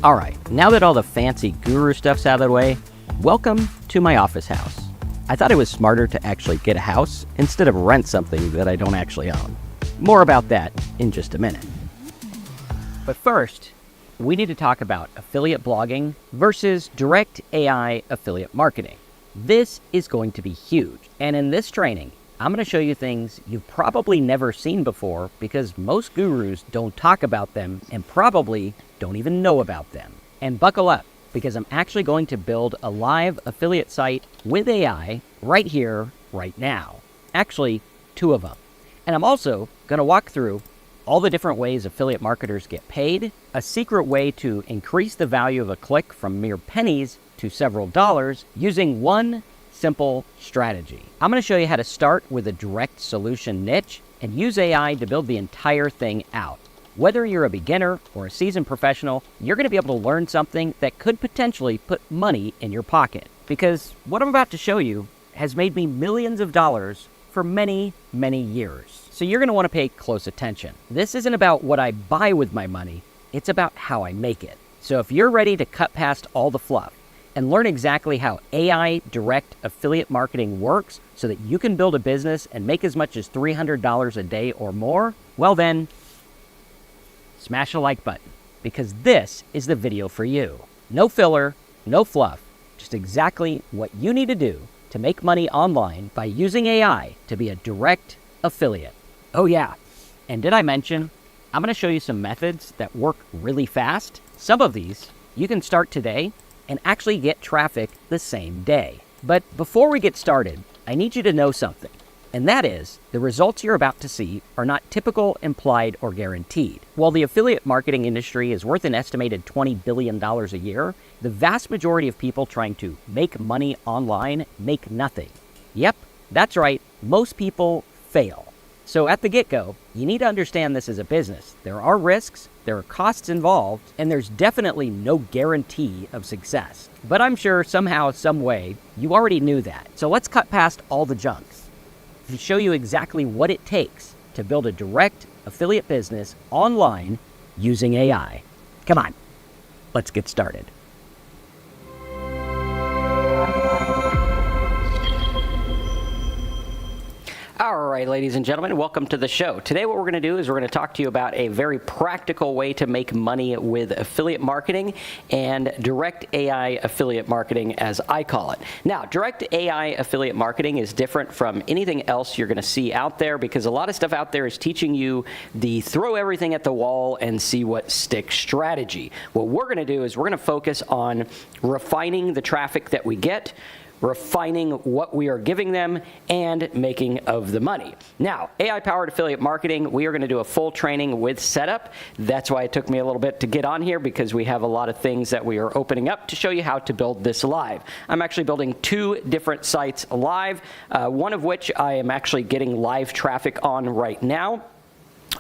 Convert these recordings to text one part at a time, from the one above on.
All right, now that all the fancy guru stuff's out of the way, welcome to my office house. I thought it was smarter to actually get a house instead of rent something that I don't actually own. More about that in just a minute. But first, we need to talk about affiliate blogging versus direct AI affiliate marketing. This is going to be huge, and in this training, I'm going to show you things you've probably never seen before because most gurus don't talk about them and probably don't even know about them. And buckle up, because I'm actually going to build a live affiliate site with AI right here, right now. Actually, 2 of them. And I'm also going to walk through all the different ways affiliate marketers get paid, a secret way to increase the value of a click from mere pennies to several dollars using one simple strategy. I'm going to show you how to start with a direct solution niche and use AI to build the entire thing out. Whether you're a beginner or a seasoned professional, you're going to be able to learn something that could potentially put money in your pocket. Because what I'm about to show you has made me millions of dollars for many, many years. So you're going to want to pay close attention. This isn't about what I buy with my money, it's about how I make it. So if you're ready to cut past all the fluff and learn exactly how AI direct affiliate marketing works so that you can build a business and make as much as $300 a day or more, well then, smash a like button, because this is the video for you. No filler, no fluff, just exactly what you need to do to make money online by using AI to be a direct affiliate. Oh yeah, and did I mention, I'm going to show you some methods that work really fast. Some of these you can start today and actually get traffic the same day. But before we get started, I need you to know something, and that is the results you're about to see are not typical, implied, or guaranteed. While the affiliate marketing industry is worth an estimated $20 billion a year, the vast majority of people trying to make money online make nothing. Yep, that's right, most people fail. So at the get-go, you need to understand this is a business. There are risks, there are costs involved, and there's definitely no guarantee of success. But I'm sure somehow, some way, you already knew that. So let's cut past all the junks and show you exactly what it takes to build a direct affiliate business online using AI. Come on, let's get started. All right, ladies and gentlemen, welcome to the show. Today what we're going to do is we're going to talk to you about a very practical way to make money with affiliate marketing and direct AI affiliate marketing, as I call it. Now, direct AI affiliate marketing is different from anything else you're going to see out there because a lot of stuff out there is teaching you the throw everything at the wall and see what sticks strategy. What we're going to do is we're going to focus on refining the traffic that we get, refining what we are giving them, and making of the money. Now, AI-powered affiliate marketing, we are going to do a full training with setup. That's why it took me a little bit to get on here because we have a lot of things that we are opening up to show you how to build this live. I'm actually building 2 different sites live, one of which I am actually getting live traffic on right now.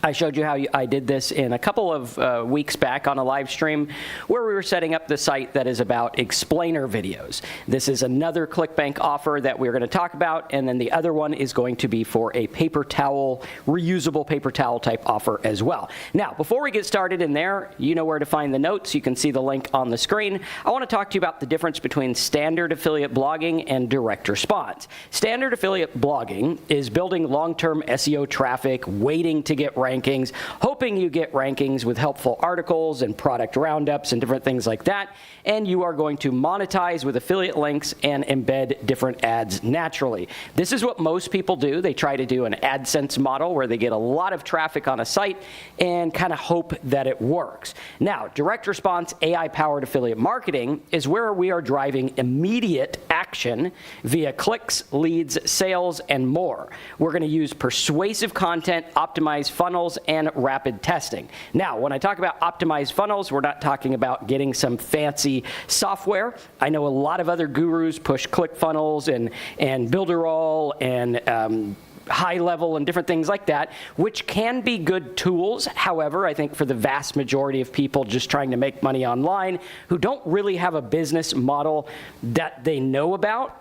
I showed you how I did this in a couple of weeks back on a live stream where we were setting up the site that is about explainer videos. This is another ClickBank offer that we're going to talk about, and then the other one is going to be for a paper towel, reusable paper towel type offer as well. Now, before we get started in there, you know where to find the notes. You can see the link on the screen. I want to talk to you about the difference between standard affiliate blogging and direct response. Standard affiliate blogging is building long-term SEO traffic, waiting to get rankings, hoping you get rankings with helpful articles and product roundups and different things like that, and you are going to monetize with affiliate links and embed different ads naturally. This is what most people do. They try to do an AdSense model where they get a lot of traffic on a site and kind of hope that it works. Now, direct response AI-powered affiliate marketing is where we are driving immediate action via clicks, leads, sales, and more. We're going to use persuasive content, optimized funnels, and rapid testing. Now, when I talk about optimized funnels, we're not talking about getting some fancy software. I know a lot of other gurus push ClickFunnels and Builderall and high level and different things like that, which can be good tools. However, I think for the vast majority of people just trying to make money online who don't really have a business model that they know about,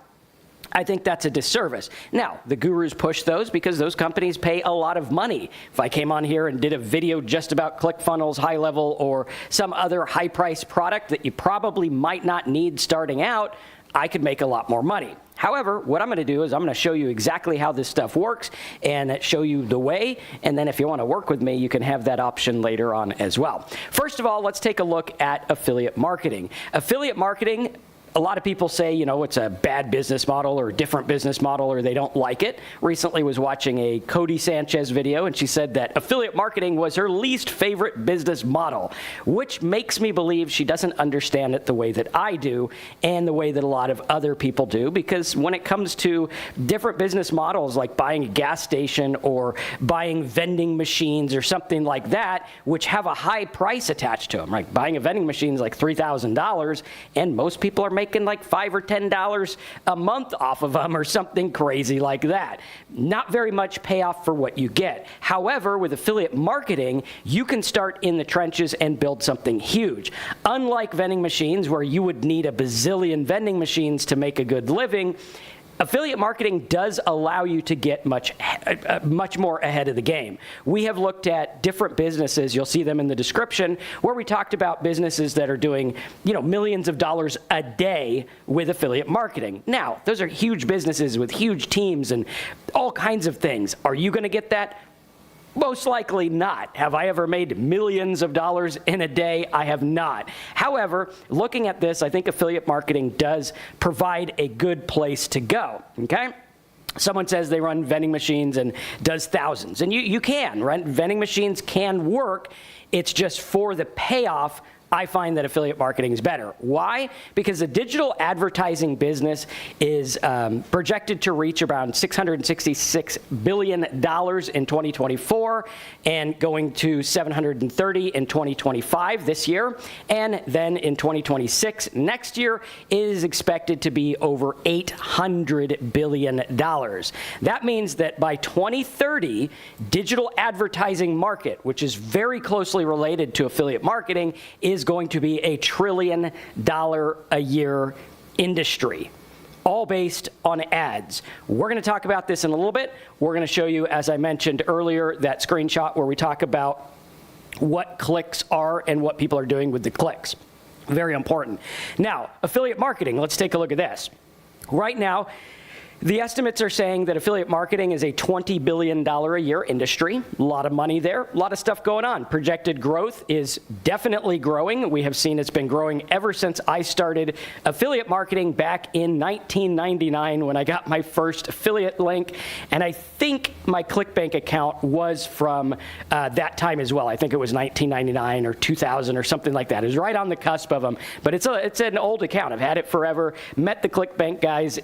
I think that's a disservice. Now, the gurus push those because those companies pay a lot of money. If I came on here and did a video just about ClickFunnels, high level, or some other high price product that you probably might not need starting out, I could make a lot more money. However, what I'm going to do is I'm going to show you exactly how this stuff works and show you the way. And then if you want to work with me, you can have that option later on as well. First of all, let's take a look at affiliate marketing. Affiliate marketing, a lot of people say, you know, it's a bad business model or a different business model, or they don't like it. Recently was watching a Cody Sanchez video, and she said that affiliate marketing was her least favorite business model, which makes me believe she doesn't understand it the way that I do and the way that a lot of other people do, because when it comes to different business models like buying a gas station or buying vending machines or something like that, which have a high price attached to them, right? Buying a vending machine is like $3,000, and most people are making like $5 or $10 a month off of them or something crazy like that. Not very much payoff for what you get. However, with affiliate marketing, you can start in the trenches and build something huge. Unlike vending machines, where you would need a bazillion vending machines to make a good living, affiliate marketing does allow you to get much more ahead of the game. We have looked at different businesses, you'll see them in the description, where we talked about businesses that are doing, you know, millions of dollars a day with affiliate marketing. Now, those are huge businesses with huge teams and all kinds of things. Are you going to get that? Most likely not. Have I ever made millions of dollars in a day? I have not. However, looking at this, I think affiliate marketing does provide a good place to go, okay? Someone says they run vending machines and does thousands, and you can, right? Vending machines can work. It's just for the payoff, I find that affiliate marketing is better. Why? Because the digital advertising business is projected to reach around $666 billion in 2024 and going to $730 in 2025 this year. And then in 2026, next year, it is expected to be over $800 billion. That means that by 2030, digital advertising market, which is very closely related to affiliate marketing, is going to be a $1 trillion a year industry, all based on ads. We're going to talk about this in a little bit. We're going to show you, as I mentioned earlier, that screenshot where we talk about what clicks are and what people are doing with the clicks. Very important. Now, affiliate marketing, let's take a look at this. Right now, the estimates are saying that affiliate marketing is a $20 billion a year industry. A lot of money there, a lot of stuff going on. Projected growth is definitely growing. We have seen it's been growing ever since I started affiliate marketing back in 1999 when I got my first affiliate link. And I think my ClickBank account was from that time as well. I think it was 1999 or 2000 or something like that. It was right on the cusp of them. But it's an old account. I've had it forever. Met the ClickBank guys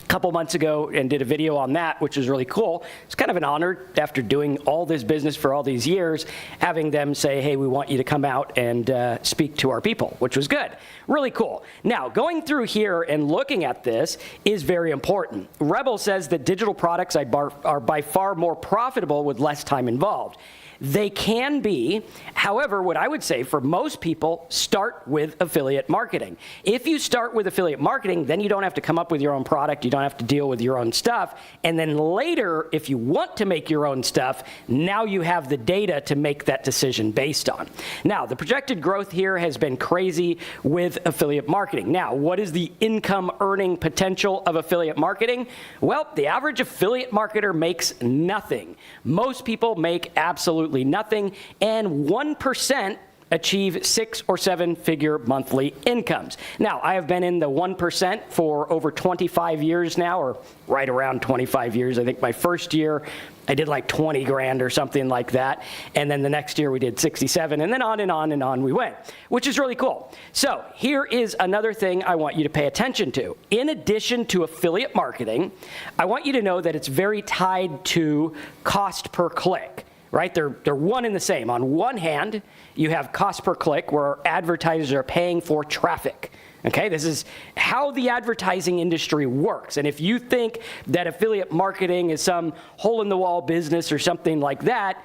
couple months ago and did a video on that, which was really cool. It's kind of an honor after doing all this business for all these years, having them say, hey, we want you to come out and speak to our people, which was good. Really cool. Now, going through here and looking at this is very important. Rebel says that digital products are by far more profitable with less time involved. They can be. However, what I would say for most people, start with affiliate marketing. If you start with affiliate marketing, then you don't have to come up with your own product. You don't have to deal with your own stuff. And then later, if you want to make your own stuff, now you have the data to make that decision based on. Now, the projected growth here has been crazy with affiliate marketing. Now, what is the income earning potential of affiliate marketing? Well, the average affiliate marketer makes nothing. Most people make absolutely nothing, and 1% achieve 6 or 7 figure monthly incomes. Now, I have been in the 1% for over 25 years now, or right around 25 years. I think my first year I did like 20 grand or something like that, and then the next year we did 67, and then on and on and on we went, which is really cool. So here is another thing I want you to pay attention to. In addition to affiliate marketing, I want you to know that it's very tied to cost per click. Right? They're one and the same. On one hand, you have cost per click where advertisers are paying for traffic. Okay, this is how the advertising industry works. And if you think that affiliate marketing is some hole-in-the-wall business or something like that,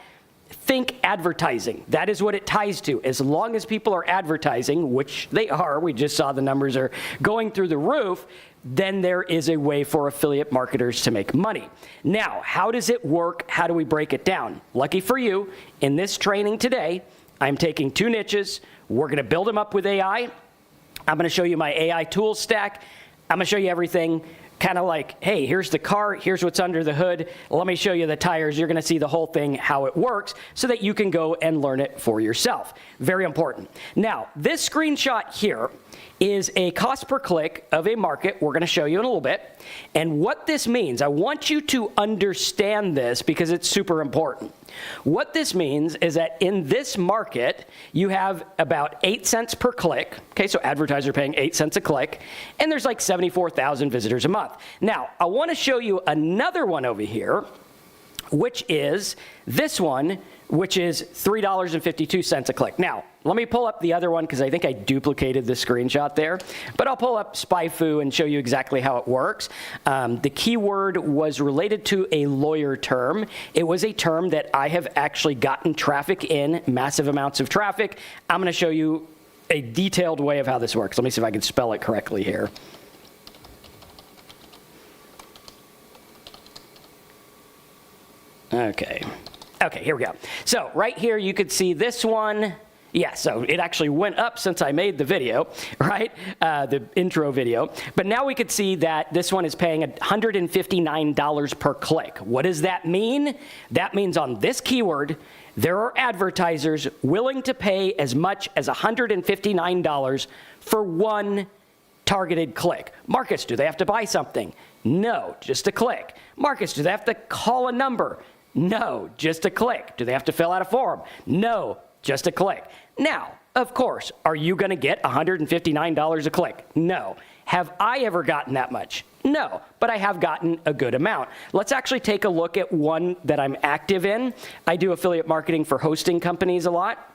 think advertising. That is what it ties to. As long as people are advertising, which they are, we just saw the numbers are going through the roof, then there is a way for affiliate marketers to make money. Now, how does it work? How do we break it down? Lucky for you, in this training today, I'm taking 2 niches. We're going to build them up with AI. I'm going to show you my AI tool stack. I'm going to show you everything. Kind of like, hey, here's the car, here's what's under the hood, let me show you the tires, you're gonna see the whole thing, how it works, so that you can go and learn it for yourself. Very important. Now, this screenshot here is a cost per click of a market we're gonna show you in a little bit. And what this means, I want you to understand this because it's super important. What this means is that in this market, you have about 8 cents per click. Okay, so advertisers are paying 8 cents a click, and there's like 74,000 visitors a month. Now, I want to show you another one over here, which is this one, which is $3.52 a click. Now, let me pull up the other one because I think I duplicated the screenshot there, but I'll pull up SpyFu and show you exactly how it works. The keyword was related to a lawyer term. It was a term that I have actually gotten traffic in, massive amounts of traffic. I'm going to show you a detailed way of how this works. Let me see if I can spell it correctly here. Okay, here we go. So right here you could see this one. Yeah, so it actually went up since I made the video, right? The intro video. But now we could see that this one is paying $159 per click. What does that mean? That means on this keyword, there are advertisers willing to pay as much as $159 for one targeted click. Marcus, do they have to buy something? No, just a click. Marcus, do they have to call a number? No, just a click. Do they have to fill out a form? No, just a click. Now, of course, are you going to get $159 a click? No. Have I ever gotten that much? No, but I have gotten a good amount. Let's actually take a look at one that I'm active in. I do affiliate marketing for hosting companies a lot.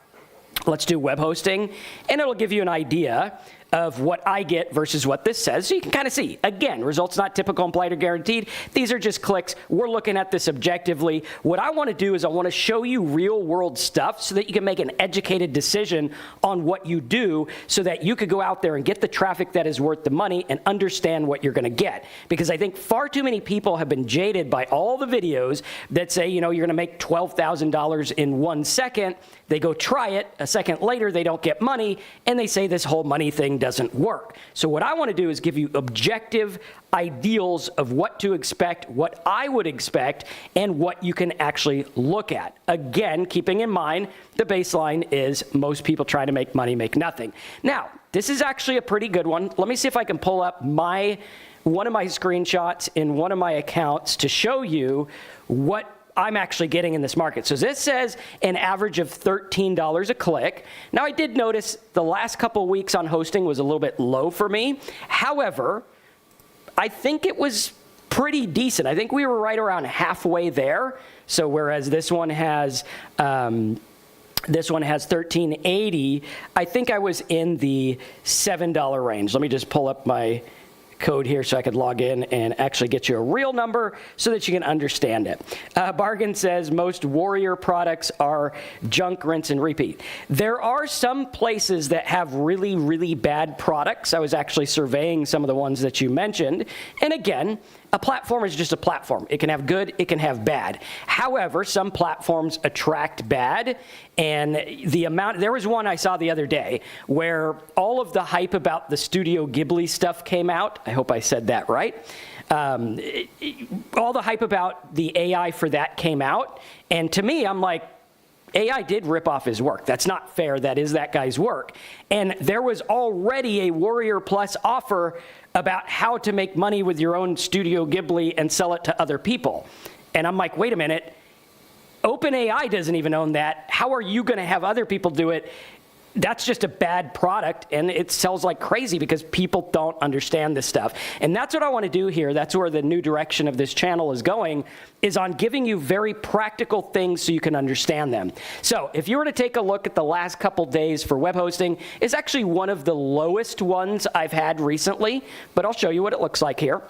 Let's do web hosting, and it'll give you an idea of what I get versus what this says. So you can kind of see, again, results not typical, implied, or guaranteed. These are just clicks. We're looking at this objectively. What I want to do is I want to show you real world stuff so that you can make an educated decision on what you do so that you could go out there and get the traffic that is worth the money and understand what you're going to get. Because I think far too many people have been jaded by all the videos that say, you know, you're going to make $12,000 in 1 second. They go try it. A second later, they don't get money, and they say this whole money thing doesn't work. So what I want to do is give you objective ideals of what to expect, what I would expect, and what you can actually look at. Again, keeping in mind, the baseline is most people try to make money, make nothing. Now, this is actually a pretty good one. Let me see if I can pull up one of my screenshots in one of my accounts to show you what I'm actually getting in this market. So this says an average of $13 a click. Now, I did notice the last couple weeks on hosting was a little bit low for me. However, I think it was pretty decent. I think we were right around halfway there. So whereas this one has $13.80, I think I was in the $7 range. Let me just pull up my code here so I could log in and actually get you a real number so that you can understand it. Bargain says most warrior products are junk, rinse, and repeat. There are some places that have really, really bad products. I was actually surveying some of the ones that you mentioned. And again, a platform is just a platform. It can have good, it can have bad. However, some platforms attract bad, and there was one I saw the other day where all of the hype about the Studio Ghibli stuff came out. I hope I said that right. All the hype about the AI for that came out, and to me, I'm like, AI did rip off his work. That's not fair. That is that guy's work. And there was already a Warrior Plus offer about how to make money with your own Studio Ghibli and sell it to other people. And I'm like, wait a minute. OpenAI doesn't even own that. How are you going to have other people do it? That's just a bad product, and it sells like crazy because people don't understand this stuff. And that's what I want to do here. That's where the new direction of this channel is going, is on giving you very practical things so you can understand them. So if you were to take a look at the last couple days for web hosting, it's actually one of the lowest ones I've had recently, but I'll show you what it looks like here.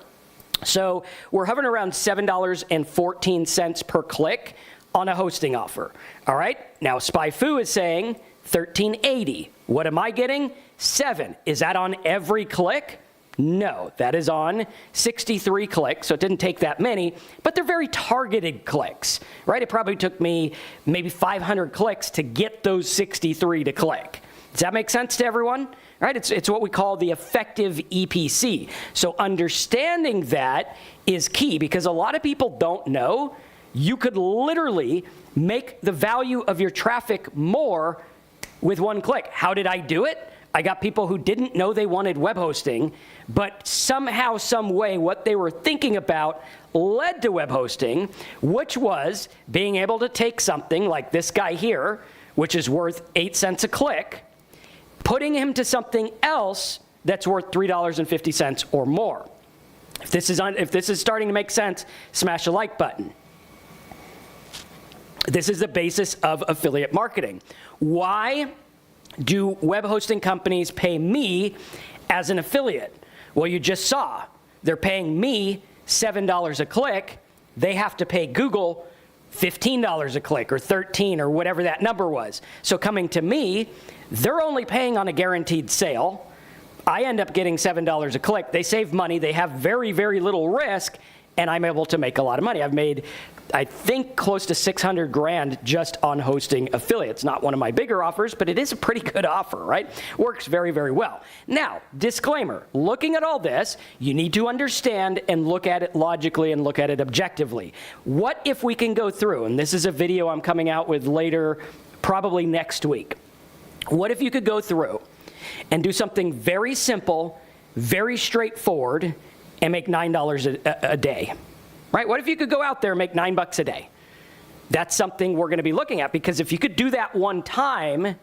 So we're hovering around $7.14 per click on a hosting offer. All right, now SpyFu is saying $13.80. What am I getting? 7. Is that on every click? No, that is on 63 clicks, so it didn't take that many, but they're very targeted clicks, right? It probably took me maybe 500 clicks to get those 63 to click. Does that make sense to everyone? Right? It's what we call the effective EPC. So understanding that is key, because a lot of people don't know you could literally make the value of your traffic more with one click. How did I do it? I got people who didn't know they wanted web hosting, but somehow, some way, what they were thinking about led to web hosting, which was being able to take something like this guy here, which is worth 8 cents a click, putting him to something else that's worth $3.50 or more. If this is starting to make sense, smash the like button. This is the basis of affiliate marketing. Why do web hosting companies pay me as an affiliate? Well, you just saw. They're paying me $7 a click. They have to pay Google $15 a click or $13 or whatever that number was. So coming to me, they're only paying on a guaranteed sale. I end up getting $7 a click. They save money. They have very, very little risk, and I'm able to make a lot of money. I've made, I think, close to 600 grand just on hosting affiliates. Not one of my bigger offers, but it is a pretty good offer, right? Works very, very well. Now, disclaimer, looking at all this, you need to understand and look at it logically and look at it objectively. What if we can go through, and this is a video I'm coming out with later, probably next week. What if you could go through and do something very simple, very straightforward, and make $9 a day, right? What if you could go out there and make $9 a day? That's something we're going to be looking at, because if you could do that one time,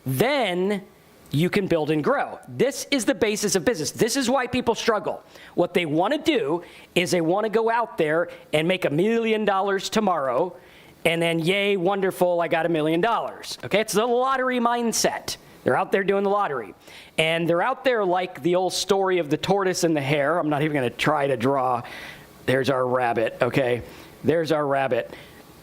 then you can build and grow. This is the basis of business. This is why people struggle. What they want to do is they want to go out there and make $1 million tomorrow, and then, yay, wonderful, I got $1 million. Okay, it's the lottery mindset. They're out there doing the lottery. And they're out there like the old story of the tortoise and the hare. I'm not even going to try to draw. There's our rabbit, okay? There's our rabbit.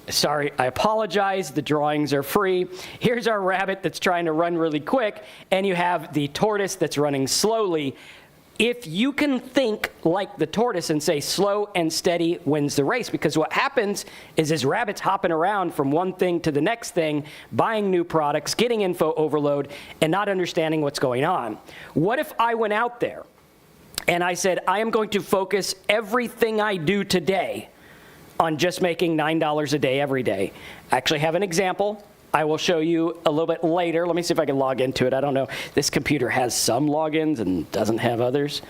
Sorry, I apologize. The drawings are free. Here's our rabbit that's trying to run really quick, and you have the tortoise that's running slowly. If you can think like the tortoise and say slow and steady wins the race, because what happens is this rabbit's hopping around from one thing to the next thing, buying new products, getting info overload, and not understanding what's going on. What if I went out there and I said, I am going to focus everything I do today on just making $9 a day every day? I actually have an example. I will show you a little bit later. Let me see if I can log into it. I don't know. This computer has some logins and doesn't have others,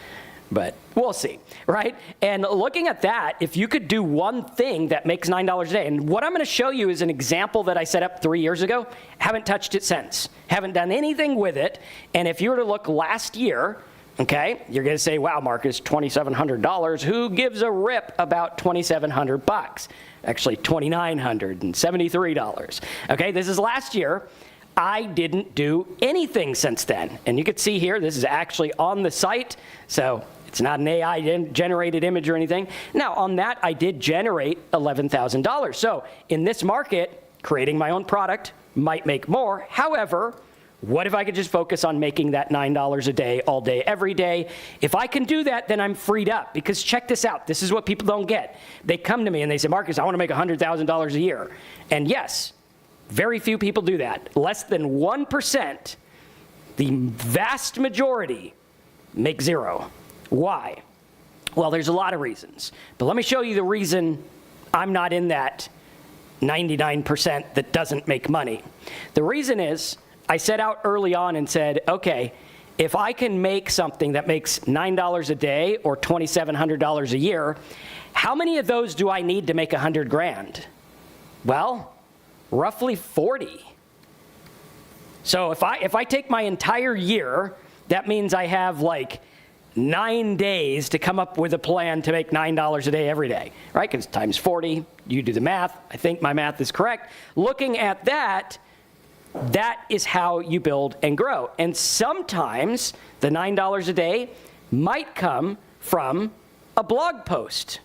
but we'll see, right? And looking at that, if you could do one thing that makes $9 a day, and what I'm going to show you is an example that I set up 3 years ago. Haven't touched it since. Haven't done anything with it. And if you were to look last year, okay, you're going to say, wow, Marcus, $2,700. Who gives a rip about $2,700? Actually, $2,973. Okay, this is last year. I didn't do anything since then. And you can see here, this is actually on the site. So it's not an AI-generated image or anything. Now, on that, I did generate $11,000. So in this market, creating my own product might make more. However, what if I could just focus on making that $9 a day, all day, every day? If I can do that, then I'm freed up. Because check this out. This is what people don't get. They come to me and they say, Marcus, I want to make $100,000 a year. And yes, very few people do that. Less than 1%, the vast majority, make zero. Why? Well, there's a lot of reasons. But let me show you the reason I'm not in that 99% that doesn't make money. The reason is, I set out early on and said, okay, if I can make something that makes $9 a day or $2,700 a year, how many of those do I need to make 100 grand? Well, roughly 40. So if I take my entire year, that means I have like 9 days to come up with a plan to make $9 a day every day, right? Because times 40, you do the math. I think my math is correct. Looking at that, that is how you build and grow. And sometimes the $9 a day might come from a blog post,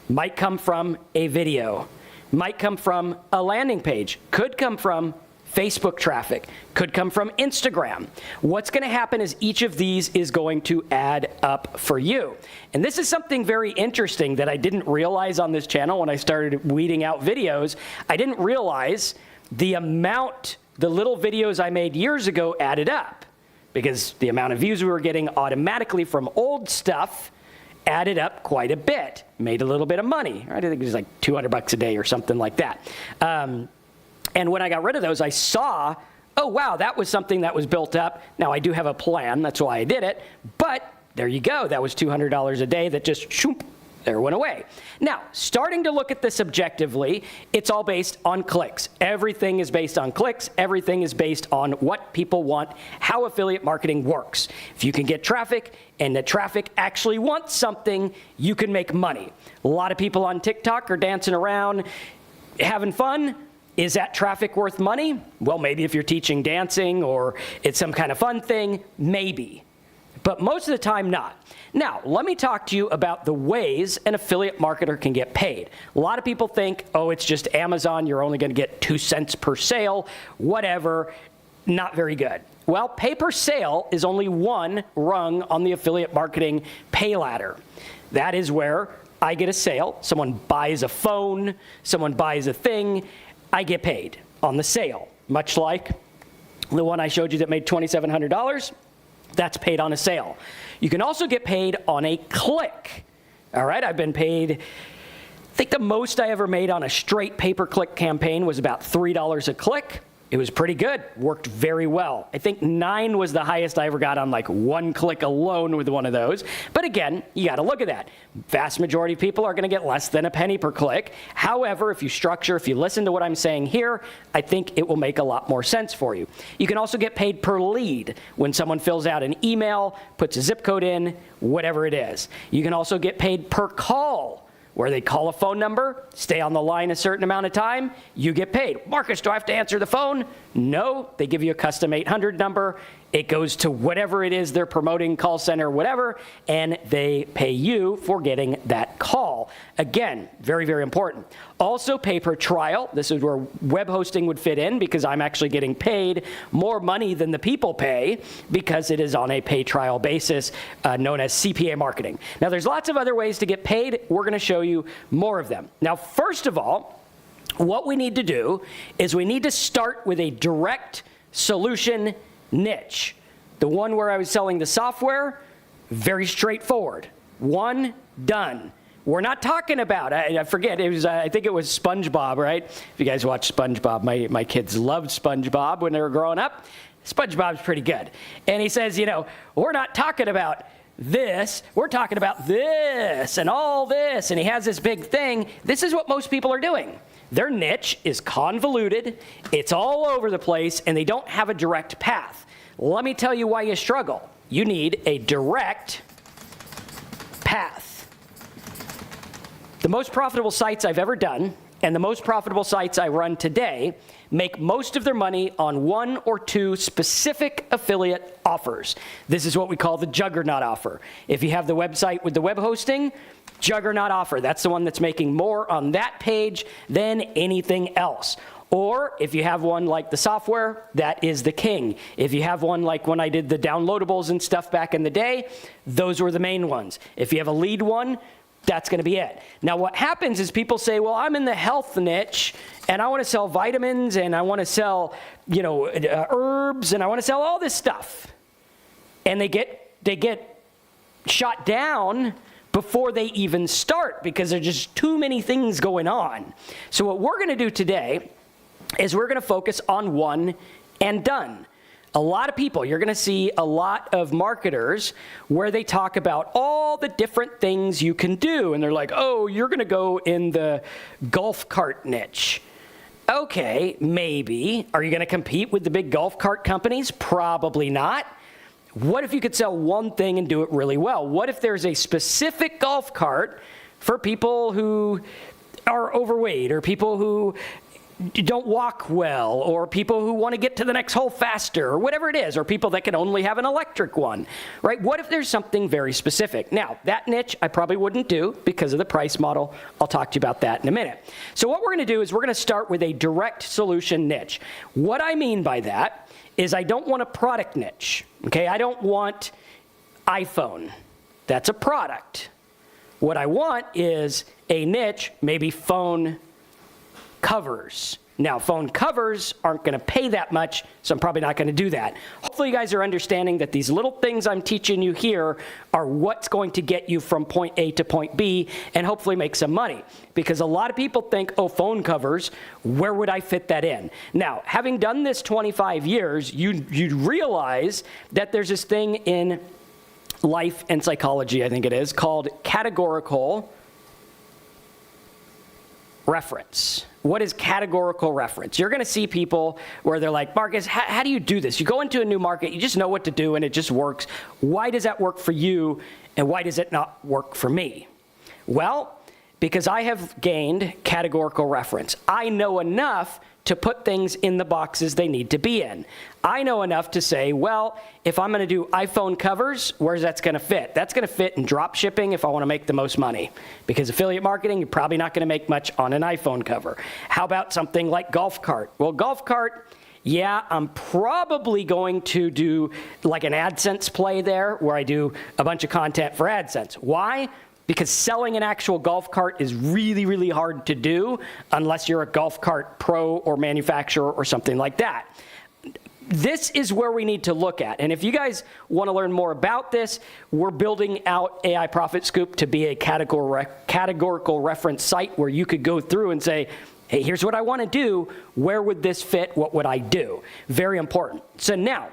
might come from a video, might come from a landing page, could come from Facebook traffic, could come from Instagram. What's going to happen is each of these is going to add up for you. And this is something very interesting that I didn't realize on this channel when I started weeding out videos. I didn't realize the amount the little videos I made years ago added up, because the amount of views we were getting automatically from old stuff added up quite a bit, made a little bit of money. Right? I think it was like $200 a day or something like that. And when I got rid of those, I saw, oh, wow, that was something that was built up. Now, I do have a plan. That's why I did it. But there you go. That was $200 a day that just, shoop, there went away. Now, starting to look at this objectively, it's all based on clicks. Everything is based on clicks. Everything is based on what people want, how affiliate marketing works. If you can get traffic and the traffic actually wants something, you can make money. A lot of people on TikTok are dancing around, having fun. Is that traffic worth money? Well, maybe if you're teaching dancing or it's some kind of fun thing, maybe. But most of the time, not. Now, let me talk to you about the ways an affiliate marketer can get paid. A lot of people think, oh, it's just Amazon, you're only going to get 2 cents per sale, whatever, not very good. Well, pay per sale is only one rung on the affiliate marketing pay ladder. That is where I get a sale, someone buys a phone, someone buys a thing, I get paid on the sale, much like the one I showed you that made $2,700. That's paid on a sale. You can also get paid on a click. All right, I've been paid, I think the most I ever made on a straight pay-per-click campaign was about $3 a click. It was pretty good, worked very well. I think 9 was the highest I ever got on like 1 click alone with one of those. But again, you gotta look at that. Vast majority of people are gonna get less than a penny per click. However, if you listen to what I'm saying here, I think it will make a lot more sense for you. You can also get paid per lead when someone fills out an email, puts a zip code in, whatever it is. You can also get paid per call, where they call a phone number, stay on the line a certain amount of time, you get paid. Marcus, do I have to answer the phone? No, they give you a custom 800 number. It goes to whatever it is they're promoting, call center, whatever, and they pay you for getting that call. Again, very, very important. Also pay per trial. This is where web hosting would fit in, because I'm actually getting paid more money than the people pay, because it is on a pay trial basis, known as CPA marketing. Now, there's lots of other ways to get paid. We're going to show you more of them. Now, first of all, what we need to do is we need to start with a direct solution niche. The one where I was selling the software, very straightforward. One, done. We're not talking about, I forget, it was, I think it was SpongeBob, right? If you guys watch SpongeBob, my kids loved SpongeBob when they were growing up. SpongeBob's pretty good. And he says, you know, we're not talking about this, we're talking about this and all this. And he has this big thing. This is what most people are doing. Their niche is convoluted, it's all over the place, and they don't have a direct path. Let me tell you why you struggle. You need a direct path. The most profitable sites I've ever done, and the most profitable sites I run today, make most of their money on 1 or 2 specific affiliate offers. This is what we call the juggernaut offer. If you have the website with the web hosting, juggernaut offer, that's the one that's making more on that page than anything else. Or if you have one like the software, that is the king. If you have one like when I did the downloadables and stuff back in the day, those were the main ones. If you have a lead one, that's going to be it. Now, what happens is people say, well, I'm in the health niche, and I want to sell vitamins, and I want to sell, you know, herbs, and I want to sell all this stuff. And they get shot down before they even start, because there's just too many things going on. So what we're going to do today is we're going to focus on one and done. A lot of people, you're going to see a lot of marketers where they talk about all the different things you can do. And they're like, oh, you're going to go in the golf cart niche. Okay, maybe. Are you going to compete with the big golf cart companies? Probably not. What if you could sell one thing and do it really well? What if there's a specific golf cart for people who are overweight or people who don't walk well, or people who want to get to the next hole faster, or whatever it is, or people that can only have an electric one, right? What if there's something very specific? Now, that niche I probably wouldn't do because of the price model. I'll talk to you about that in a minute. So what we're going to do is we're going to start with a direct solution niche. What I mean by that is I don't want a product niche, okay? I don't want iPhone. That's a product. What I want is a niche, maybe phone covers. Now, phone covers aren't going to pay that much, so I'm probably not going to do that. Hopefully you guys are understanding that these little things I'm teaching you here are what's going to get you from point A to point B and hopefully make some money. Because a lot of people think, oh, phone covers, where would I fit that in? Now, having done this 25 years, you realize that there's this thing in life and psychology, I think it is, called categorical reference. What is categorical reference? You're going to see people where they're like, Marcus, how do you do this? You go into a new market, you just know what to do, and it just works. Why does that work for you, and why does it not work for me? Well, because I have gained categorical reference. I know enough to put things in the boxes they need to be in. I know enough to say, well, if I'm going to do iPhone covers, where's that's going to fit? That's going to fit in drop shipping if I want to make the most money. Because affiliate marketing, you're probably not going to make much on an iPhone cover. How about something like golf cart? Well, golf cart, yeah, I'm probably going to do like an AdSense play there where I do a bunch of content for AdSense. Why? Because selling an actual golf cart is really, really hard to do unless you're a golf cart pro or manufacturer or something like that. This is where we need to look at. And if you guys want to learn more about this, we're building out AI Profit Scoop to be a categorical reference site where you could go through and say, hey, here's what I want to do. Where would this fit? What would I do? Very important. So now,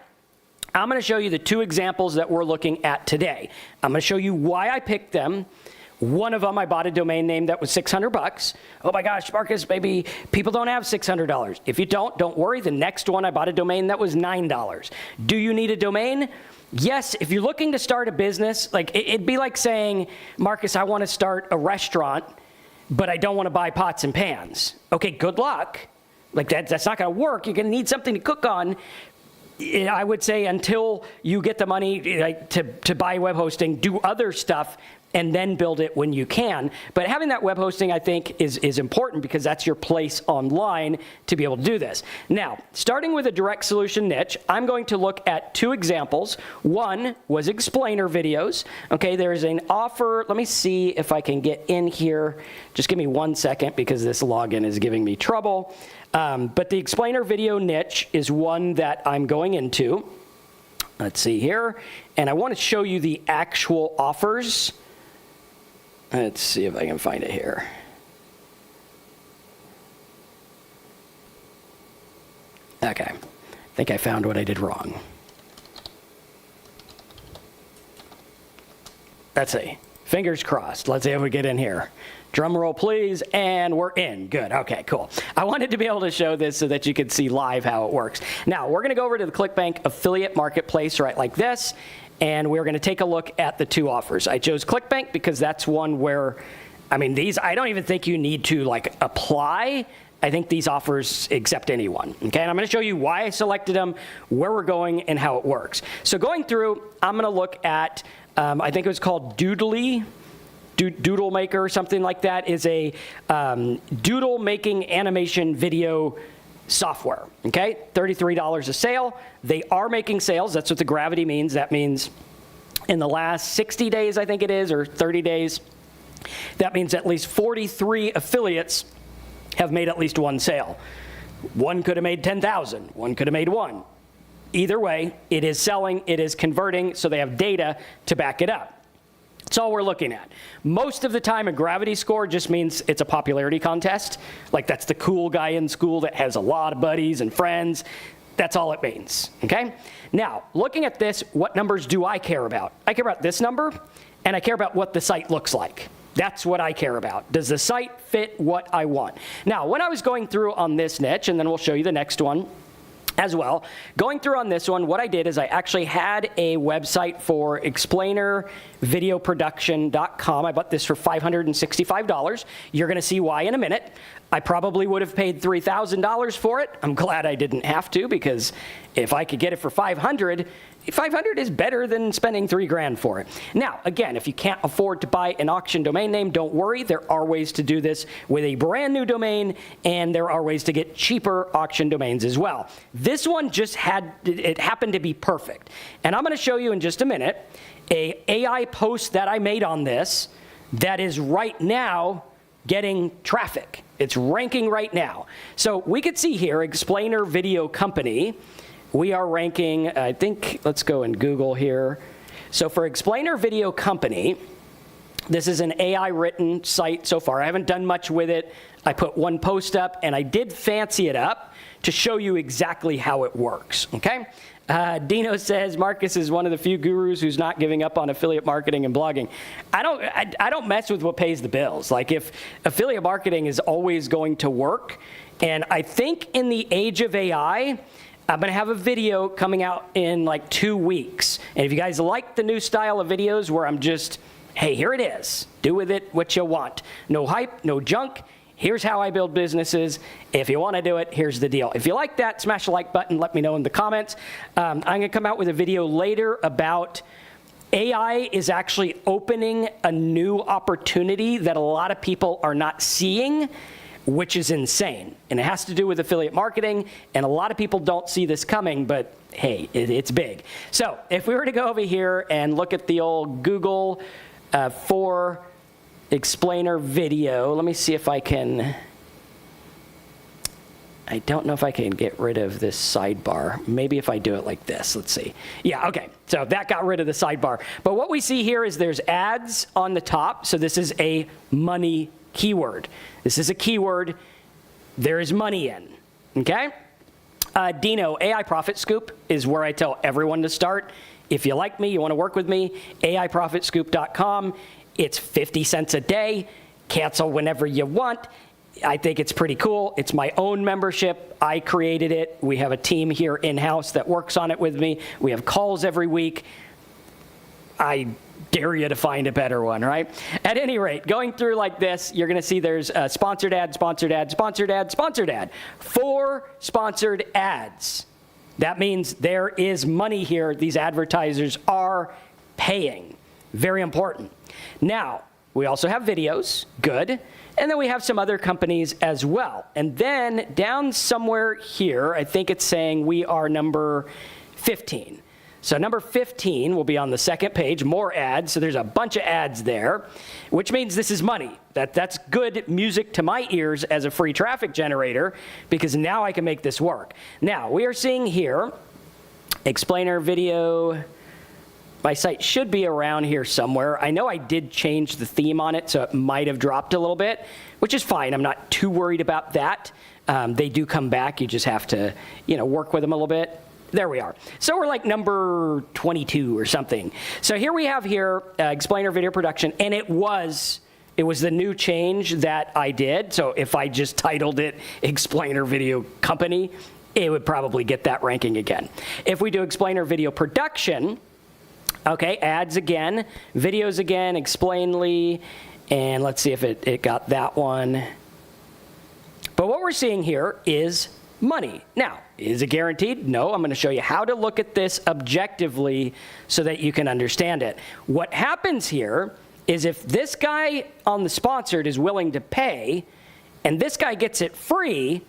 I'm going to show you the two examples that we're looking at today. I'm going to show you why I picked them. One of them, I bought a domain name that was $600. Oh my gosh, Marcus, maybe people don't have $600. If you don't worry. The next one, I bought a domain that was $9. Do you need a domain? Yes, if you're looking to start a business, like it'd be like saying, Marcus, I want to start a restaurant, but I don't want to buy pots and pans. Okay, good luck. Like that's not going to work. You're going to need something to cook on. I would say until you get the money to buy web hosting, do other stuff, and then build it when you can. But having that web hosting, I think, is important because that's your place online to be able to do this. Now, starting with a direct solution niche, I'm going to look at two examples. One was explainer videos. Okay, there's an offer. Let me see if I can get in here. Just give me 1 second because this login is giving me trouble. But the explainer video niche is one that I'm going into. Let's see here. And I want to show you the actual offers. Let's see if I can find it here. Okay. I think I found what I did wrong. Let's see. Fingers crossed. Let's see if we get in here. Drum roll, please, and we're in. Good. Okay, cool. I wanted to be able to show this so that you could see live how it works. Now, we're going to go over to the ClickBank affiliate marketplace right like this, and we're going to take a look at the two offers. I chose ClickBank because that's one where, I mean, these, I don't even think you need to like apply. I think these offers accept anyone, okay? And I'm going to show you why I selected them, where we're going, and how it works. So going through, I'm going to look at, I think it was called Doodle Maker or something like that, is a doodle making animation video software, okay? $33 a sale. They are making sales. That's what the gravity means. That means in the last 60 days, I think it is, or 30 days, that means at least 43 affiliates have made at least one sale. One could have made 10,000. One could have made one. Either way, it is selling, it is converting, so they have data to back it up. That's all we're looking at. Most of the time, a gravity score just means it's a popularity contest. Like that's the cool guy in school that has a lot of buddies and friends. That's all it means, okay? Now, looking at this, what numbers do I care about? I care about this number, and I care about what the site looks like. That's what I care about. Does the site fit what I want? Now, when I was going through on this niche, and then we'll show you the next one, as well. Going through on this one, what I did is I actually had a website for explainervideoproduction.com. I bought this for $565. You're going to see why in a minute. I probably would have paid $3,000 for it. I'm glad I didn't have to, because if I could get it for $500 is better than spending $3,000 for it. Now, again, if you can't afford to buy an auction domain name, don't worry. There are ways to do this with a brand new domain, and there are ways to get cheaper auction domains as well. This one just happened to be perfect. And I'm going to show you in just a minute a AI post that I made on this that is right now getting traffic. It's ranking right now. So we could see here, Explainer Video Company, we are ranking, I think, let's go and Google here. So for Explainer Video Company, this is an AI written site so far. I haven't done much with it. I put one post up, and I did fancy it up to show you exactly how it works, okay? Dino says, Marcus is one of the few gurus who's not giving up on affiliate marketing and blogging. I don't mess with what pays the bills. Like, if affiliate marketing is always going to work, and I think in the age of AI, I'm going to have a video coming out in like 2 weeks. And if you guys like the new style of videos where I'm just, hey, here it is. Do with it what you want. No hype, no junk. Here's how I build businesses. If you want to do it, here's the deal. If you like that, smash the like button. Let me know in the comments. I'm going to come out with a video later about AI is actually opening a new opportunity that a lot of people are not seeing, which is insane. And it has to do with affiliate marketing, and a lot of people don't see this coming, but hey, it's big. So if we were to go over here and look at the old Google for Explainer Video, let me see if I can, I don't know if I can get rid of this sidebar. Maybe if I do it like this, let's see. Yeah, okay, so that got rid of the sidebar. But what we see here is there's ads on the top, so this is a money keyword. This is a keyword there is money in, okay? Dino, AI Profit Scoop is where I tell everyone to start. If you like me, you want to work with me, AIProfitScoop.com. It's 50 cents a day. Cancel whenever you want. I think it's pretty cool. It's my own membership. I created it. We have a team here in-house that works on it with me. We have calls every week. I dare you to find a better one, right? At any rate, going through like this, you're going to see there's a sponsored ad, sponsored ad, sponsored ad, sponsored ad. 4 sponsored ads. That means there is money here. These advertisers are paying. Very important. Now, we also have videos, good, and then we have some other companies as well. And then down somewhere here, I think it's saying we are number 15. So number 15 will be on the second page, more ads. So there's a bunch of ads there, which means this is money. That's good music to my ears as a free traffic generator, because now I can make this work. Now, we are seeing here, Explainer Video. My site should be around here somewhere. I know I did change the theme on it, so it might have dropped a little bit, which is fine. I'm not too worried about that. They do come back. You just have to, work with them a little bit. There we are. So we're like number 22 or something. So here we have Explainer Video Production, and it was the new change that I did. So if I just titled it Explainer Video Company, it would probably get that ranking again. If we do Explainer Video Production, okay, ads again, videos again, Explainly, and let's see if it got that one. But what we're seeing here is money. Now, is it guaranteed? No, I'm going to show you how to look at this objectively so that you can understand it. What happens here is if this guy on the sponsored is willing to pay, and this guy gets it free,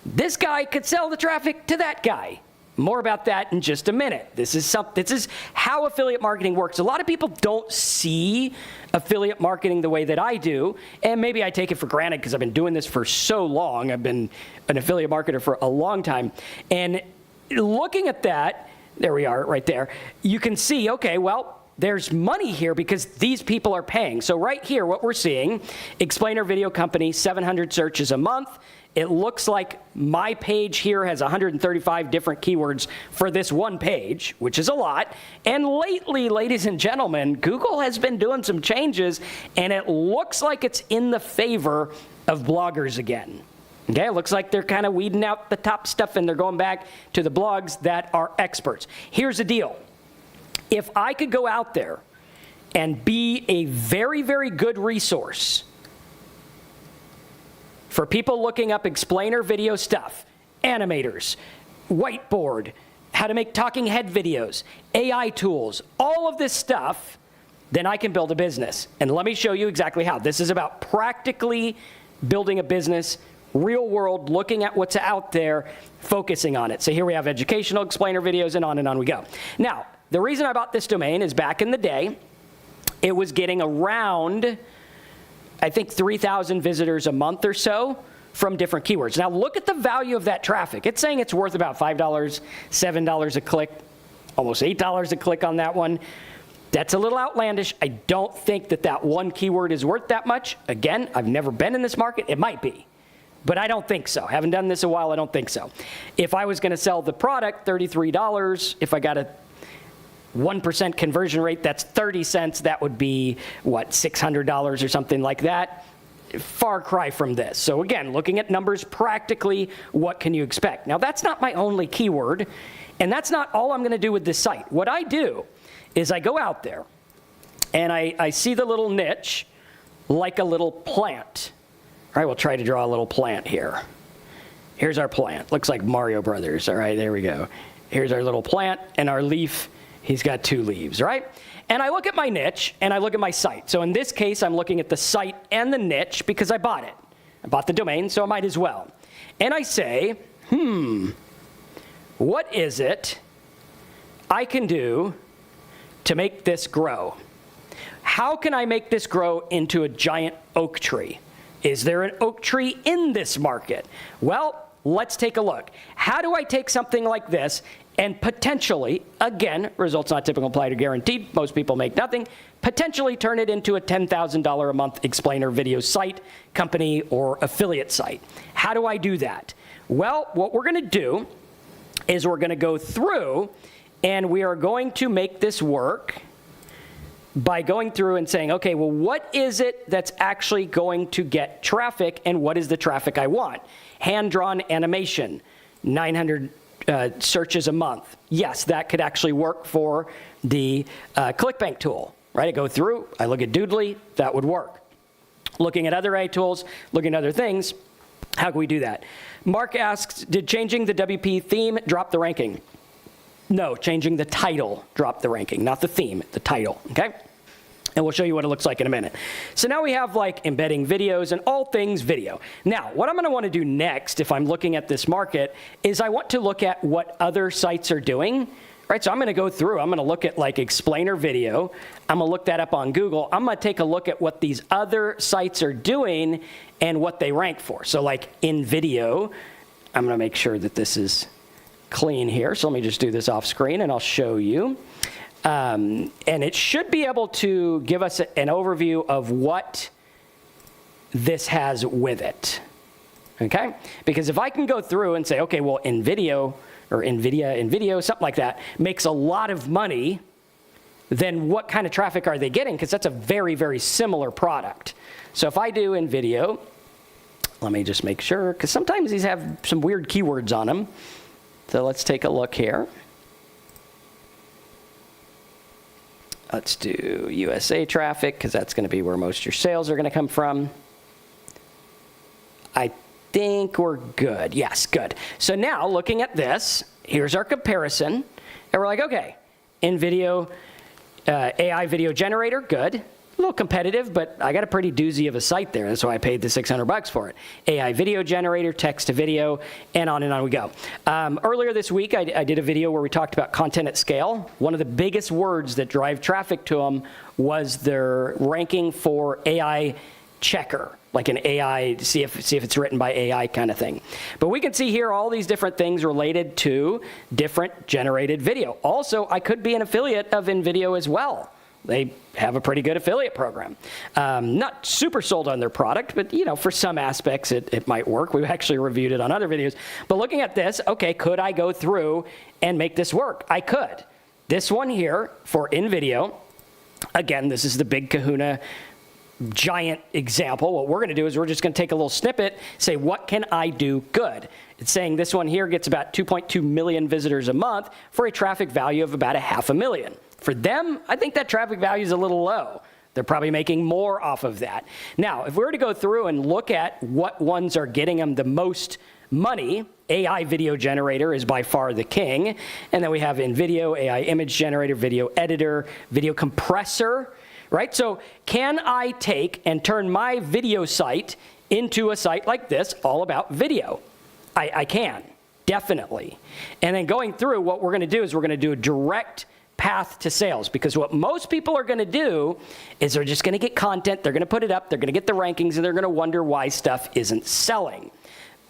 this guy could sell the traffic to that guy. More about that in just a minute. This is how affiliate marketing works. A lot of people don't see affiliate marketing the way that I do, and maybe I take it for granted because I've been doing this for so long. I've been an affiliate marketer for a long time. And looking at that, there we are right there, you can see, okay, well, there's money here because these people are paying. So right here, what we're seeing, Explainer Video Company, 700 searches a month. It looks like my page here has 135 different keywords for this one page, which is a lot. And lately, ladies and gentlemen, Google has been doing some changes, and it looks like it's in the favor of bloggers again. Okay, it looks like they're kind of weeding out the top stuff, and they're going back to the blogs that are experts. Here's the deal. If I could go out there and be a very, very good resource for people looking up explainer video stuff, animators, whiteboard, how to make talking head videos, AI tools, all of this stuff, then I can build a business. And let me show you exactly how. This is about practically building a business, real world, looking at what's out there, focusing on it. So here we have educational explainer videos, and on we go. Now, the reason I bought this domain is back in the day, it was getting around, I think, 3,000 visitors a month or so from different keywords. Now, look at the value of that traffic. It's saying it's worth about $5, $7 a click, almost $8 a click on that one. That's a little outlandish. I don't think that that one keyword is worth that much. Again, I've never been in this market. It might be, but I don't think so. Haven't done this a while. I don't think so. If I was going to sell the product, $33, if I got a 1% conversion rate, that's 30 cents. That would be, what, $600 or something like that. Far cry from this. So again, looking at numbers practically, what can you expect? Now, that's not my only keyword, and that's not all I'm going to do with this site. What I do is I go out there, and I see the little niche like a little plant. All right, we'll try to draw a little plant here. Here's our plant. Looks like Mario Brothers. All right, there we go. Here's our little plant, and our leaf, he's got 2 leaves, right? And I look at my niche, and I look at my site. So in this case, I'm looking at the site and the niche because I bought it. I bought the domain, so I might as well. And I say, what is it I can do to make this grow? How can I make this grow into a giant oak tree? Is there an oak tree in this market? Well, let's take a look. How do I take something like this and potentially, again, results not typical, implied, or guaranteed, most people make nothing, potentially turn it into a $10,000 a month explainer video site, company, or affiliate site? How do I do that? Well, what we're going to do is we're going to go through and we are going to make this work by going through and saying, okay, well, what is it that's actually going to get traffic, and what is the traffic I want? Hand-drawn animation, 900 searches a month. Yes, that could actually work for the ClickBank tool, right? I go through, I look at Doodly, that would work. Looking at other AI tools, looking at other things, how can we do that? Mark asks, did changing the WP theme drop the ranking? No, changing the title dropped the ranking, not the theme, the title, okay? And we'll show you what it looks like in a minute. So now we have like embedding videos and all things video. Now, what I'm going to want to do next, if I'm looking at this market, is I want to look at what other sites are doing, right? So I'm going to go through, I'm going to look at like explainer video. I'm going to look that up on Google. I'm going to take a look at what these other sites are doing and what they rank for. So like in video, I'm going to make sure that this is clean here. So let me just do this off screen and I'll show you. And it should be able to give us an overview of what this has with it, okay? Because if I can go through and say, okay, well, in video, or NVIDIA in video, something like that, makes a lot of money, then what kind of traffic are they getting? Because that's a very, very similar product. So if I do in video, let me just make sure, because sometimes these have some weird keywords on them. So let's take a look here. Let's do USA traffic, because that's going to be where most of your sales are going to come from. I think we're good. Yes, good. So now, looking at this, here's our comparison. And we're like, okay, in video, AI video generator, good. A little competitive, but I got a pretty doozy of a site there. That's why I paid the $600 for it. AI video generator, text to video, and on we go. Earlier this week, I did a video where we talked about content at scale. One of the biggest words that drive traffic to them was their ranking for AI checker, like an AI, see if it's written by AI kind of thing. But we can see here all these different things related to different generated video. Also, I could be an affiliate of InVideo as well. They have a pretty good affiliate program. Not super sold on their product, but you know, for some aspects it might work. We've actually reviewed it on other videos. But looking at this, okay, could I go through and make this work? I could. This one here for InVideo, again, this is the big kahuna giant example. What we're going to do is we're just going to take a little snippet, say, what can I do good? It's saying this one here gets about 2.2 million visitors a month for a traffic value of about $500,000. For them, I think that traffic value is a little low. They're probably making more off of that. Now, if we were to go through and look at what ones are getting them the most money, AI video generator is by far the king. And then we have in video, AI image generator, video editor, video compressor, right? So can I take and turn my video site into a site like this, all about video? I can, definitely. And then going through, what we're going to do is we're going to do a direct path to sales, because what most people are going to do is they're just going to get content, they're going to put it up, they're going to get the rankings, and they're going to wonder why stuff isn't selling.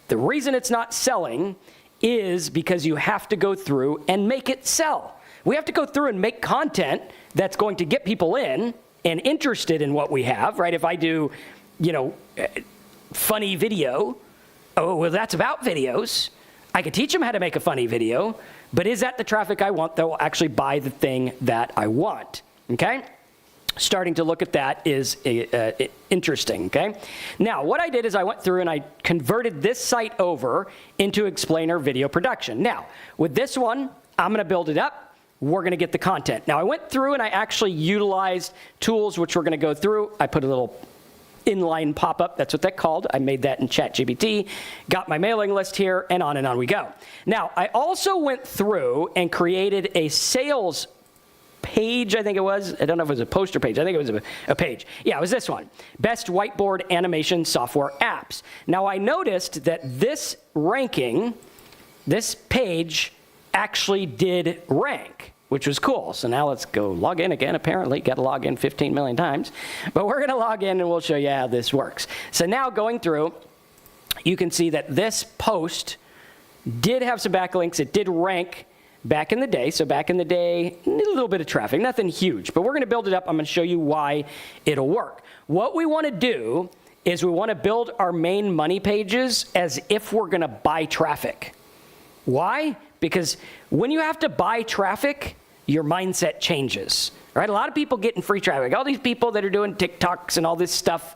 The reason it's not selling is because you have to go through and make it sell. We have to go through and make content that's going to get people in and interested in what we have, right? If I do, funny video, oh, well, that's about videos. I could teach them how to make a funny video, but is that the traffic I want that will actually buy the thing that I want, okay? Starting to look at that is interesting, okay? Now, what I did is I went through and I converted this site over into explainer video production. Now, with this one, I'm gonna build it up. We're gonna get the content. Now, I went through and I actually utilized tools which we're gonna go through. I put a little inline pop-up, that's what that's called. I made that in ChatGPT, got my mailing list here, and on we go. Now, I also went through and created a sales page, I think it was. I don't know if it was a poster page. I think it was a page. Yeah, it was this one. Best whiteboard animation software apps. Now, I noticed that this ranking, this page, actually did rank, which was cool. So now let's go log in again. Apparently, got to log in 15 million times. But we're going to log in and we'll show you how this works. So now going through, you can see that this post did have some backlinks. It did rank back in the day. So back in the day, a little bit of traffic, nothing huge. But we're going to build it up. I'm going to show you why it'll work. What we want to do is we want to build our main money pages as if we're going to buy traffic. Why? Because when you have to buy traffic, your mindset changes, right? A lot of people getting free traffic. All these people that are doing TikToks and all this stuff,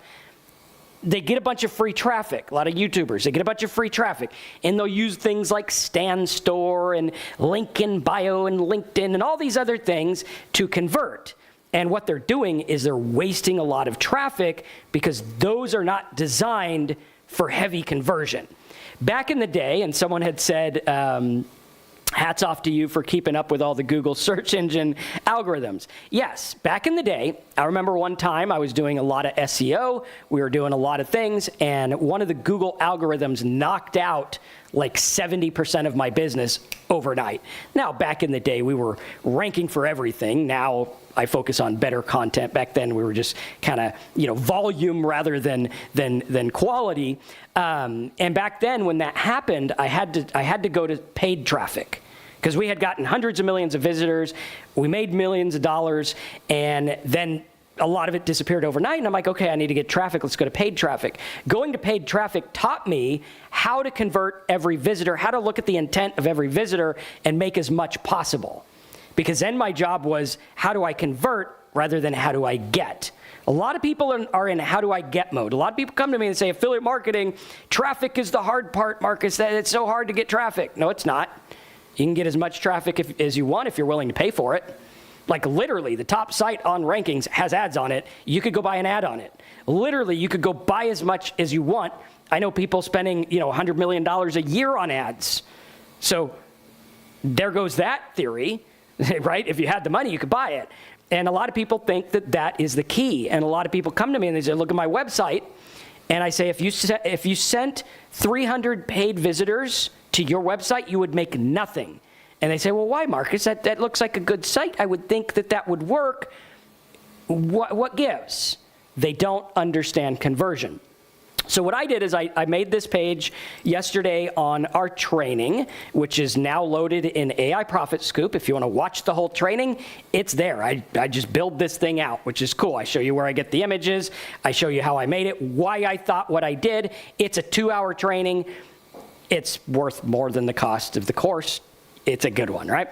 they get a bunch of free traffic. A lot of YouTubers, they get a bunch of free traffic. And they'll use things like Stan Store and Link in Bio and LinkedIn and all these other things to convert. And what they're doing is they're wasting a lot of traffic because those are not designed for heavy conversion. Back in the day, and someone had said, hats off to you for keeping up with all the Google search engine algorithms. Yes, back in the day, I remember one time I was doing a lot of SEO, we were doing a lot of things, and one of the Google algorithms knocked out like 70% of my business overnight. Now, back in the day, we were ranking for everything. Now, I focus on better content. Back then, we were just kind of, volume rather than quality. And back then, when that happened, I had to go to paid traffic because we had gotten hundreds of millions of visitors. We made millions of dollars, and then a lot of it disappeared overnight, and I'm like, okay, I need to get traffic. Let's go to paid traffic. Going to paid traffic taught me how to convert every visitor, how to look at the intent of every visitor and make as much possible. Because then my job was, how do I convert rather than how do I get? A lot of people are in how do I get mode. A lot of people come to me and say, affiliate marketing, traffic is the hard part, Marcus. It's so hard to get traffic. No, it's not. You can get as much traffic as you want if you're willing to pay for it. Like literally, the top site on rankings has ads on it. You could go buy an ad on it. Literally, you could go buy as much as you want. I know people spending, $100 million a year on ads. So there goes that theory, right? If you had the money, you could buy it. And a lot of people think that that is the key. And a lot of people come to me and they say, look at my website. And I say, if you sent 300 paid visitors to your website, you would make nothing. And they say, well, why, Marcus? That looks like a good site. I would think that would work. What gives? They don't understand conversion. So what I did is I made this page yesterday on our training, which is now loaded in AI Profit Scoop. If you want to watch the whole training, it's there. I just build this thing out, which is cool. I show you where I get the images. I show you how I made it, why I thought what I did. It's a 2-hour training. It's worth more than the cost of the course. It's a good one, right?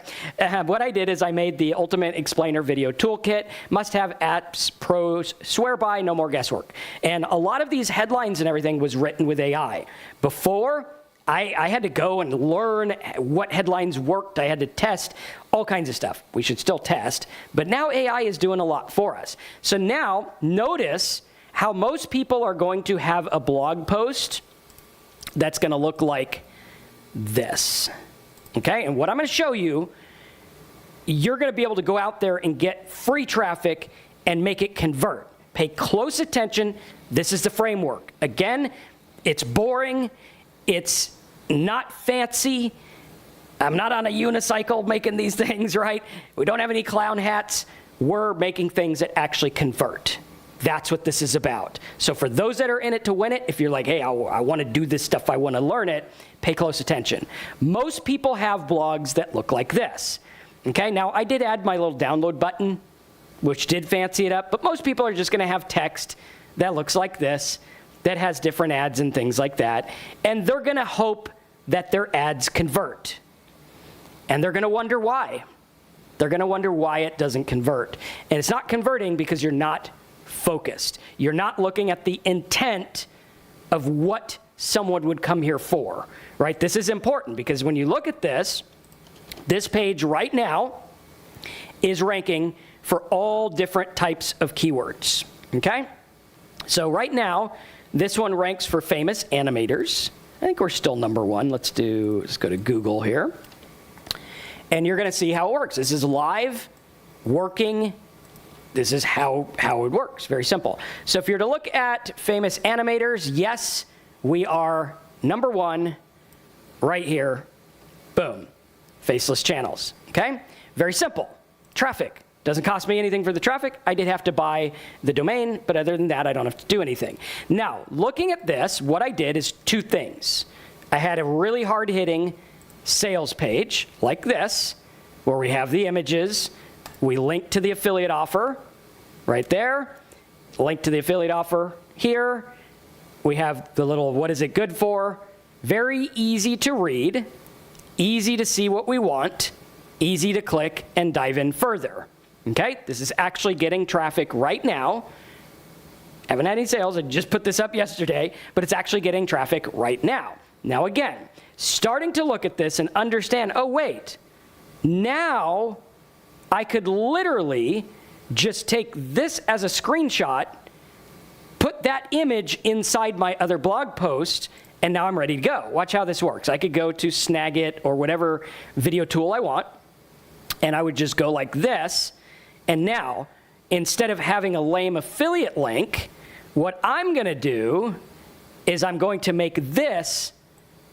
What I did is I made the Ultimate Explainer Video Toolkit, must-have apps, pros, swear by, no more guesswork. And a lot of these headlines and everything was written with AI. Before, I had to go and learn what headlines worked. I had to test all kinds of stuff. We should still test, but now AI is doing a lot for us. So now notice how most people are going to have a blog post that's going to look like this. Okay, and what I'm going to show you, you're going to be able to go out there and get free traffic and make it convert. Pay close attention. This is the framework. Again, it's boring. It's not fancy. I'm not on a unicycle making these things, right? We don't have any clown hats. We're making things that actually convert. That's what this is about. So for those that are in it to win it, if you're like, hey, I want to do this stuff, I want to learn it, pay close attention. Most people have blogs that look like this. Okay, now I did add my little download button, which did fancy it up, but most people are just going to have text that looks like this, that has different ads and things like that, and they're going to hope that their ads convert. And they're going to wonder why. They're going to wonder why it doesn't convert. And it's not converting because you're not focused. You're not looking at the intent of what someone would come here for, right? This is important because when you look at this page right now is ranking for all different types of keywords, okay? So right now, this one ranks for famous animators. I think we're still #1. Let's go to Google here. And you're going to see how it works. This is live, working. This is how it works. Very simple. So if you're to look at famous animators, yes, we are #1 right here. Boom. Faceless channels. Okay? Very simple. Traffic. Doesn't cost me anything for the traffic. I did have to buy the domain, but other than that, I don't have to do anything. Now, looking at this, what I did is 2 things. I had a really hard-hitting sales page like this, where we have the images. We link to the affiliate offer right there. Link to the affiliate offer here. We have the little, what is it good for? Very easy to read, easy to see what we want, easy to click and dive in further. Okay, this is actually getting traffic right now. Haven't had any sales, I just put this up yesterday, but it's actually getting traffic right now. Now again, starting to look at this and understand, oh wait, now I could literally just take this as a screenshot, put that image inside my other blog post, and now I'm ready to go. Watch how this works. I could go to Snagit or whatever video tool I want, and I would just go like this. And now, instead of having a lame affiliate link, what I'm going to do is I'm going to make this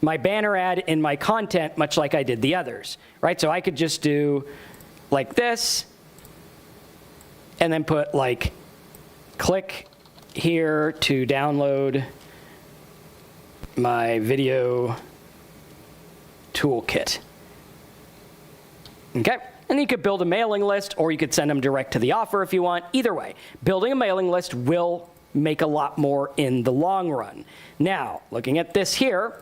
my banner ad in my content, much like I did the others, right? So I could just do like this, and then put like, click here to download my video toolkit. Okay? And you could build a mailing list, or you could send them direct to the offer if you want. Either way, building a mailing list will make a lot more in the long run. Now, looking at this here,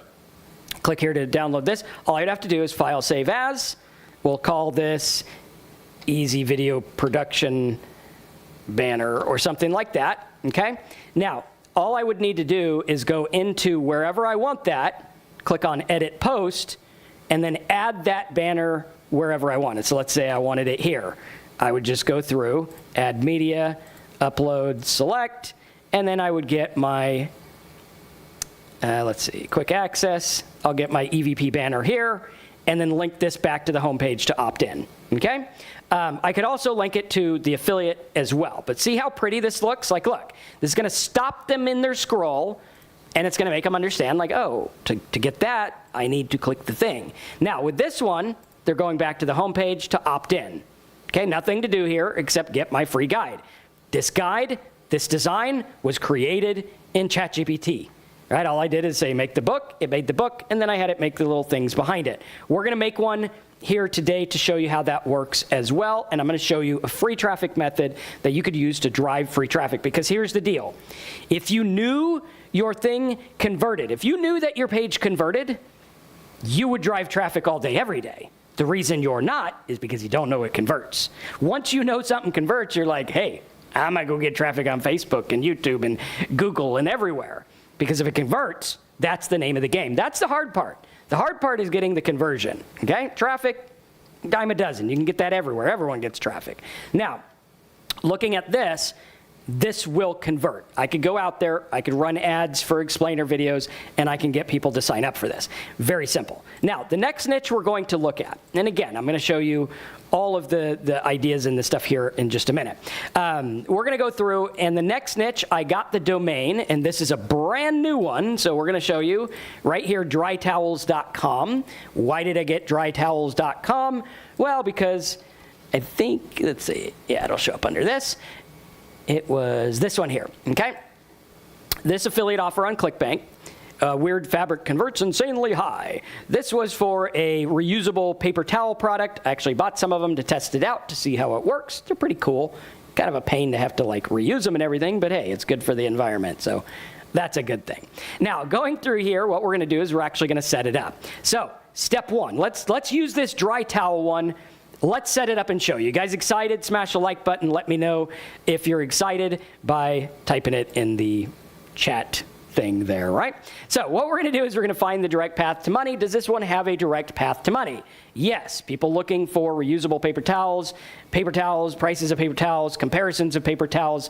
click here to download this. All I'd have to do is file, save as. We'll call this easy video production banner or something like that, okay? Now, all I would need to do is go into wherever I want that, click on edit post, and then add that banner wherever I want it. So let's say I wanted it here. I would just go through, add media, upload, select, and then I would get my, let's see, quick access. I'll get my EVP banner here, and then link this back to the homepage to opt in, okay? I could also link it to the affiliate as well, but see how pretty this looks? Like, look, this is gonna stop them in their scroll, and it's gonna make them understand, like, oh, to get that, I need to click the thing. Now, with this one, they're going back to the homepage to opt in. Okay, nothing to do here except get my free guide. This guide, this design was created in ChatGPT. Right, all I did is say make the book, it made the book, and then I had it make the little things behind it. We're gonna make one here today to show you how that works as well, and I'm gonna show you a free traffic method that you could use to drive free traffic, because here's the deal. If you knew your thing converted, if you knew that your page converted, you would drive traffic all day, every day. The reason you're not is because you don't know it converts. Once you know something converts, you're like, hey, I'm gonna go get traffic on Facebook and YouTube and Google and everywhere. Because if it converts, That's the name of the game. That's the hard part. The hard part is getting the conversion, okay? Traffic, dime a dozen. You can get that everywhere. Everyone gets traffic. Now, looking at this, this will convert. I could go out there, I could run ads for explainer videos, and I can get people to sign up for this. Very simple. Now, the next niche we're going to look at, and again, I'm going to show you all of the ideas and the stuff here in just a minute. We're going to go through, and the next niche, I got the domain, and this is a brand new one, so we're going to show you right here, drytowels.com. Why did I get drytowels.com? Well, because I think, let's see, yeah, it'll show up under this. It was this one here, okay? This affiliate offer on ClickBank, weird fabric converts insanely high. This was for a reusable paper towel product. I actually bought some of them to test it out to see how it works. They're pretty cool. Kind of a pain to have to like reuse them and everything, but hey, it's good for the environment, so that's a good thing. Now, going through here, what we're gonna do is we're actually gonna set it up. So, step one, let's use this dry towel one. Let's set it up and show you. You guys excited? Smash the like button. Let me know if you're excited by typing it in the chat thing there, right? So what we're going to do is we're going to find the direct path to money. Does this one have a direct path to money? Yes. People looking for reusable paper towels, prices of paper towels, comparisons of paper towels.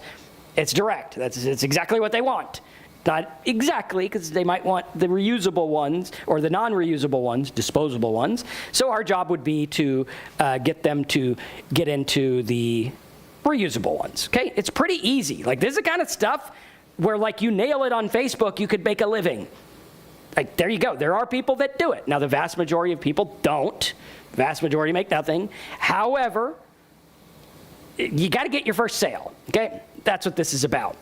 It's direct. It's exactly what they want. Not exactly, because they might want the reusable ones or the non-reusable ones, disposable ones. So our job would be to get them to get into the reusable ones, okay? It's pretty easy. Like, this is the kind of stuff where, like, you nail it on Facebook, you could make a living. Like, there you go. There are people that do it. Now, the vast majority of people don't. The vast majority make nothing. However, you got to get your first sale, okay? That's what this is about.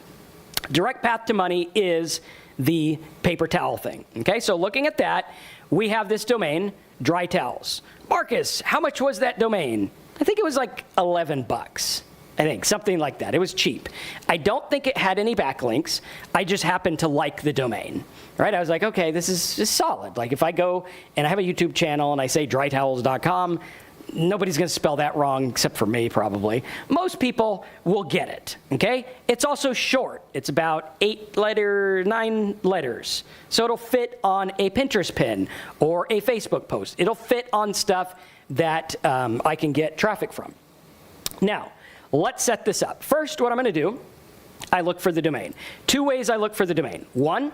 Direct path to money is the paper towel thing, okay? So looking at that, we have this domain, Dry Towels. Marcus, how much was that domain? I think it was like 11 bucks. I think, something like that. It was cheap. I don't think it had any backlinks. I just happened to like the domain, right? I was like, okay, this is solid. Like, if I go and I have a YouTube channel and I say drytowels.com, nobody's going to spell that wrong except for me, probably. Most people will get it, okay? It's also short. It's about 9 letters. So it'll fit on a Pinterest pin or a Facebook post. It'll fit on stuff that I can get traffic from. Now, let's set this up. First, what I'm going to do, I look for the domain. 2 ways I look for the domain. 1,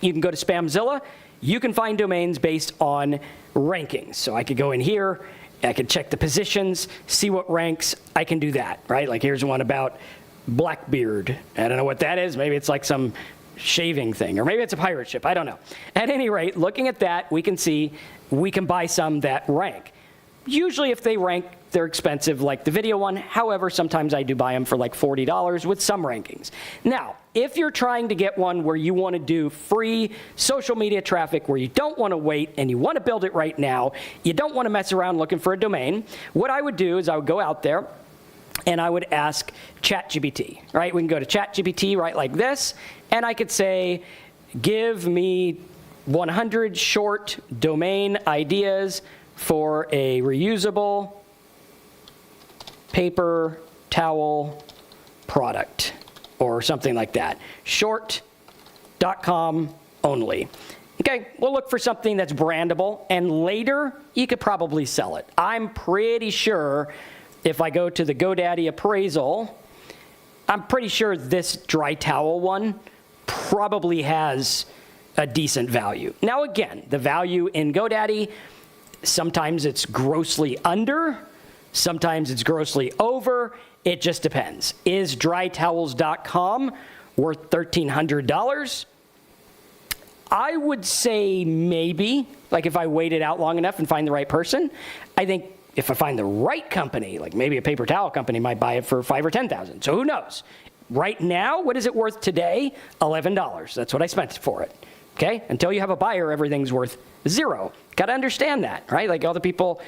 you can go to Spamzilla. You can find domains based on rankings. So I could go in here, I could check the positions, see what ranks. I can do that, right? Like, here's one about Blackbeard. I don't know what that is. Maybe it's like some shaving thing, or maybe it's a pirate ship. I don't know. At any rate, looking at that, we can see we can buy some that rank. Usually, if they rank, they're expensive, like the video one. However, sometimes I do buy them for like $40 with some rankings. Now, if you're trying to get one where you want to do free social media traffic, where you don't want to wait and you want to build it right now, you don't want to mess around looking for a domain, what I would do is I would go out there and I would ask ChatGPT, right? We can go to ChatGPT, right, like this, and I could say, give me 100 short domain ideas for a reusable paper towel product, or something like that. Short.com only. Okay, we'll look for something that's brandable, and later you could probably sell it. I'm pretty sure if I go to the GoDaddy appraisal, I'm pretty sure this dry towel one probably has a decent value. Now again, the value in GoDaddy, sometimes it's grossly under, sometimes it's grossly over. It just depends. Is drytowels.com worth $1,300? I would say maybe, like if I wait it out long enough and find the right person. I think if I find the right company, like maybe a paper towel company might buy it for $5,000 or $10,000. So who knows? Right now, what is it worth today? $11. That's what I spent for it. Okay? Until you have a buyer, everything's worth $0. Got to understand that, right? Like all the people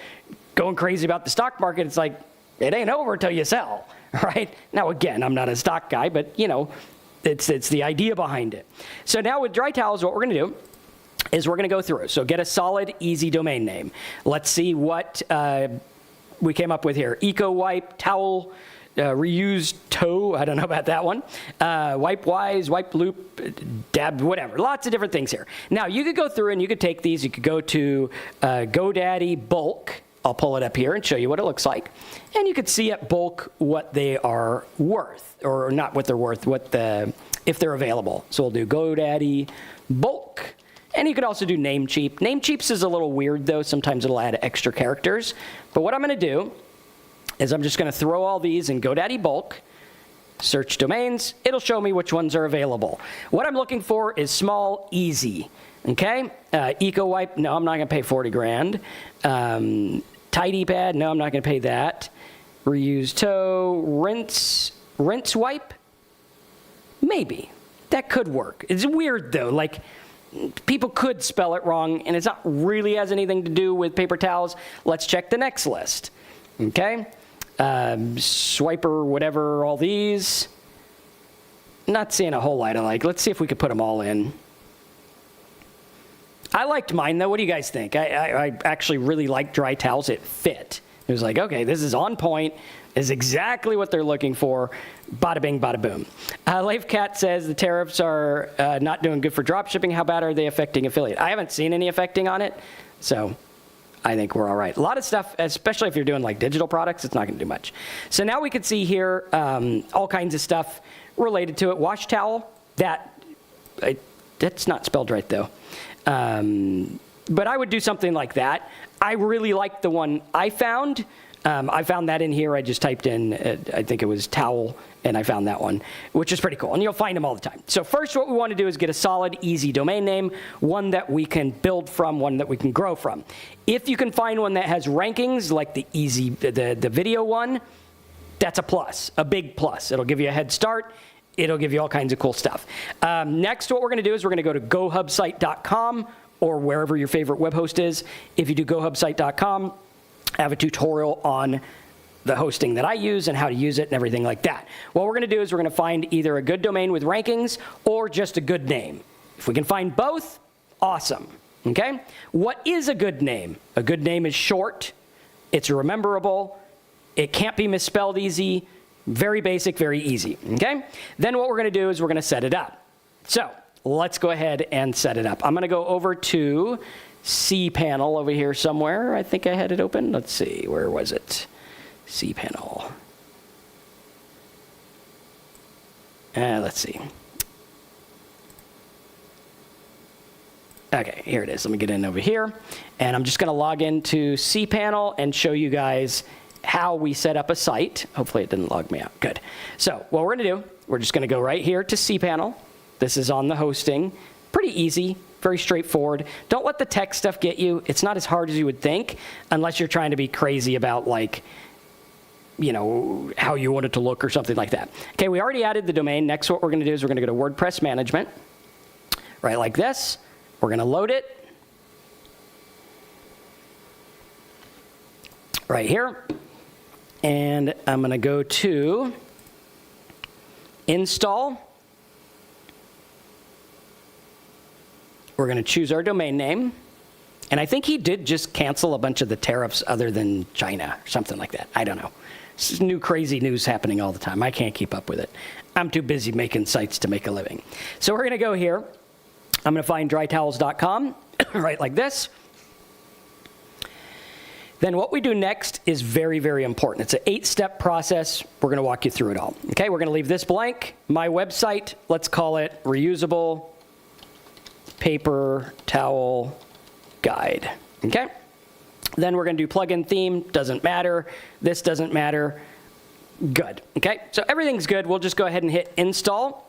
going crazy about the stock market, it's like, it ain't over until you sell, right? Now, again, I'm not a stock guy, but, you know, it's the idea behind it. So now with dry towels, what we're going to do is we're going to go through. So get a solid, easy domain name. Let's see what we came up with here. Eco Wipe Towel reused toe, I don't know about that one, wipe wise, wipe loop, dab, whatever. Lots of different things here. Now, you could go through and you could take these. You could go to GoDaddy bulk. I'll pull it up here and show you what it looks like. And you could see at bulk what they are worth, or not what they're worth, if they're available. So we'll do GoDaddy bulk. And you could also do Namecheap. Namecheap's is a little weird, though. Sometimes it'll add extra characters. But what I'm going to do is I'm just going to throw all these in GoDaddy bulk, search domains. It'll show me which ones are available. What I'm looking for is small, easy. Okay? EcoWipe, no, I'm not going to pay 40 grand. TidyPad, no, I'm not going to pay that. Reuse toe, rinse wipe, maybe. That could work. It's weird, though. Like, people could spell it wrong, and it's not really has anything to do with paper towels. Let's check the next list. Okay? Swiper, whatever, all these. Not seeing a whole lot of like. Let's see if we could put them all in. I liked mine, though. What do you guys think? I actually really liked dry towels. It fit. It was like, okay, this is on point. Is exactly what they're looking for. Bada bing, bada boom. Leif Cat says the tariffs are not doing good for drop shipping. How bad are they affecting affiliate? I haven't seen any affecting on it, so I think we're all right. A lot of stuff, especially if you're doing like digital products, it's not going to do much. So now we can see here all kinds of stuff related to it. Wash towel, that's not spelled right though. But I would do something like that. I really liked the one I found. I found that in here. I just typed in, I think it was towel, and I found that one, which is pretty cool. And you'll find them all the time. So first, what we want to do is get a solid, easy domain name, one that we can build from, one that we can grow from. If you can find one that has rankings, like the video one, that's a plus, a big plus. It'll give you a head start. It'll give you all kinds of cool stuff. Next, what we're going to do is we're going to go to gohubsite.com or wherever your favorite web host is. If you do gohubsite.com, I have a tutorial on the hosting that I use and how to use it and everything like that. What we're going to do is we're going to find either a good domain with rankings or just a good name. If we can find both, awesome. Okay? What is a good name? A good name is short. It's rememberable. It can't be misspelled easy. Very basic, very easy. Okay? Then what we're going to do is we're going to set it up. So let's go ahead and set it up. I'm going to go over to cPanel over here somewhere. I think I had it open. Let's see. Where was it? cPanel. Let's see. Okay, here it is. Let me get in over here. And I'm just going to log into cPanel and show you guys how we set up a site. Hopefully it didn't log me out. Good. So what we're going to do, we're just going to go right here to cPanel. This is on the hosting. Pretty easy. Very straightforward. Don't let the tech stuff get you. It's not as hard as you would think, unless you're trying to be crazy about, like, you know, how you want it to look or something like that. Okay, we already added the domain. Next, what we're going to do is we're going to go to WordPress management, right like this. We're going to load it right here. And I'm going to go to install. We're going to choose our domain name. And I think he did just cancel a bunch of the tariffs other than China or something like that. I don't know. This is new crazy news happening all the time. I can't keep up with it. I'm too busy making sites to make a living. So we're going to go here. I'm going to find drytowels.com, right like this. Then what we do next is very, very important. It's an 8-step process. We're going to walk you through it all. Okay, we're going to leave this blank. My website, let's call it reusable paper towel guide. Okay? Then we're going to do plugin theme. Doesn't matter. This doesn't matter. Good. Okay? So everything's good. We'll just go ahead and hit install.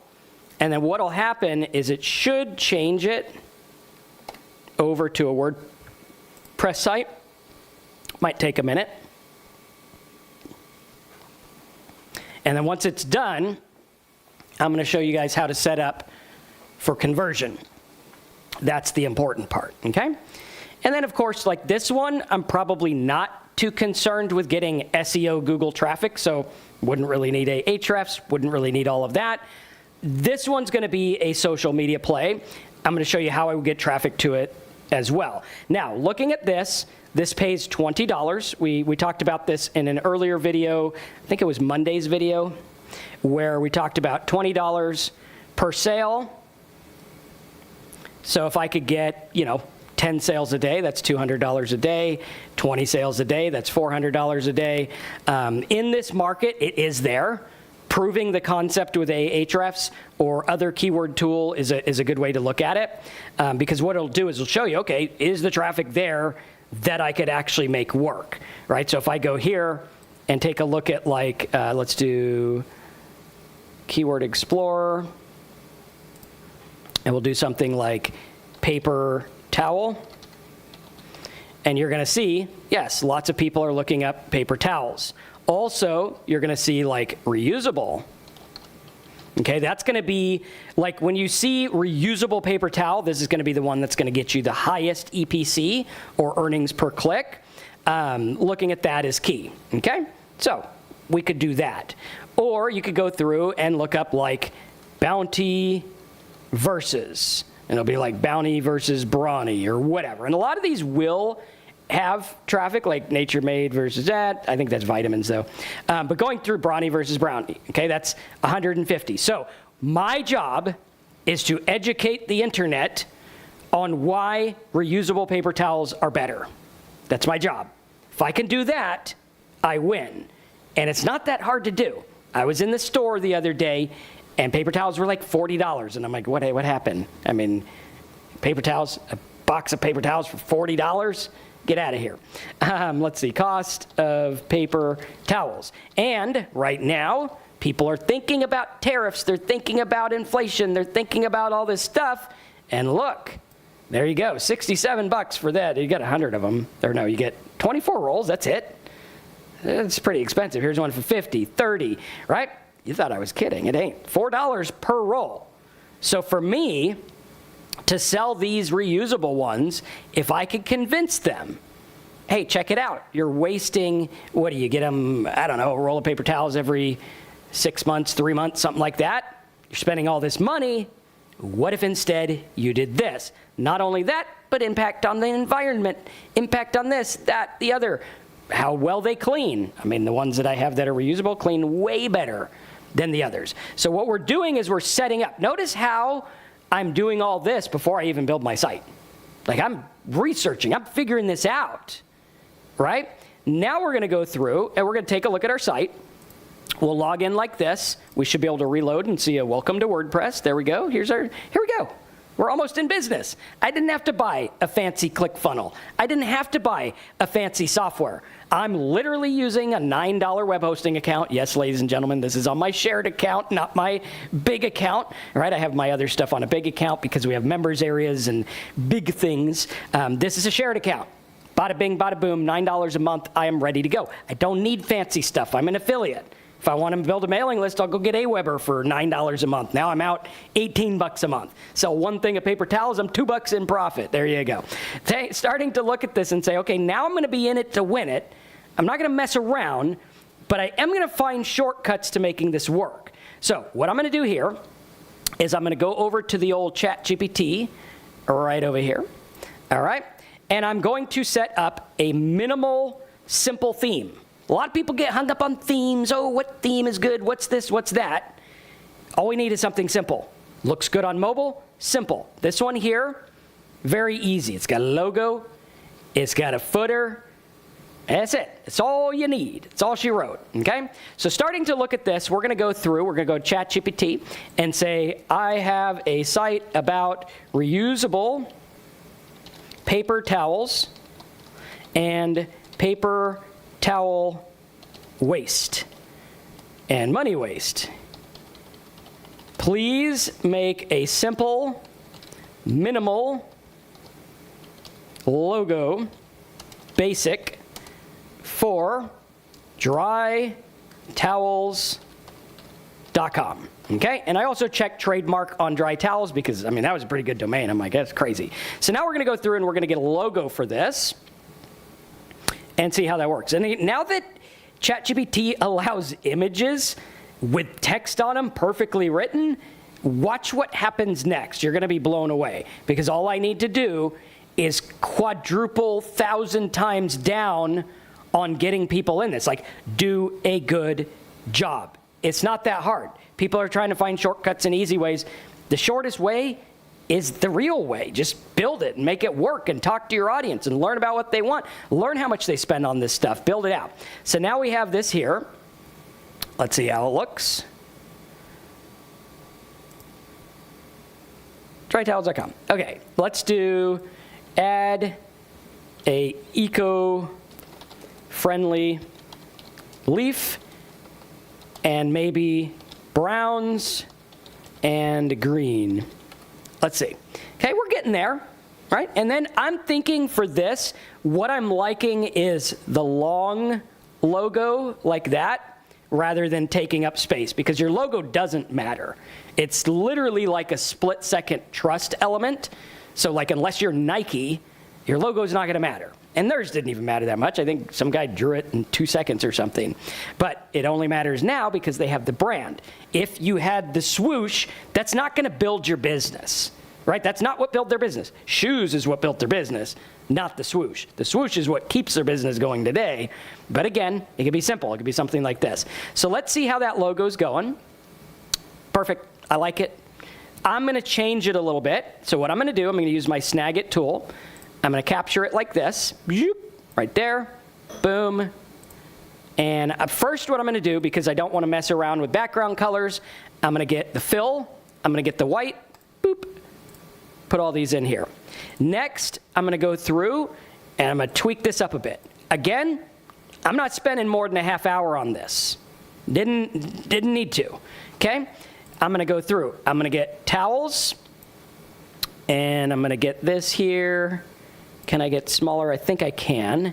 And then what will happen is it should change it over to a WordPress site. Might take a minute. And then once it's done, I'm going to show you guys how to set up for conversion. That's the important part, okay? And then, of course, like this one, I'm probably not too concerned with getting SEO Google traffic, so wouldn't really need Ahrefs, wouldn't really need all of that. This one's going to be a social media play. I'm going to show you how I would get traffic to it as well. Now, looking at this, This pays $20. We talked about this in an earlier video. I think it was Monday's video, where we talked about $20 per sale. So if I could get, 10 sales a day, that's $200 a day. 20 sales a day, that's $400 a day. In this market, it is there. Proving the concept with Ahrefs or other keyword tool is a good way to look at it, because what it'll do is it'll show you, okay, is the traffic there that I could actually make work, right? So if I go here and take a look at let's do Keyword Explorer, and we'll do something like paper towel, and you're going to see, yes, lots of people are looking up paper towels. Also, you're going to see reusable. Okay, that's going to be when you see reusable paper towel, this is going to be the one that's going to get you the highest EPC or earnings per click. Looking at that is key. Okay, so we could do that. Or you could go through and look up bounty versus, and it'll be bounty versus brawny or whatever. And a lot of these will have traffic, like Nature Made versus that. I think that's vitamins, though. But going through brawny versus brownie, okay, that's 150. So my job is to educate the internet on why reusable paper towels are better. That's my job. If I can do that, I win. And it's not that hard to do. I was in the store the other day, and paper towels were $40. And I'm like, what happened? I mean, paper towels, a box of paper towels for $40? Get out of here. Let's see, cost of paper towels. And right now, people are thinking about tariffs. They're thinking about inflation. They're thinking about all this stuff. And look, there you go, $67 for that. You get 100 of them. Or no, you get 24 rolls. That's it. It's pretty expensive. Here's one for 50, 30, right? You thought I was kidding. It ain't. $4 per roll. So for me, to sell these reusable ones, if I could convince them, hey, check it out. You're wasting, what do you get them, I don't know, a roll of paper towels every 6 months, 3 months, something like that. You're spending all this money. What if instead you did this? Not only that, but impact on the environment, impact on this, that, the other. How well they clean. I mean, the ones that I have that are reusable clean way better than the others. So what we're doing is we're setting up. Notice how I'm doing all this before I even build my site. I'm researching, I'm figuring this out, right? Now we're gonna go through and we're gonna take a look at our site. We'll log in like this. We should be able to reload and see a welcome to WordPress. There we go, here we go. We're almost in business. I didn't have to buy a fancy ClickFunnels. I didn't have to buy a fancy software. I'm literally using a $9 web hosting account. Yes, ladies and gentlemen, this is on my shared account, not my big account. Right? I have my other stuff on a big account because we have members areas and big things. This is a shared account. Bada bing, bada boom, $9 a month. I am ready to go. I don't need fancy stuff. I'm an affiliate. If I want to build a mailing list, I'll go get Aweber for $9 a month. Now I'm out $18 a month. Sell one thing of paper towels, I'm $2 in profit. There you go. Starting to look at this and say, okay, now I'm going to be in it to win it. I'm not going to mess around, but I am going to find shortcuts to making this work. So what I'm going to do here is I'm going to go over to the old ChatGPT right over here. All right. And I'm going to set up a minimal, simple theme. A lot of people get hung up on themes. Oh, what theme is good? What's this? What's that? All we need is something simple. Looks good on mobile? Simple. This one here, very easy. It's got a logo. It's got a footer. That's it. It's all you need. It's all she wrote, okay? So starting to look at this, we're going to go through, we're going to go to ChatGPT and say, I have a site about reusable paper towels and paper towel waste and money waste. Please make a simple, minimal logo, basic, for drytowels.com. Okay, and I also checked trademark on dry towels because, I mean, that was a pretty good domain. I'm like, that's crazy. So now we're going to go through and we're going to get a logo for this and see how that works. And now that ChatGPT allows images with text on them perfectly written, watch what happens next. You're going to be blown away because all I need to do is quadruple, 1,000 times down on getting people in this. Like, do a good job. It's not that hard. People are trying to find shortcuts and easy ways. The shortest way is the real way. Just build it and make it work and talk to your audience and learn about what they want. Learn how much they spend on this stuff. Build it out. So now we have this here. Let's see how it looks. Trytowels.com. Okay, let's do add a eco-friendly leaf and maybe browns and green. Let's see. Okay, we're getting there, right? And then I'm thinking for this, what I'm liking is the long logo like that rather than taking up space, because your logo doesn't matter. It's literally like a split-second trust element. So like unless you're Nike, your logo's not going to matter. And theirs didn't even matter that much. I think some guy drew it in 2 seconds or something. But it only matters now because they have the brand. If you had the swoosh, that's not going to build your business, right? That's not what built their business. Shoes is what built their business, not the swoosh. The swoosh is what keeps their business going today. But again, it could be simple. It could be something like this. So let's see how that logo's going. Perfect. I like it. I'm going to change it a little bit. So what I'm going to do, I'm going to use my Snagit tool. I'm going to capture it like this, right there, boom. And first what I'm going to do, because I don't want to mess around with background colors, I'm going to get the fill, I'm going to get the white, boop, put all these in here. Next, I'm going to go through and I'm going to tweak this up a bit. Again, I'm not spending more than a half hour on this. Didn't need to, okay? I'm going to go through. I'm going to get towels, and I'm going to get this here. Can I get smaller? I think I can.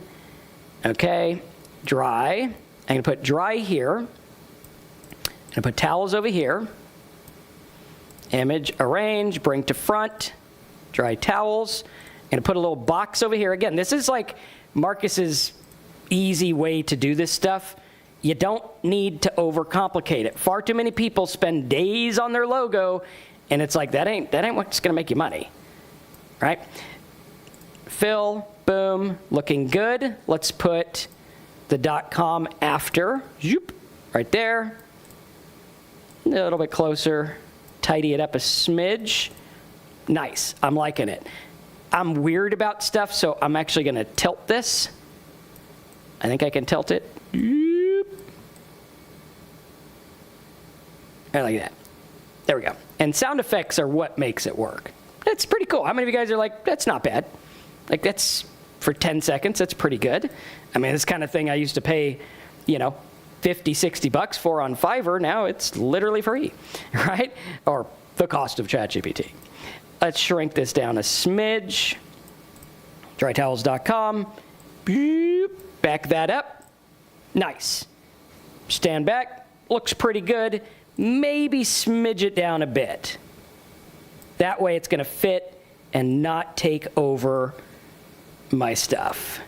Okay, dry. I'm going to put dry here. I'm going to put towels over here. Image, arrange, bring to front, dry towels. I'm going to put a little box over here. Again, this is like Marcus's easy way to do this stuff. You don't need to overcomplicate it. Far too many people spend days on their logo, and it's like, that ain't what's going to make you money, right? Fill, boom, looking good. Let's put the .com after, right there. A little bit closer, tidy it up a smidge. Nice, I'm liking it. I'm weird about stuff, so I'm actually going to tilt this. I think I can tilt it. Like that. There we go. And sound effects are what makes it work. That's pretty cool. How many of you guys are like, that's not bad? Like, that's, for 10 seconds, that's pretty good. I mean, this kind of thing I used to pay, you know, 50, 60 bucks for on Fiverr. Now it's literally free, right? Or the cost of ChatGPT. Let's shrink this down a smidge. Drytowels.com. Back that up. Nice. Stand back. Looks pretty good. Maybe smidge it down a bit. That way it's going to fit and not take over my stuff.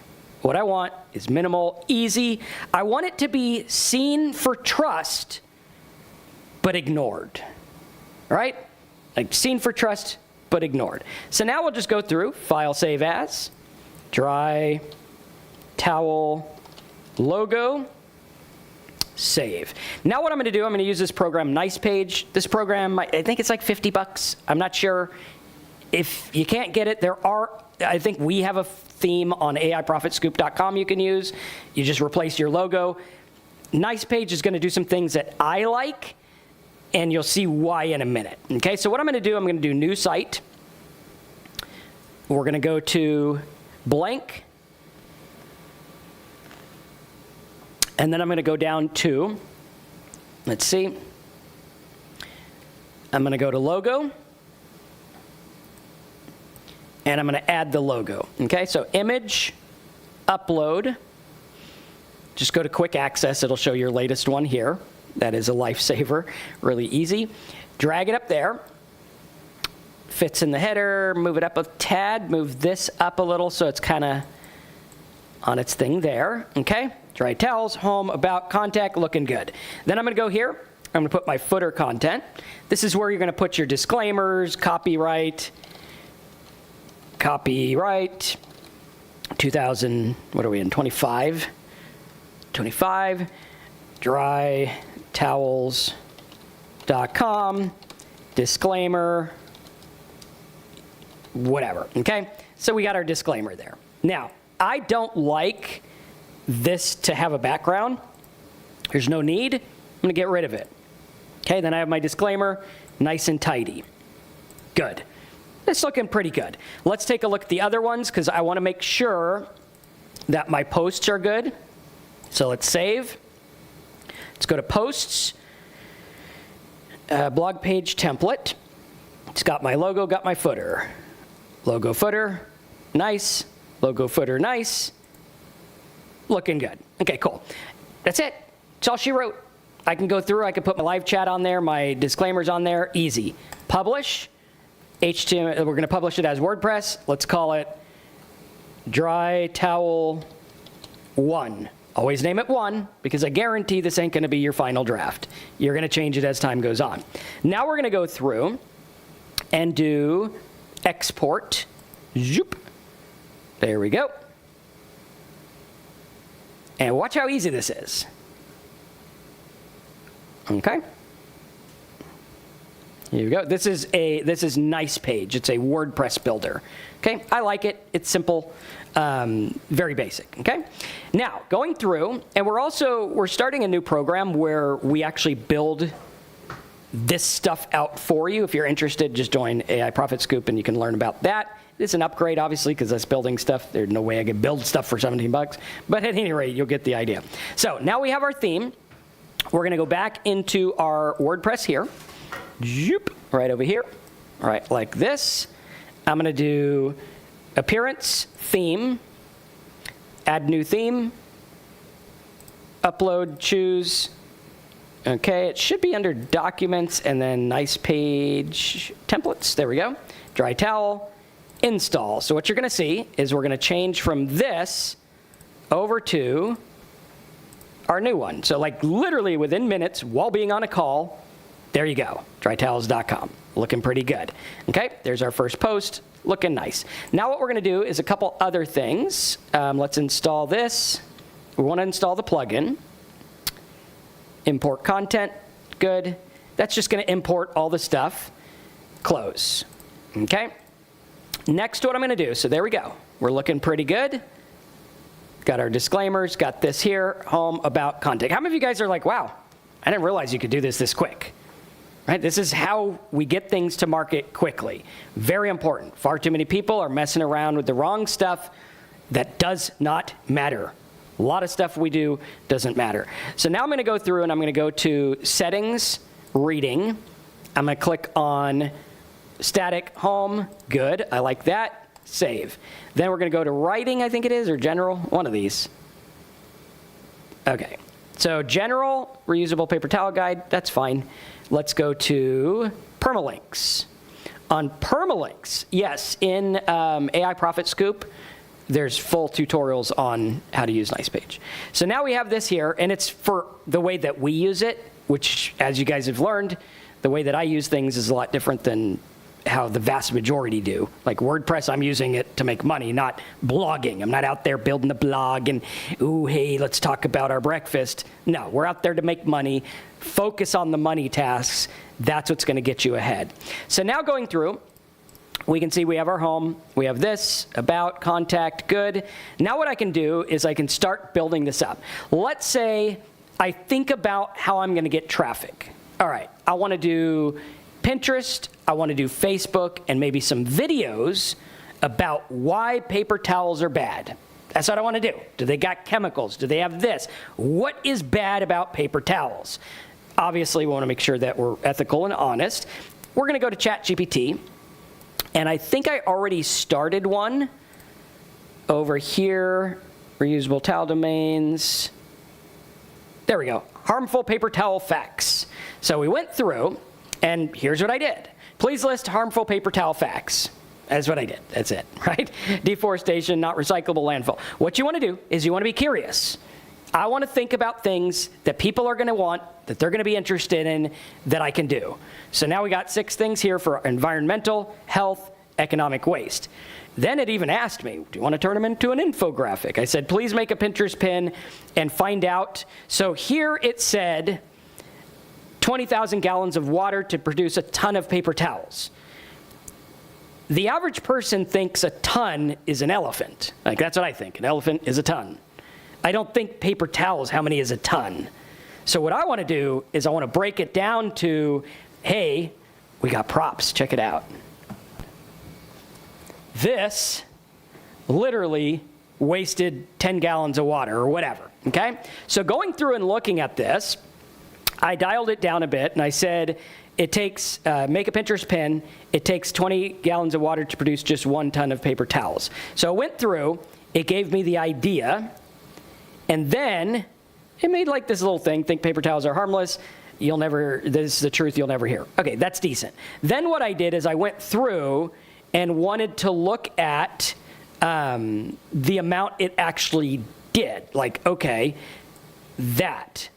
What I want is minimal, easy. I want it to be seen for trust, but ignored, right? Like seen for trust, but ignored. So now we'll just go through, file, save as, dry, towel, logo, save. Now what I'm going to do, I'm going to use this program, NicePage. This program, I think it's like 50 bucks. I'm not sure. If you can't get it, I think we have a theme on AIProfitScoop.com you can use. You just replace your logo. NicePage is going to do some things that I like, and you'll see why in a minute. Okay, so what I'm going to do, I'm going to do new site. We're going to go to blank. And then I'm going to go down to, let's see, I'm going to go to logo, and I'm going to add the logo. Okay, so image, upload, just go to quick access, it'll show your latest one here. That is a lifesaver, really easy. Drag it up there, fits in the header, move it up a tad, move this up a little so it's kind of on its thing there, okay? Dry towels, home, about, contact, looking good. Then I'm going to go here. I'm going to put my footer content. This is where you're going to put your disclaimers, copyright, copyright 2000, what are we in, 25, drytowels.com, disclaimer, whatever, okay? So we got our disclaimer there. Now, I don't like this to have a background. There's no need. I'm gonna get rid of it. Okay, then I have my disclaimer, nice and tidy. Good. It's looking pretty good. Let's take a look at the other ones because I wanna make sure that my posts are good. So let's save. Let's go to posts, blog page template. It's got my logo, got my footer. Logo, footer, nice. Logo, footer, nice. Looking good. Okay, cool. That's it. That's all she wrote. I can go through, I can put my live chat on there, my disclaimers on there, easy. Publish, HTML, we're gonna publish it as WordPress. Let's call it Dry Towel 1. Always name it 1, because I guarantee this ain't gonna be your final draft. You're gonna change it as time goes on. Now we're gonna go through and do export, zoop. There we go. And watch how easy this is. Okay. Here you go. This is Nice Page. It's a WordPress builder. Okay, I like it. It's simple, very basic. Okay. Now going through, and we're starting a new program where we actually build this stuff out for you. If you're interested, just join AI Profit Scoop and you can learn about that. It's an upgrade, obviously, because that's building stuff. There's no way I could build stuff for 17 bucks. But at any rate, you'll get the idea. So now we have our theme. We're going to go back into our WordPress here. Zoop, right over here. All right, like this. I'm going to do appearance, theme, add new theme, upload, choose. Okay, it should be under documents and then nice page templates. There we go. Dry towel, install. So what you're going to see is we're going to change from this over to our new one. So like literally within minutes while being on a call, there you go, drytowels.com. Looking pretty good. Okay, there's our first post, looking nice. Now what we're going to do is a couple other things. Let's install this. We want to install the plugin. Import content, good. That's just going to import all the stuff. Close. Okay. Next, what I'm going to do, so there we go. We're looking pretty good. Got our disclaimers, got this here, home, about, contact. How many of you guys are like, wow, I didn't realize you could do this quick? Right? This is how we get things to market quickly. Very important. Far too many people are messing around with the wrong stuff that does not matter. A lot of stuff we do doesn't matter. So now I'm going to go through and I'm going to go to settings, reading. I'm going to click on static home. Good. I like that. Save. Then we're going to go to writing, I think it is, or general. One of these. OK. So general, reusable paper towel guide. That's fine. Let's go to permalinks. On permalinks, yes, in AI Profit Scoop, there's full tutorials on how to use Nice Page. So now we have this here, and it's for the way that we use it, which, as you guys have learned, the way that I use things is a lot different than how the vast majority do. Like WordPress, I'm using it to make money, not blogging. I'm not out there building a blog and, ooh, hey, let's talk about our breakfast. No, we're out there to make money, focus on the money tasks. That's what's going to get you ahead. So now going through, we can see we have our home, we have this, about, contact, good. Now what I can do is I can start building this up. Let's say I think about how I'm going to get traffic. All right, I want to do Pinterest, I want to do Facebook, and maybe some videos about why paper towels are bad. That's what I want to do. Do they got chemicals? Do they have this? What is bad about paper towels? Obviously, we want to make sure that we're ethical and honest. We're going to go to ChatGPT. And I think I already started one over here, reusable towel domains. There we go, harmful paper towel facts. So we went through, and here's what I did. Please list harmful paper towel facts. That's what I did, that's it, right? Deforestation, not recyclable landfill. What you wanna do is you wanna be curious. I want to think about things that people are going to want, that they're going to be interested in, that I can do. So now we got 6 things here for environmental, health, economic waste. Then it even asked me, do you want to turn them into an infographic? I said, please make a Pinterest pin and find out. So here it said 20,000 gallons of water to produce a ton of paper towels. The average person thinks a ton is an elephant. Like, that's what I think. An elephant is a ton. I don't think paper towels, how many is a ton? So what I want to do is I want to break it down to, hey, we got props. Check it out. This literally wasted 10 gallons of water or whatever, okay? So going through and looking at this, I dialed it down a bit and I said, it takes, make a Pinterest pin, it takes 20 gallons of water to produce just 1 ton of paper towels. So I went through, it gave me the idea, and then it made like this little thing, think paper towels are harmless, this is the truth you'll never hear. Okay, that's decent. Then what I did is I went through and wanted to look at the amount it actually did. Like, okay, that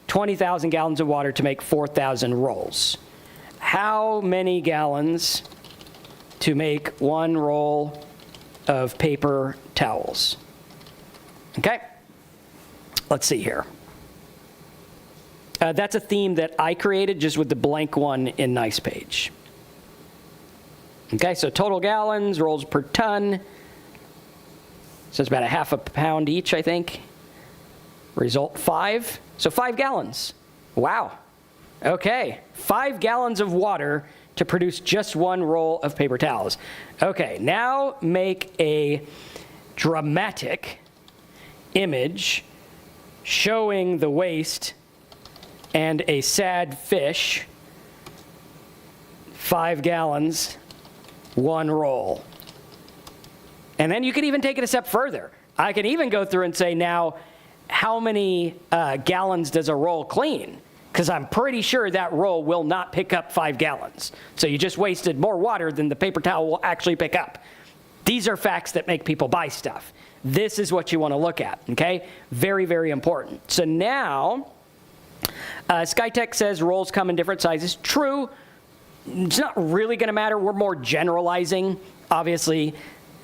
20,000 gallons of water to make 4,000 rolls. How many gallons to make 1 roll of paper towels? Okay, let's see here. That's a theme that I created just with the blank one in Nice Page. Okay, so total gallons, rolls per ton. So it's about a half a pound each, I think. Result 5. So 5 gallons. Wow. Okay, 5 gallons of water to produce just 1 roll of paper towels. Okay, now make a dramatic image showing the waste and a sad fish. 5 gallons. 1 roll. And then you can even take it a step further. I can even go through and say, now, how many gallons does a roll clean? Because I'm pretty sure that roll will not pick up 5 gallons. So you just wasted more water than the paper towel will actually pick up. These are facts that make people buy stuff. This is what you want to look at, okay? Very, very important. So now, SkyTech says rolls come in different sizes. True. It's not really going to matter. We're more generalizing. Obviously,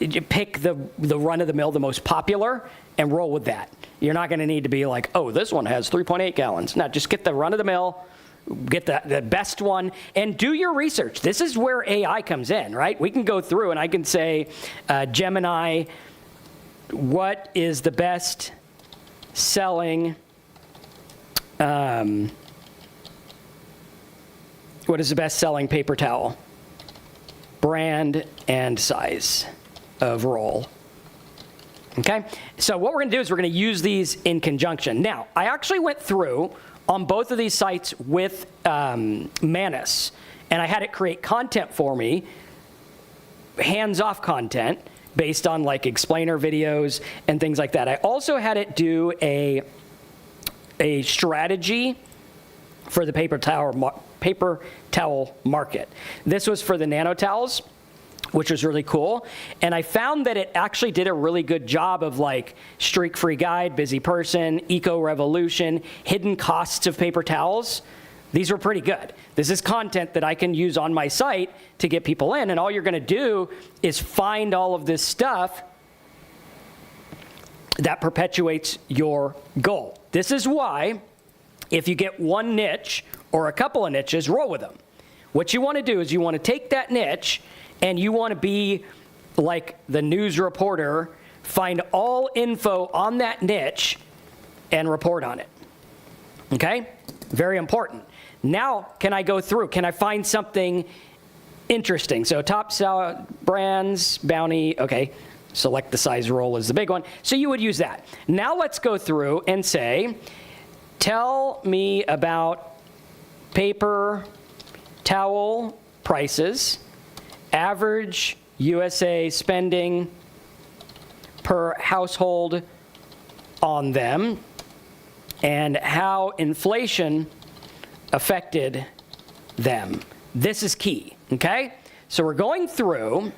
you pick the run-of-the-mill, the most popular, and roll with that. You're not going to need to be like, oh, this one has 3.8 gallons. No, just get the run-of-the-mill, get the best one, and do your research. This is where AI comes in, right? We can go through, and I can say, Gemini, what is the best selling paper towel? Brand and size of roll. Okay? So what we're going to do is we're going to use these in conjunction. Now, I actually went through on both of these sites with Manus, and I had it create content for me, hands-off content, based on like explainer videos and things like that. I also had it do a strategy for the paper towel market. This was for the nano towels, which was really cool. And I found that it actually did a really good job of like streak-free guide, busy person, eco-revolution, hidden costs of paper towels. These were pretty good. This is content that I can use on my site to get people in. And all you're going to do is find all of this stuff that perpetuates your goal. This is why if you get one niche or a couple of niches, roll with them. What you want to do is you want to take that niche and you want to be like the news reporter, find all info on that niche and report on it. Okay? Very important. Now, can I go through? Can I find something interesting? So top sell brands, Bounty, okay. Select the size roll is the big one. So you would use that. Now let's go through and say, tell me about paper towel prices, average USA spending per household on them, and how inflation affected them. This is key, okay? So we're going through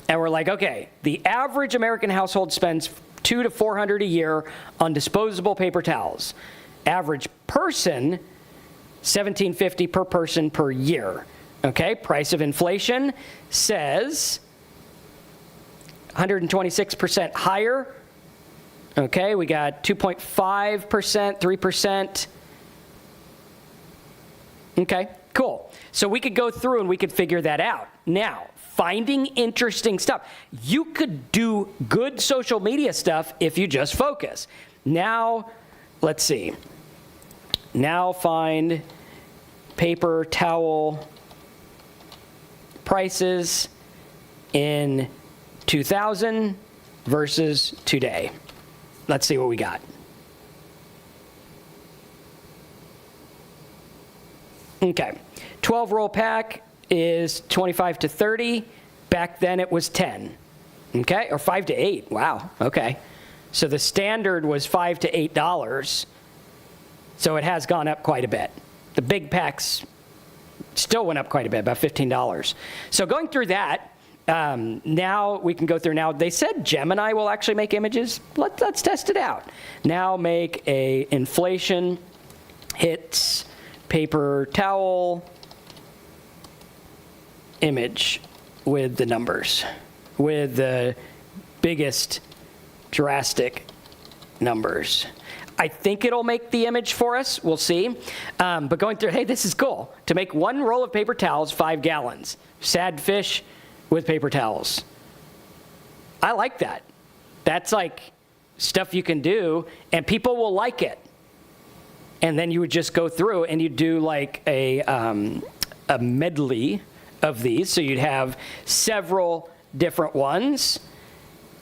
and we're like, okay, the average American household spends $200 to $400 a year on disposable paper towels. Average person, $1,750 per person per year. Okay, price of inflation says 126% higher. Okay, we got 2.5%, 3%. Okay, cool. So we could go through and we could figure that out. Now, finding interesting stuff. You could do good social media stuff if you just focus. Now, let's see. Now find paper towel prices in 2000 versus today. Let's see what we got. Okay, 12 roll pack is 25 to 30. Back then it was 10. Okay, or 5 to 8. Wow. Okay, so the standard was $5 to $8. So it has gone up quite a bit. The big packs still went up quite a bit, about $15. So going through that, now we can go through. Now they said Gemini will actually make images. Let's test it out. Now make a inflation hits paper towel image with the numbers, with the biggest drastic numbers. I think it'll make the image for us. We'll see. But going through, hey, this is cool. To make one roll of paper towels, 5 gallons. Sad fish with paper towels. I like that. That's like stuff you can do, and people will like it. And then you would just go through and you'd do like a medley of these. So you'd have several different ones.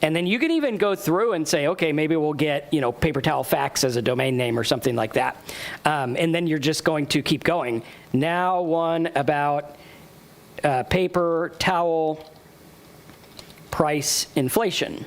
And then you can even go through and say, okay, maybe we'll get, paper towel facts as a domain name or something like that. And then you're just going to keep going. Now one about paper towel price inflation.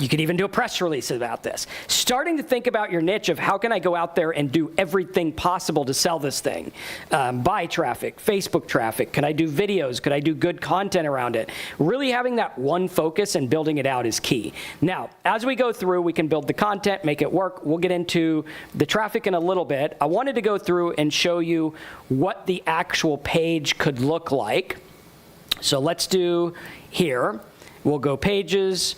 You could even do a press release about this. Starting to think about your niche of how can I go out there and do everything possible to sell this thing. Buy traffic, Facebook traffic. Can I do videos? Could I do good content around it? Really having that one focus and building it out is key. Now, as we go through, we can build the content, make it work. We'll get into the traffic in a little bit. I wanted to go through and show you what the actual page could look like. So let's do here. We'll go pages,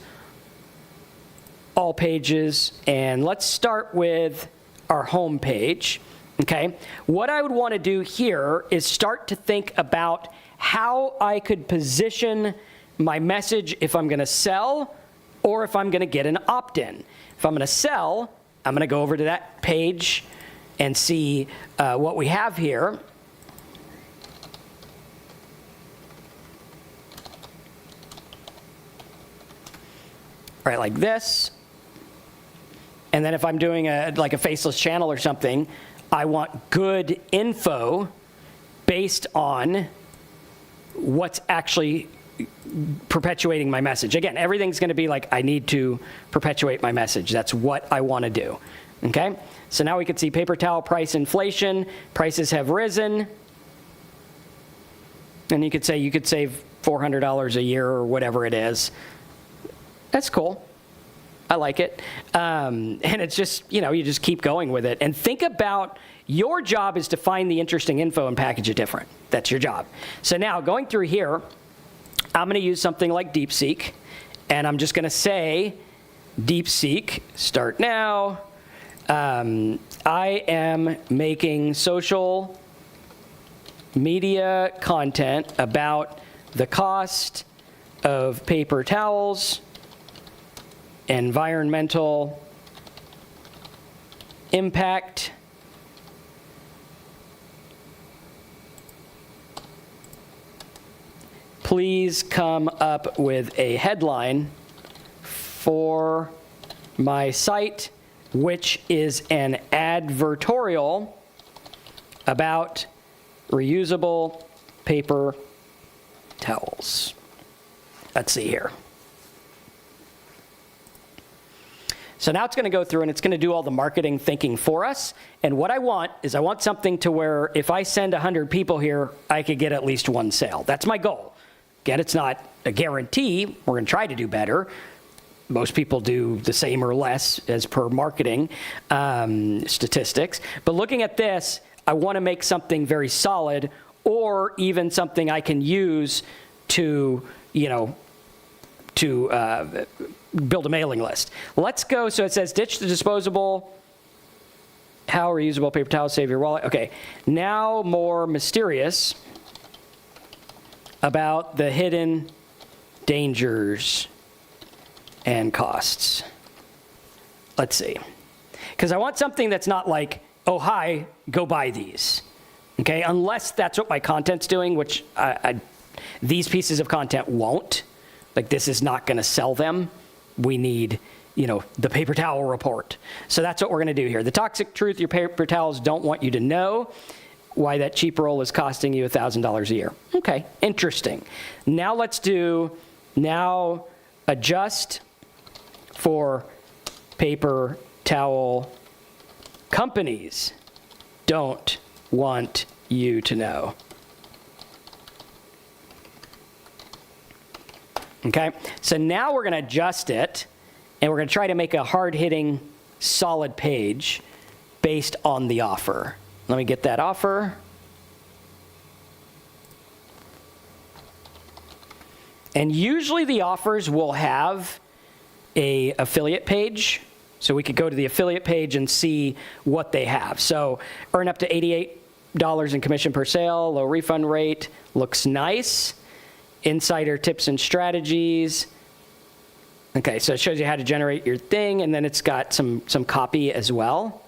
all pages, and let's start with our home page. Okay, what I would want to do here is start to think about how I could position my message if I'm going to sell or if I'm going to get an opt-in. If I'm going to sell, I'm going to go over to that page and see what we have here. Right, like this. And then if I'm doing like a faceless channel or something, I want good info based on what's actually perpetuating my message. Again, everything's going to be like, I need to perpetuate my message. That's what I want to do. Okay? So now we can see paper towel price inflation. Prices have risen. And you could say you could save $400 a year or whatever it is. That's cool. I like it. And it's just, you just keep going with it. And think about your job is to find the interesting info and package it different. That's your job. So now going through here, I'm going to use something like DeepSeek. And I'm just going to say, DeepSeek, start now. I am making social media content about the cost of paper towels, environmental impact, please come up with a headline for my site, which is an advertorial about reusable paper towels. Let's see here. So now it's going to go through and it's going to do all the marketing thinking for us. And what I want is I want something to where if I send 100 people here, I could get at least one sale. That's my goal. Again, it's not a guarantee. We're going to try to do better. Most people do the same or less as per marketing statistics. But looking at this, I want to make something very solid or even something I can use to, build a mailing list. Let's go. So it says ditch the disposable. How reusable paper towels save your wallet. Okay, now more mysterious about the hidden dangers and costs. Let's see. Because I want something that's not like, oh, hi, go buy these. Okay, unless that's what my content's doing, which these pieces of content won't. Like, this is not going to sell them. We need, the paper towel report. So that's what we're going to do here. The toxic truth your paper towels don't want you to know. Why that cheap roll is costing you $1,000 a year. Okay, interesting. Now let's adjust for paper towel companies don't want you to know. Okay, so now we're going to adjust it, and we're going to try to make a hard-hitting, solid page based on the offer. Let me get that offer. And usually the offers will have an affiliate page. So we could go to the affiliate page and see what they have. So earn up to $88 in commission per sale, low refund rate, looks nice. Insider tips and strategies. Okay, so it shows you how to generate your thing, and then it's got some copy as well.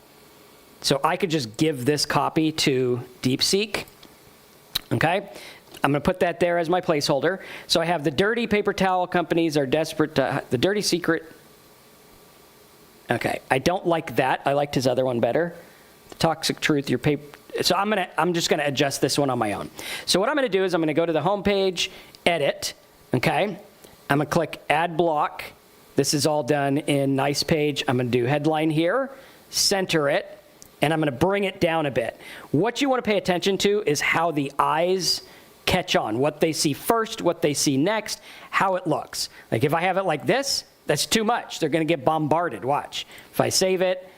So I could just give this copy to DeepSeek. Okay, I'm going to put that there as my placeholder. So I have the dirty paper towel companies are desperate to, the dirty secret. Okay, I don't like that. I liked his other one better. The toxic truth, your paper. So I'm just gonna adjust this one on my own. So what I'm gonna do is I'm gonna go to the home page, edit, okay? I'm gonna click add block. This is all done in nice page. I'm gonna do headline here, center it, and I'm gonna bring it down a bit. What you wanna pay attention to is how the eyes catch on, what they see first, what they see next, how it looks. Like if I have it like this, that's too much. They're gonna get bombarded, watch. If I save it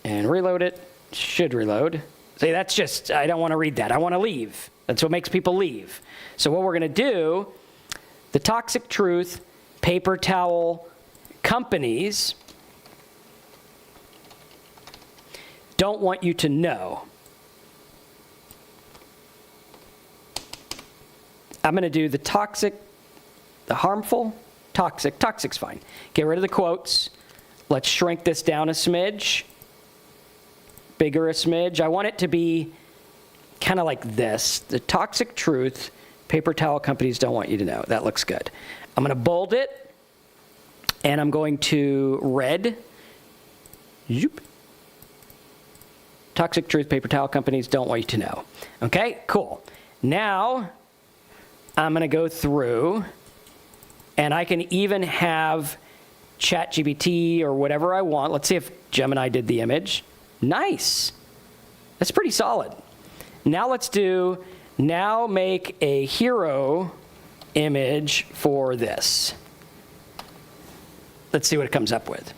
and reload it, should reload. See, that's just, I don't want to read that. I want to leave. That's what makes people leave. So what we're going to do, the toxic truth, paper towel companies don't want you to know. I'm going to do the toxic, the harmful, toxic. Toxic's fine. Get rid of the quotes. Let's shrink this down a smidge. Bigger a smidge. I want it to be kind of like this. The toxic truth, paper towel companies don't want you to know. That looks good. I'm going to bold it, and I'm going to red. Zoop. Toxic truth, paper towel companies don't want you to know. Okay, cool. Now, I'm going to go through, and I can even have ChatGPT or whatever I want. Let's see if Gemini did the image. Nice. That's pretty solid. Now let's make a hero image for this. Let's see what it comes up with.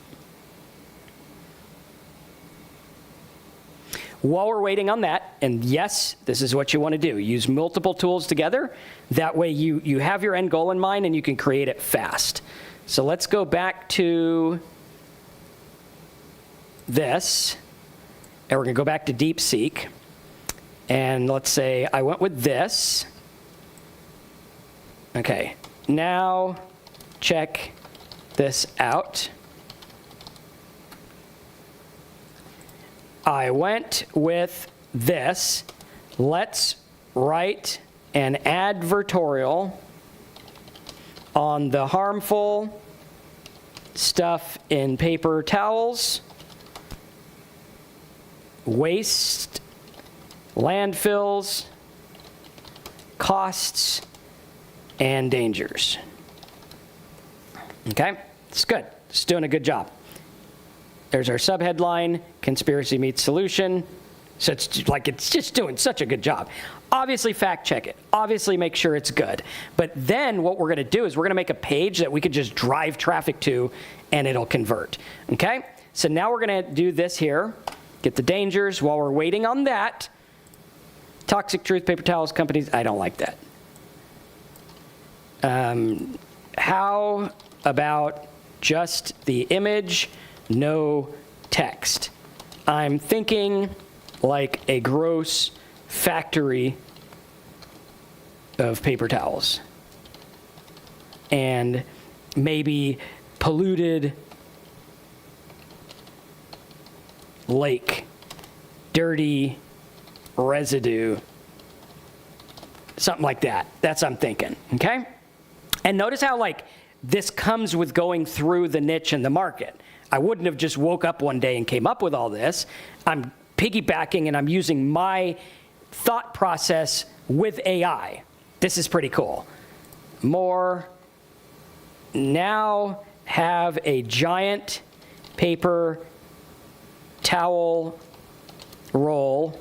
While we're waiting on that, and yes, this is what you want to do. Use multiple tools together. That way you have your end goal in mind and you can create it fast. So let's go back to this. And we're going to go back to DeepSeek. And let's say I went with this. Okay, now check this out. I went with this. Let's write an advertorial on the harmful stuff in paper towels, waste, landfills, costs, and dangers. Okay, it's good. It's doing a good job. There's our subheadline, conspiracy meets solution. So it's just doing such a good job. Obviously fact check it. Obviously make sure it's good. But then what we're gonna do is we're gonna make a page that we could just drive traffic to and it'll convert, okay? So now we're gonna do this here, get the dangers. While we're waiting on that, toxic truth, paper towels companies, I don't like that. How about just the image, no text? I'm thinking like a gross factory of paper towels. And maybe polluted lake, dirty residue, something like that. That's what I'm thinking, okay? And notice how like this comes with going through the niche and the market. I wouldn't have just woke up one day and came up with all this. I'm piggybacking and I'm using my thought process with AI. This is pretty cool. More. Now have a giant paper towel roll,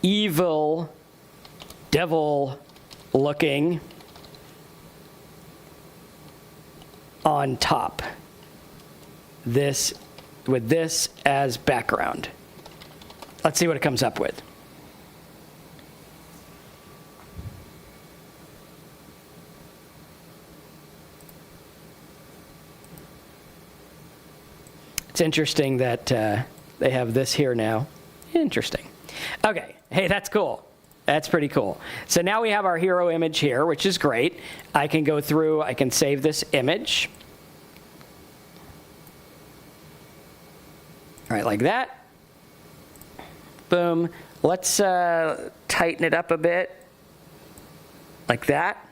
evil, devil looking on top. This with this as background. Let's see what it comes up with. It's interesting that they have this here now. Interesting. Okay, hey, that's cool. That's pretty cool. So now we have our hero image here, which is great. I can go through, I can save this image. All right, like that. Boom. Let's tighten it up a bit. Like that.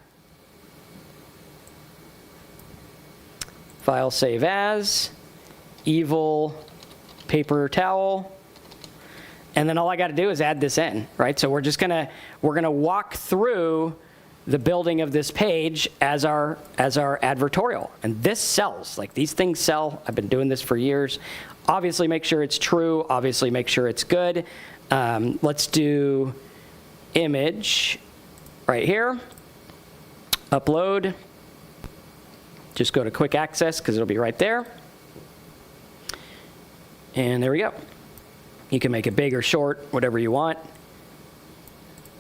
File save as. Evil paper towel. And then all I got to do is add this in, right? So we're gonna walk through the building of this page as our advertorial. And this sells. Like, these things sell. I've been doing this for years. Obviously make sure it's true. Obviously make sure it's good. Let's do image right here. Upload. Just go to quick access because it'll be right there. And there we go. You can make it big or short, whatever you want.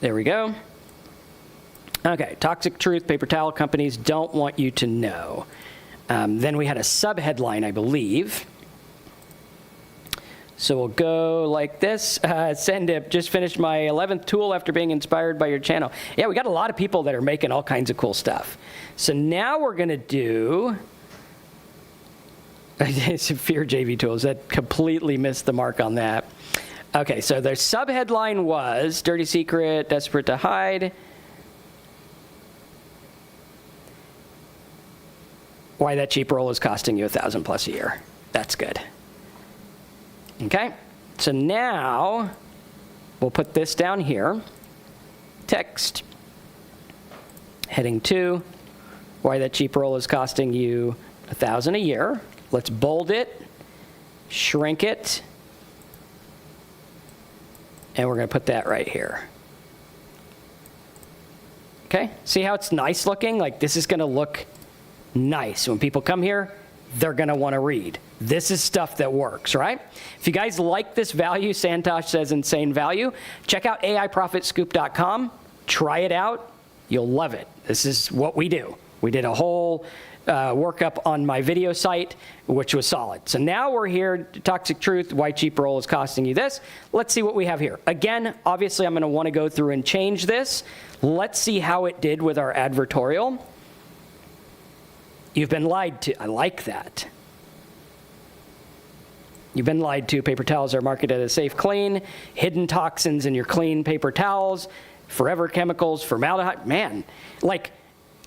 There we go. Okay, toxic truth, paper towel companies don't want you to know. Then we had a subheadline, I believe. So we'll go like this. Send it, just finished my 11th tool after being inspired by your channel. Yeah, we got a lot of people that are making all kinds of cool stuff. So now we're gonna do, Fear JV tools, that completely missed the mark on that. Okay, so their subheadline was Dirty Secret, Desperate to Hide. Why that cheap roll is costing you $1,000 plus a year. That's good. Okay, so now we'll put this down here. Text, heading 2, why that cheap roll is costing you $1,000 a year. Let's bold it, shrink it, and we're going to put that right here. Okay, see how it's nice looking? Like, this is going to look nice. When people come here, they're going to want to read. This is stuff that works, right? If you guys like this value, Santosh says insane value, check out AIProfitScoop.com. Try it out. You'll love it. This is what we do. We did a whole workup on my video site, which was solid. So now we're here, Toxic Truth, why cheap roll is costing you this. Let's see what we have here. Again, obviously I'm going to want to go through and change this. Let's see how it did with our advertorial. You've been lied to. I like that. You've been lied to. Paper towels are marketed as safe, clean. Hidden toxins in your clean paper towels. Forever chemicals, formaldehyde. Man, like,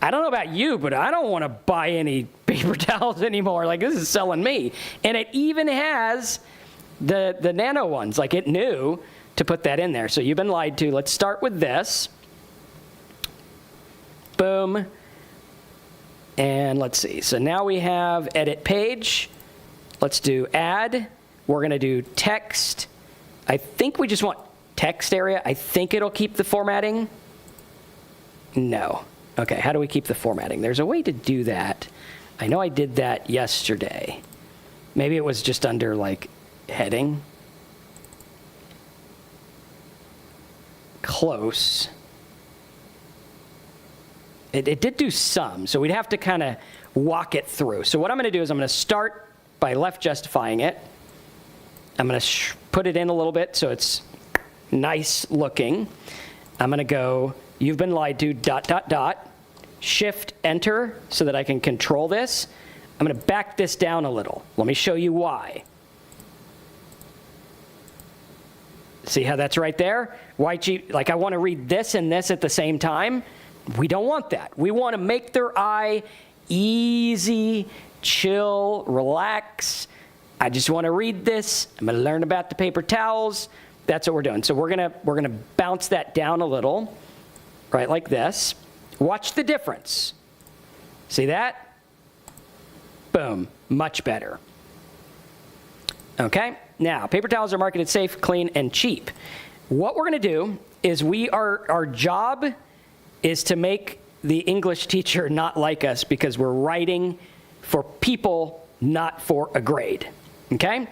I don't know about you, but I don't want to buy any paper towels anymore. Like, this is selling me. And it even has the nano ones. Like, it knew to put that in there. So you've been lied to. Let's start with this. Boom. And let's see. So now we have edit page. Let's do add. We're going to do text. I think we just want text area. I think it'll keep the formatting. No. Okay, how do we keep the formatting? There's a way to do that. I know I did that yesterday. Maybe it was just under, like, heading. Close. It did do some, so we'd have to kind of walk it through. So what I'm going to do is I'm going to start by left justifying it. I'm going to put it in a little bit so it's nice looking. I'm going to go, you've been lied to, ... Shift Enter so that I can control this. I'm going to back this down a little. Let me show you why. See how that's right there? Like I want to read this and this at the same time. We don't want that. We want to make their eye easy, chill, relax. I just want to read this. I'm going to learn about the paper towels. That's what we're doing. So we're gonna bounce that down a little, right, like this. Watch the difference. See that? Boom, much better. Okay, now paper towels are marketed safe, clean, and cheap. What we're going to do is our job is to make the English teacher not like us because we're writing for people, not for a grade. Okay?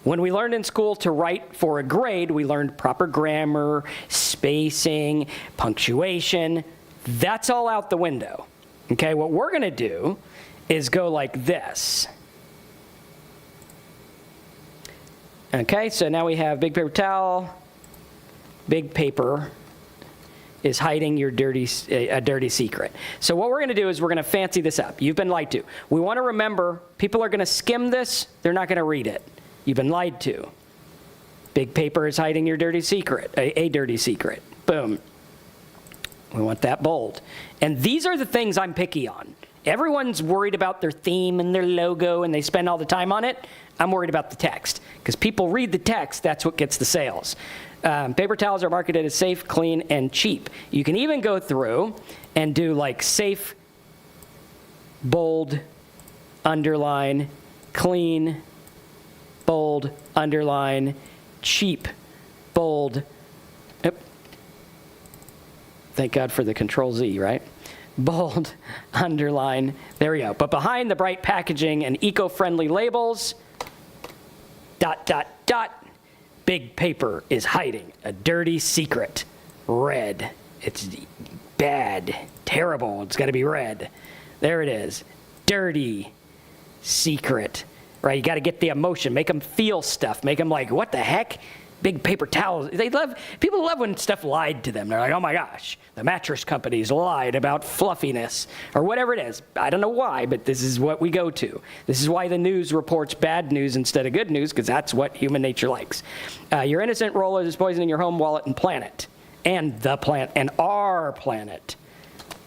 When we learned in school to write for a grade, we learned proper grammar, spacing, punctuation. That's all out the window. Okay? What we're going to do is go like this. Okay, so now we have big paper towel, big paper is hiding your dirty secret. So what we're going to do is we're going to fancy this up. You've been lied to. We want to remember, people are going to skim this. They're not going to read it. You've been lied to. Big paper is hiding your dirty secret, a dirty secret. Boom. We want that bold. And these are the things I'm picky on. Everyone's worried about their theme and their logo, and they spend all the time on it. I'm worried about the text, because people read the text. That's what gets the sales. Paper towels are marketed as safe, clean, and cheap. You can even go through and do like safe, bold, underline, clean, bold, underline, cheap, bold. Yep. Thank God for the Control Z, right? Bold, underline, there we go. But behind the bright packaging and eco-friendly labels, ... big paper is hiding a dirty secret. Red. It's bad, terrible. It's got to be red. There it is. Dirty secret. Right? You got to get the emotion. Make them feel stuff. Make them like, what the heck? Big paper towels. People love when stuff lied to them. They're like, oh my gosh, the mattress companies lied about fluffiness or whatever it is. I don't know why, but this is what we go to. This is why the news reports bad news instead of good news, because that's what human nature likes. Your innocent role is poisoning your home, wallet, and planet. And the planet. And our planet.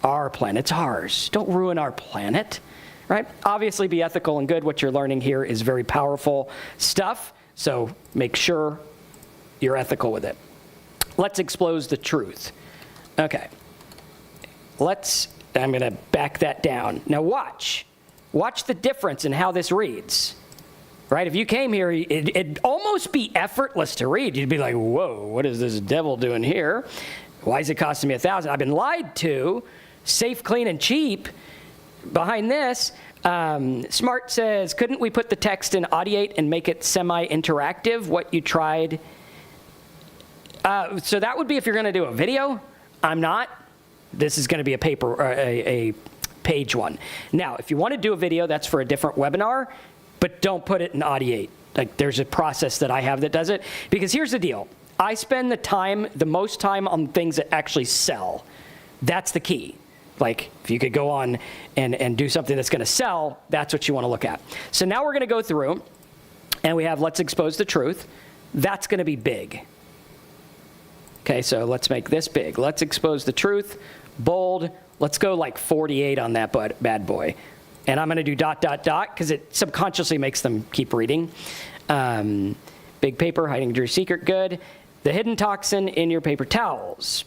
Our planet. It's ours. Don't ruin our planet. Right? Obviously, be ethical and good. What you're learning here is very powerful stuff. So make sure you're ethical with it. Let's expose the truth. Okay. I'm going to back that down. Now watch. Watch the difference in how this reads. Right? If you came here, it'd almost be effortless to read. You'd be like, whoa, what is this devil doing here? Why is it costing me $1,000? I've been lied to. Safe, clean, and cheap. Behind this, Smart says, couldn't we put the text in Audiate and make it semi-interactive, what you tried? So that would be if you're going to do a video. I'm not. This is going to be a paper, a page one. Now, if you want to do a video, that's for a different webinar, but don't put it in Audiate. Like, there's a process that I have that does it. Because here's the deal. I spend the most time on things that actually sell. That's the key. Like, if you could go on and do something that's going to sell, that's what you want to look at. So now we're going to go through, and we have let's expose the truth. That's going to be big. Okay, so let's make this big. Let's expose the truth, bold. Let's go like 48 on that bad boy. And I'm going to do ... because it subconsciously makes them keep reading. Big paper, hiding your secret, good. The hidden toxin in your paper towels.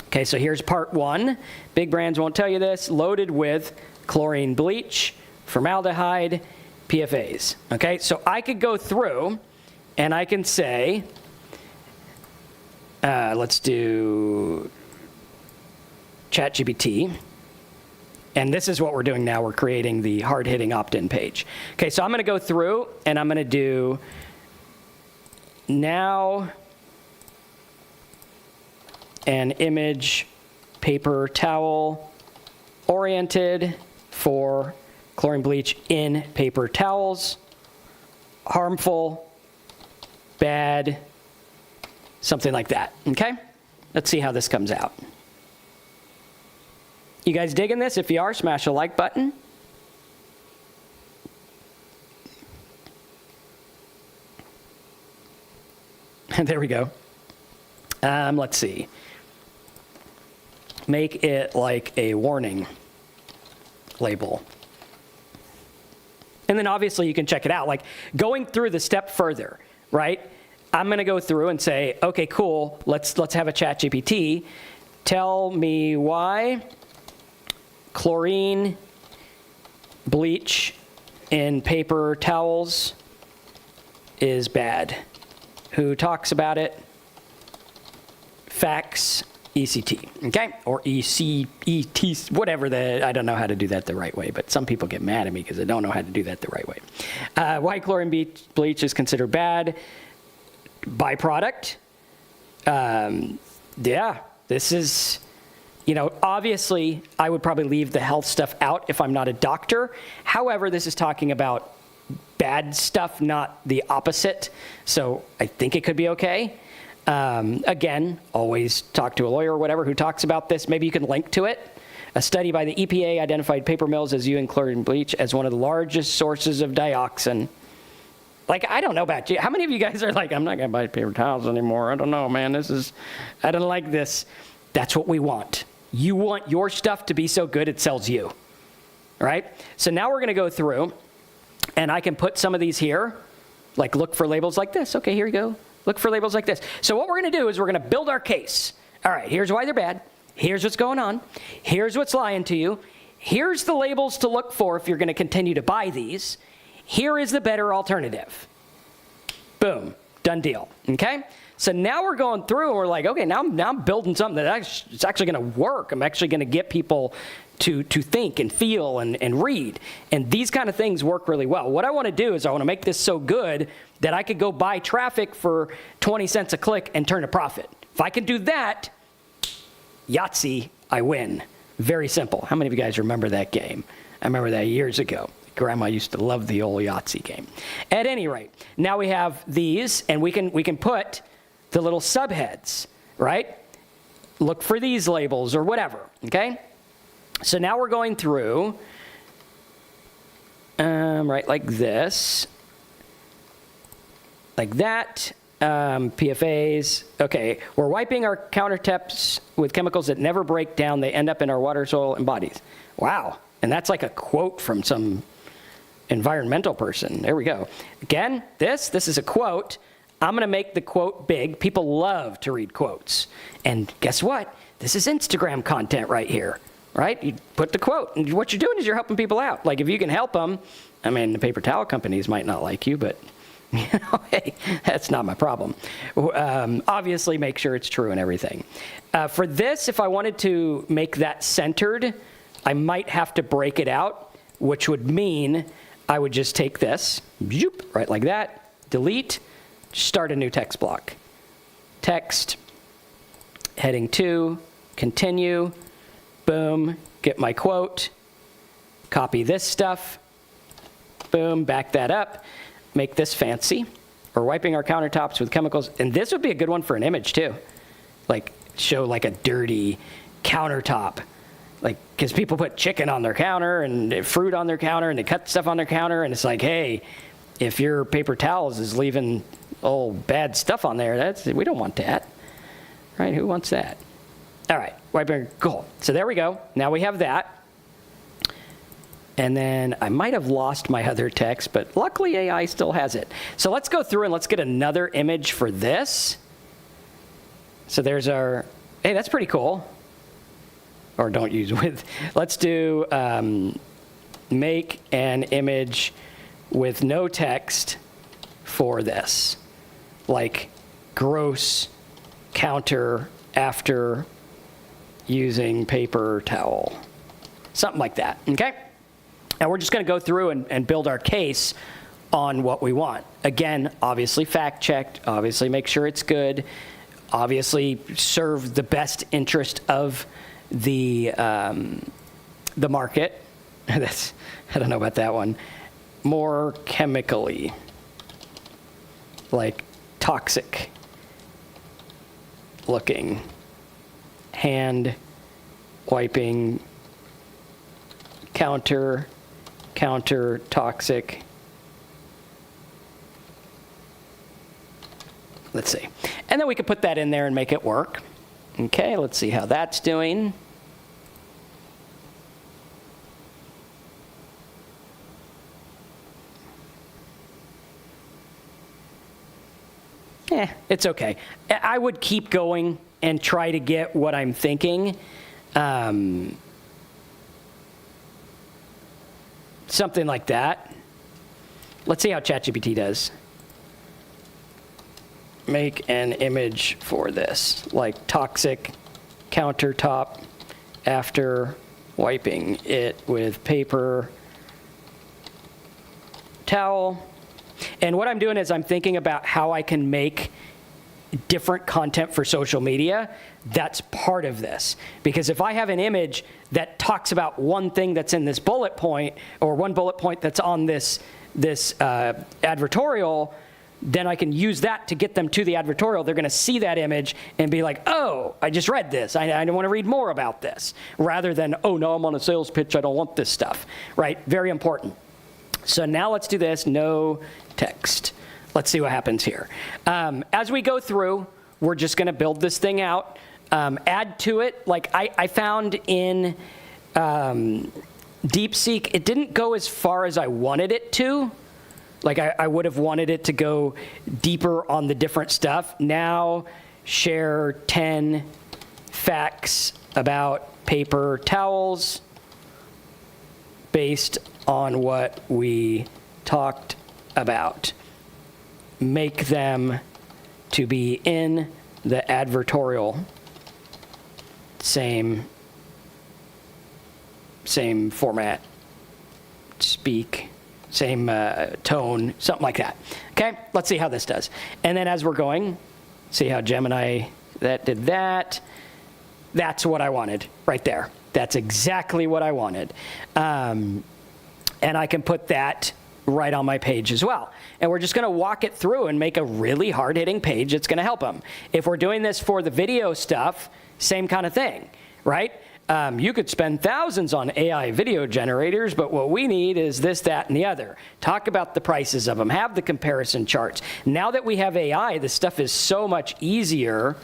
Okay, so here's part one. Big brands won't tell you this. Loaded with chlorine bleach, formaldehyde, PFAs. Okay, so I could go through and I can say, let's do ChatGPT. And this is what we're doing now. We're creating the hard-hitting opt-in page. Okay, so I'm going to go through, and I'm going to do now an image paper towel oriented for chlorine bleach in paper towels. Harmful, bad, something like that, okay? Let's see how this comes out. You guys digging this? If you are, smash the like button. There we go. Let's see. Make it like a warning label. And then obviously you can check it out. Like going through the step further, right? I'm going to go through and say, okay, cool. Let's have a ChatGPT. Tell me why chlorine bleach in paper towels is bad. Who talks about it? Facts, ECT, okay? Or ECET, whatever I don't know how to do that the right way, but some people get mad at me because I don't know how to do that the right way. Why chlorine bleach is considered bad? Byproduct. Yeah, this is, obviously I would probably leave the health stuff out if I'm not a doctor. However, this is talking about bad stuff, not the opposite. So I think it could be okay. Again, always talk to a lawyer or whatever who talks about this. Maybe you can link to it. A study by the EPA identified paper mills as using chlorine bleach as one of the largest sources of dioxin. Like, I don't know about you. How many of you guys are like, I'm not going to buy paper towels anymore. I don't know, man. I don't like this. That's what we want. You want your stuff to be so good it sells you. All right? So now we're going to go through, and I can put some of these here. Like, look for labels like this. Okay, here you go. Look for labels like this. So what we're going to do is we're going to build our case. All right, here's why they're bad. Here's what's going on. Here's what's lying to you. Here's the labels to look for if you're going to continue to buy these. Here is the better alternative. Boom, done deal, okay? So now we're going through and we're like, okay, now I'm building something that's actually going to work. I'm actually going to get people to think and feel and read. And these kind of things work really well. What I want to do is I want to make this so good that I could go buy traffic for 20 cents a click and turn a profit. If I can do that, Yahtzee, I win. Very simple. How many of you guys remember that game? I remember that years ago. Grandma used to love the old Yahtzee game. At any rate, now we have these, and we can put the little subheads, right? Look for these labels or whatever, okay? So now we're going through, right, like this, like that, PFAs. Okay, we're wiping our countertops with chemicals that never break down. They end up in our water, soil, and bodies. Wow, and that's like a quote from some environmental person. There we go. Again, this is a quote. I'm going to make the quote big. People love to read quotes. And guess what? This is Instagram content right here, right? You put the quote. And what you're doing is you're helping people out. Like if you can help them, I mean, the paper towel companies might not like you, but hey, that's not my problem. Obviously, make sure it's true and everything. For this, if I wanted to make that centered, I might have to break it out, which would mean I would just take this, right like that, delete, start a new text block. Text, heading 2, continue, boom, get my quote, copy this stuff, boom, back that up, make this fancy. We're wiping our countertops with chemicals, and this would be a good one for an image too. Like, show like a dirty countertop. Like, because people put chicken on their counter and fruit on their counter and they cut stuff on their counter, and it's like, hey, if your paper towels is leaving old bad stuff on there, we don't want that, right? Who wants that? All right, wiping, cool. So there we go. Now we have that. And then I might have lost my other text, but luckily AI still has it. So let's go through and let's get another image for this. So there's our, hey, that's pretty cool. Or don't use with. Let's do make an image with no text for this. Like gross counter after using paper towel. Something like that, okay? And we're just going to go through and build our case on what we want. Again, obviously fact-checked, obviously make sure it's good, obviously serve the best interest of the the market. I don't know about that one. More chemically, like toxic looking, hand wiping, counter toxic. Let's see. And then we could put that in there and make it work. Okay, let's see how that's doing. It's okay. I would keep going and try to get what I'm thinking. Something like that. Let's see how ChatGPT does. Make an image for this, like toxic countertop after wiping it with paper towel. And what I'm doing is I'm thinking about how I can make different content for social media. That's part of this. Because if I have an image that talks about one thing that's in this bullet point, or one bullet point that's on this advertorial, then I can use that to get them to the advertorial. They're going to see that image and be like, oh, I just read this. I want to read more about this. Rather than, oh, no, I'm on a sales pitch. I don't want this stuff. Right? Very important. So now let's do this. No text. Let's see what happens here. As we go through, we're just going to build this thing out. Add to it. Like I found in DeepSeek, it didn't go as far as I wanted it to. Like I would have wanted it to go deeper on the different stuff. Now, share 10 facts about paper towels based on what we talked about. Make them to be in the advertorial. Same format, speak, same tone, something like that. Okay, let's see how this does. And then as we're going, see how Gemini, that did that. That's what I wanted right there. That's exactly what I wanted. And I can put that right on my page as well. And we're just going to walk it through and make a really hard-hitting page that's going to help them. If we're doing this for the video stuff, same kind of thing, right? You could spend thousands on AI video generators, but what we need is this, that, and the other. Talk about the prices of them. Have the comparison charts. Now that we have AI, this stuff is so much easier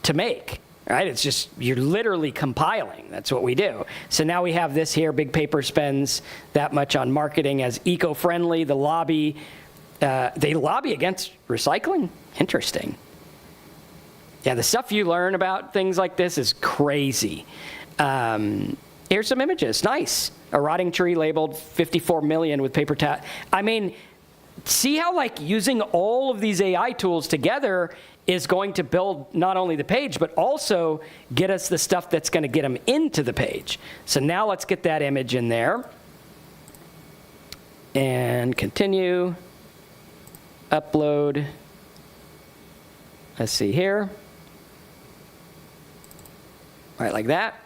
to make. Right? It's just, you're literally compiling. That's what we do. So now we have this here. Big Paper spends that much on marketing as eco-friendly. The lobby, they lobby against recycling? Interesting. Yeah, the stuff you learn about things like this is crazy. Here's some images. Nice. A rotting tree labeled 54 million with paper towel. I mean, see how like using all of these AI tools together is going to build not only the page, but also get us the stuff that's going to get them into the page. So now let's get that image in there. And continue. Upload. Let's see here. Right, like that.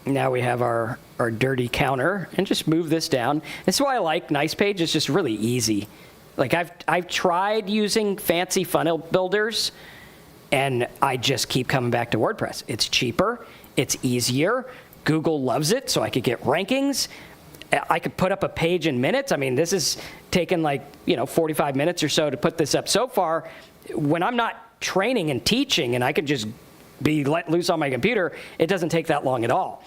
Now we have our dirty counter, and just move this down. This is why I like Nice Page. It's just really easy. Like I've tried using fancy funnel builders, and I just keep coming back to WordPress. It's cheaper, it's easier. Google loves it, so I could get rankings. I could put up a page in minutes. I mean, this is taken like 45 minutes or so to put this up so far. When I'm not training and teaching, and I could just be let loose on my computer, it doesn't take that long at all.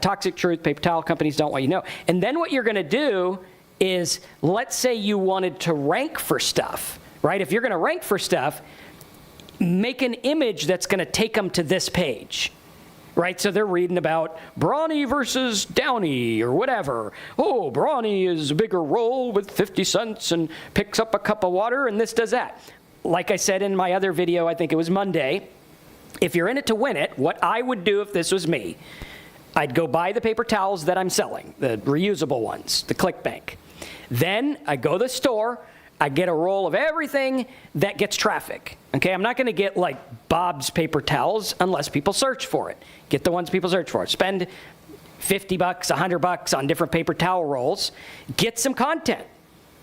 Toxic truth, paper towel companies don't want you to know. And then what you're going to do is, let's say you wanted to rank for stuff, right? If you're going to rank for stuff, make an image that's going to take them to this page, right? So they're reading about Brawny versus Downey or whatever. Oh, Brawny is a bigger roll with 50 cents and picks up a cup of water, and this does that. Like I said in my other video, I think it was Monday, if you're in it to win it, what I would do if this was me, I'd go buy the paper towels that I'm selling, the reusable ones, the ClickBank. Then I go to the store, I get a roll of everything that gets traffic. Okay, I'm not going to get like Bob's paper towels unless people search for it. Get the ones people search for. Spend $50, $100 on different paper towel rolls. Get some content,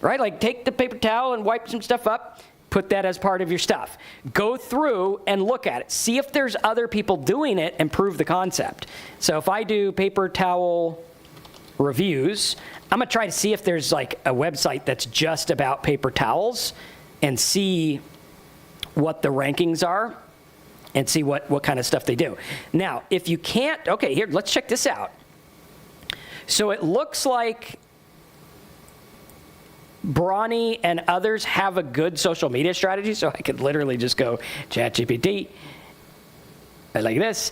right? Like take the paper towel and wipe some stuff up. Put that as part of your stuff. Go through and look at it. See if there's other people doing it and prove the concept. So if I do paper towel reviews, I'm going to try to see if there's like a website that's just about paper towels and see what the rankings are and see what kind of stuff they do. Now, if you can't, okay, here, let's check this out. So it looks like Bronny and others have a good social media strategy, so I could literally just go ChatGPT, like this,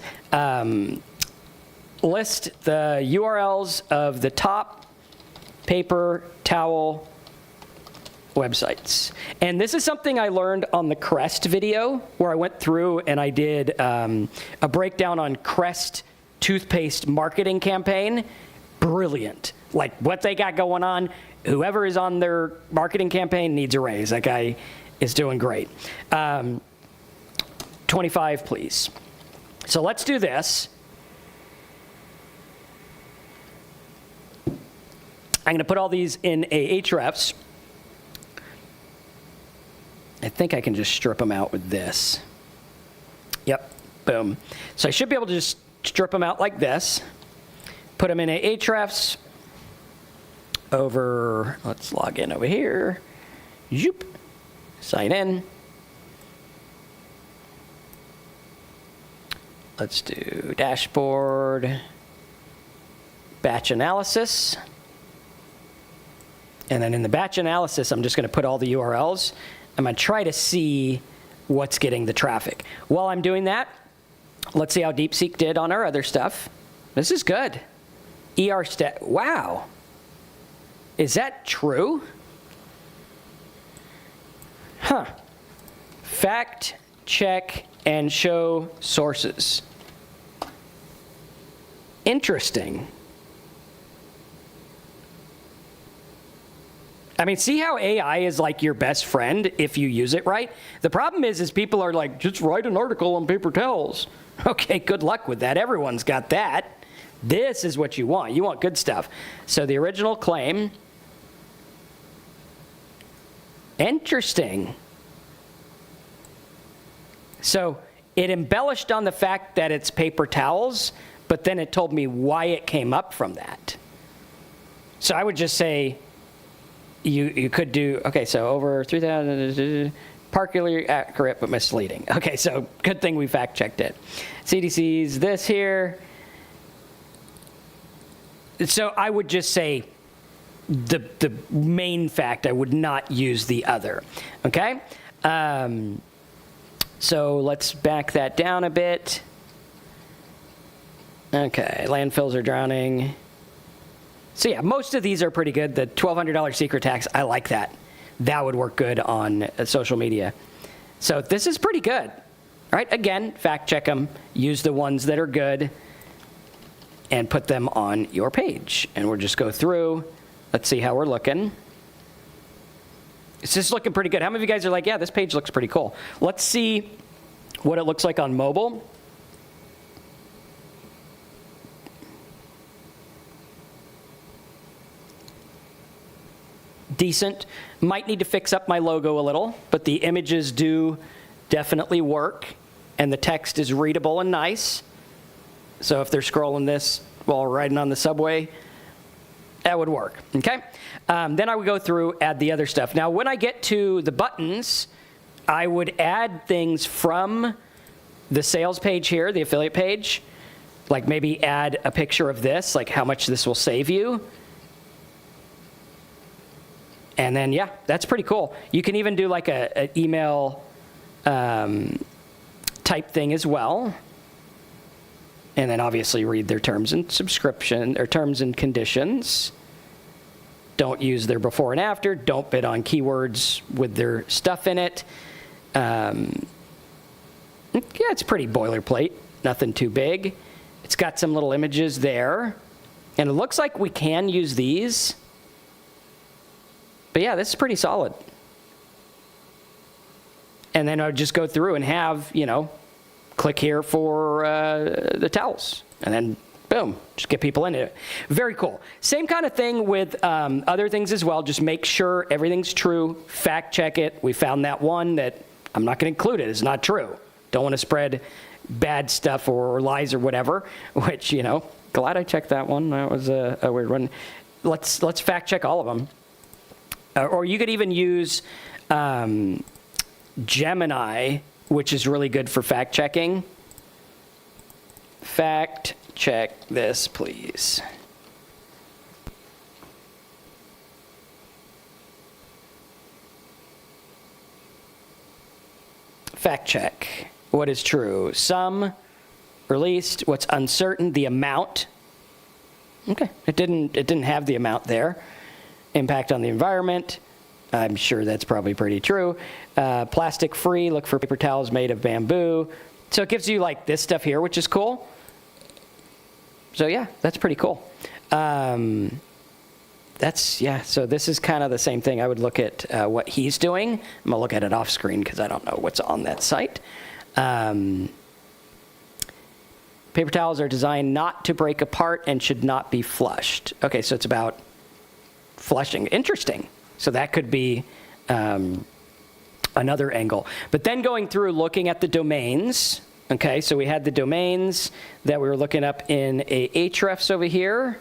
list the URLs of the top paper towel websites. And this is something I learned on the Crest video, where I went through and I did a breakdown on Crest toothpaste marketing campaign. Brilliant. Like what they got going on, whoever is on their marketing campaign needs a raise. That guy is doing great. 25, please. So let's do this. I'm going to put all these in Ahrefs. I think I can just strip them out with this. Yep, boom. So I should be able to just strip them out like this. Put them in Ahrefs. Over, let's log in over here. Zoop. Sign in. Let's do dashboard, batch analysis. And then in the batch analysis, I'm just going to put all the URLs. I'm going to try to see what's getting the traffic. While I'm doing that, let's see how DeepSeek did on our other stuff. This is good. ER stat, wow. Is that true? Huh. Fact, check, and show sources. Interesting. I mean, see how AI is like your best friend if you use it right? The problem is people are like, just write an article on paper towels. Okay, good luck with that. Everyone's got that. This is what you want. You want good stuff. So the original claim, interesting. So it embellished on the fact that it's paper towels, but then it told me why it came up from that. So I would just say, you could do, okay, so over 3,000, partially accurate but misleading. Okay, so good thing we fact checked it. CDC's this here. So I would just say the main fact, I would not use the other, okay? So let's back that down a bit. Okay, landfills are drowning. So yeah, most of these are pretty good. The $1,200 secret tax, I like that. That would work good on social media. So this is pretty good. All right, again, fact check them. Use the ones that are good and put them on your page. And we'll just go through. Let's see how we're looking. It's just looking pretty good. How many of you guys are like, yeah, this page looks pretty cool? Let's see what it looks like on mobile. Decent. Might need to fix up my logo a little, but the images do definitely work, and the text is readable and nice. So if they're scrolling this while riding on the subway, that would work, okay? Then I would go through, add the other stuff. Now, when I get to the buttons, I would add things from the sales page here, the affiliate page, like maybe add a picture of this, like how much this will save you. And then, yeah, that's pretty cool. You can even do like an email type thing as well. And then obviously read their terms and subscription, or terms and conditions. Don't use their before and after. Don't bid on keywords with their stuff in it. Yeah, it's pretty boilerplate. Nothing too big. It's got some little images there. And it looks like we can use these. But yeah, this is pretty solid. And then I would just go through and have, click here for the towels. And then boom, just get people into it. Very cool. Same kind of thing with other things as well. Just make sure everything's true. Fact check it. We found that one that I'm not going to include it. It's not true. Don't want to spread bad stuff or lies or whatever, which, glad I checked that one. That was a weird one. Let's fact check all of them. Or you could even use Gemini, which is really good for fact checking. Fact check this, please. Fact check. What is true? Some, released. What's uncertain? The amount. Okay, it didn't have the amount there. Impact on the environment. I'm sure that's probably pretty true. Plastic free. Look for paper towels made of bamboo. So it gives you like this stuff here, which is cool. So yeah, that's pretty cool. So this is kind of the same thing. I would look at what he's doing. I'm gonna look at it off screen because I don't know what's on that site. Paper towels are designed not to break apart and should not be flushed. Okay, so it's about flushing. Interesting. So that could be another angle. But then going through looking at the domains. Okay, so we had the domains that we were looking up in Ahrefs over here.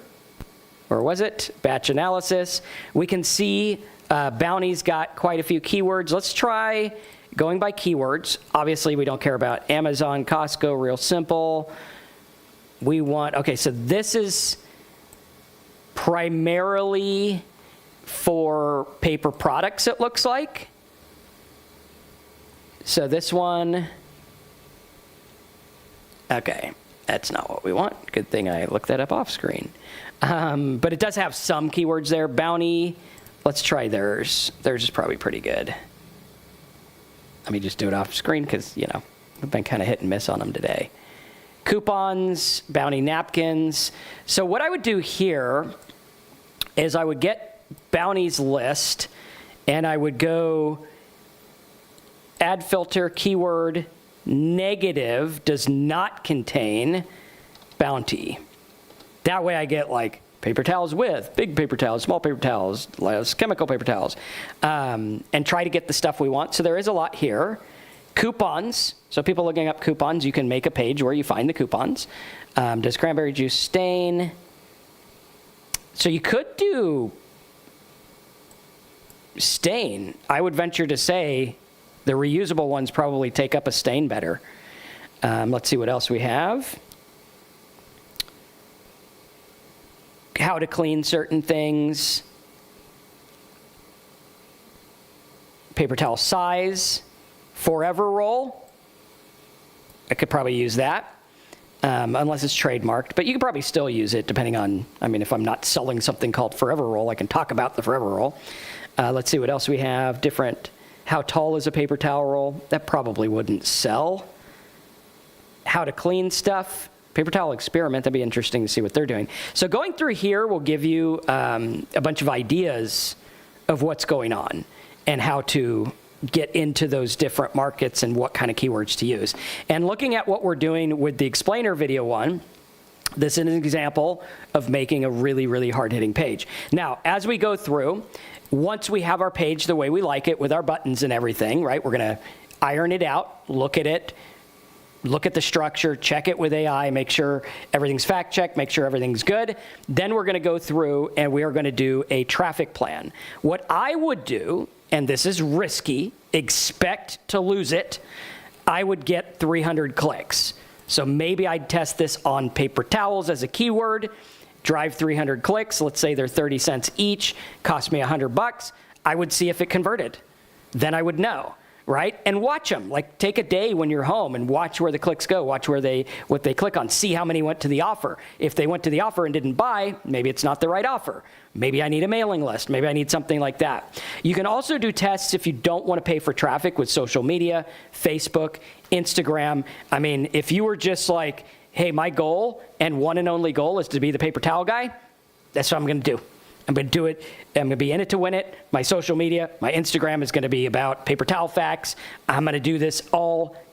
Or was it? Batch analysis. We can see Bounty's got quite a few keywords. Let's try going by keywords. Obviously, we don't care about Amazon, Costco, Real Simple. We want, okay, so this is primarily for paper products, it looks like. So this one, okay, that's not what we want. Good thing I looked that up off screen. But it does have some keywords there. Bounty, let's try theirs. Theirs is probably pretty good. Let me just do it off screen because, we've been kind of hit and miss on them today. Coupons, Bounty napkins. So what I would do here is I would get Bounty's list and I would go add filter, keyword, negative, does not contain Bounty. That way I get like paper towels with, big paper towels, small paper towels, less chemical paper towels, and try to get the stuff we want. So there is a lot here. Coupons, so people looking up coupons, you can make a page where you find the coupons. Does cranberry juice stain? So you could do stain. I would venture to say the reusable ones probably take up a stain better. Let's see what else we have. How to clean certain things. Paper towel size. Forever roll. I could probably use that. Unless it's trademarked. But you could probably still use it depending on, if I'm not selling something called Forever Roll, I can talk about the Forever Roll. Let's see what else we have. Different, how tall is a paper towel roll? That probably wouldn't sell. How to clean stuff. Paper towel experiment, that'd be interesting to see what they're doing. So going through here will give you a bunch of ideas of what's going on and how to get into those different markets and what kind of keywords to use. And looking at what we're doing with the explainer video one, this is an example of making a really, really hard-hitting page. Now, as we go through, once we have our page the way we like it with our buttons and everything, right, we're going to iron it out, look at it, look at the structure, check it with AI, make sure everything's fact-checked, make sure everything's good. Then we're going to go through and we are going to do a traffic plan. What I would do, and this is risky, expect to lose it, I would get 300 clicks. So maybe I'd test this on paper towels as a keyword, drive 300 clicks, let's say they're 30 cents each, cost me $100, I would see if it converted. Then I would know. Right? And watch them. Like take a day when you're home and watch where the clicks go. Watch what they click on. See how many went to the offer. If they went to the offer and didn't buy, maybe it's not the right offer. Maybe I need a mailing list. Maybe I need something like that. You can also do tests if you don't want to pay for traffic with social media, Facebook, Instagram. If you were just like, hey, my goal and one and only goal is to be the paper towel guy, that's what I'm going to do. I'm going to do it. I'm going to be in it to win it. My social media, my Instagram is going to be about paper towel facts. I'm going to do this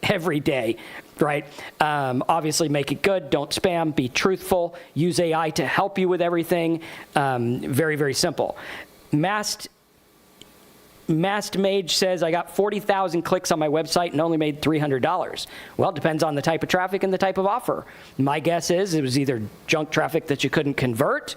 every day, right? Obviously, make it good. Don't spam. Be truthful. Use AI to help you with everything. Very, very simple. Masked Mage says, I got 40,000 clicks on my website and only made $300. Well, it depends on the type of traffic and the type of offer. My guess is it was either junk traffic that you couldn't convert,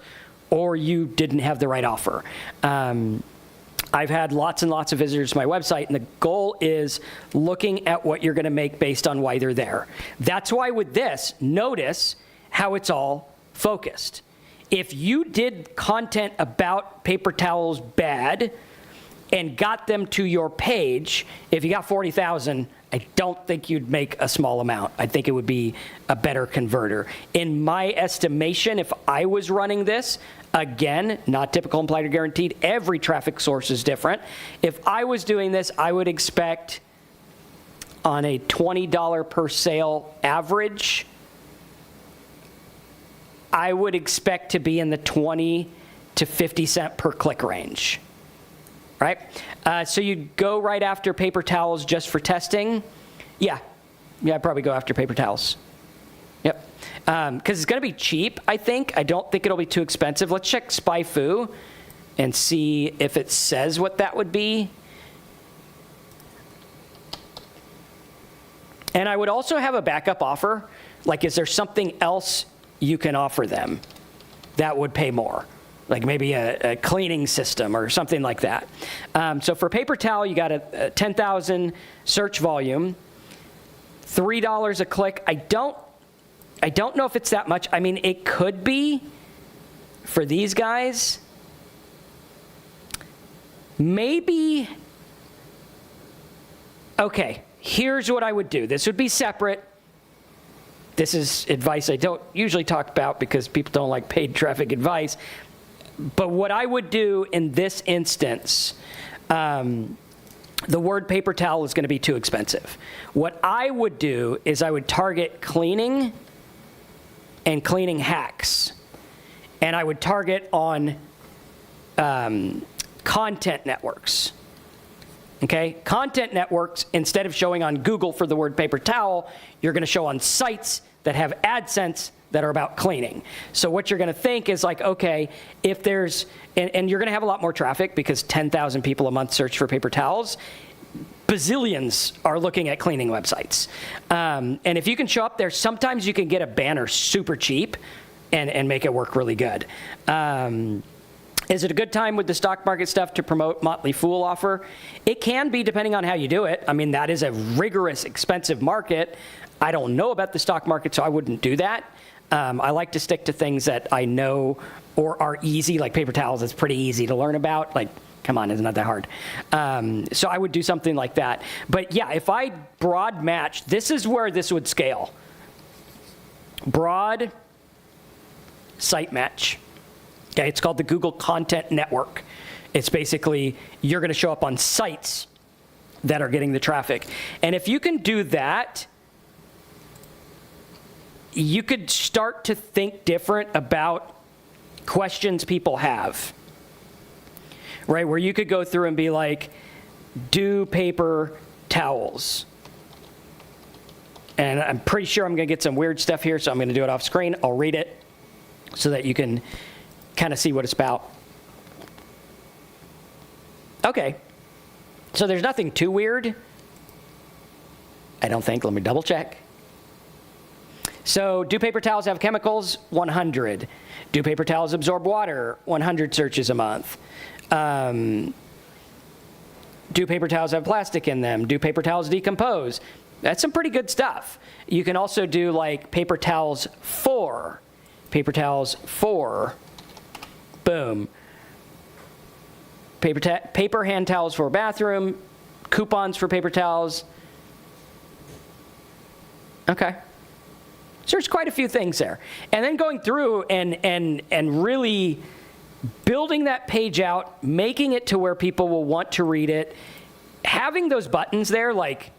or you didn't have the right offer. I've had lots and lots of visitors to my website, and the goal is looking at what you're going to make based on why they're there. That's why with this, notice how it's all focused. If you did content about paper towels bad and got them to your page, if you got 40,000, I don't think you'd make a small amount. I think it would be a better converter. In my estimation, if I was running this, again, not typical, implied, or guaranteed, every traffic source is different. If I was doing this, I would expect on a $20 per sale average, I would expect to be in the 20 to 50 cent per click range. Right? So you'd go right after paper towels just for testing? Yeah, I'd probably go after paper towels. Yep. Because it's going to be cheap, I think. I don't think it'll be too expensive. Let's check SpyFu and see if it says what that would be. And I would also have a backup offer. Like, is there something else you can offer them that would pay more? Like maybe a cleaning system or something like that. So for paper towel, you got a 10,000 search volume, $3 a click. I don't know if it's that much. I mean, it could be for these guys. Maybe. Okay, here's what I would do. This would be separate. This is advice I don't usually talk about because people don't like paid traffic advice. But what I would do in this instance, the word paper towel is going to be too expensive. What I would do is I would target cleaning and cleaning hacks. And I would target on content networks. Okay? Content networks, instead of showing on Google for the word paper towel, you're going to show on sites that have AdSense that are about cleaning. So what you're going to think is like, okay, if there's, and you're going to have a lot more traffic because 10,000 people a month search for paper towels. Bazillions are looking at cleaning websites. And if you can show up there, sometimes you can get a banner super cheap and make it work really good. Is it a good time with the stock market stuff to promote Motley Fool offer? It can be, depending on how you do it. I mean, that is a rigorous, expensive market. I don't know about the stock market, so I wouldn't do that. I like to stick to things that I know or are easy, like paper towels. It's pretty easy to learn about. Like, come on, it's not that hard. So I would do something like that. But yeah, if I broad match, this is where this would scale. Broad site match. Okay, it's called the Google Content Network. It's basically, you're going to show up on sites that are getting the traffic. And if you can do that, you could start to think different about questions people have, right? Where you could go through and be like, do paper towels. And I'm pretty sure I'm going to get some weird stuff here, so I'm going to do it off screen. I'll read it so that you can kind of see what it's about. Okay. So there's nothing too weird, I don't think. Let me double check. So do paper towels have chemicals? 100. Do paper towels absorb water? 100 searches a month. Do paper towels have plastic in them? Do paper towels decompose? That's some pretty good stuff. You can also do like paper towels for. Boom. Paper hand towels for bathroom. Coupons for paper towels. Okay. So there's quite a few things there. And then going through and really building that page out, making it to where people will want to read it, having those buttons there, like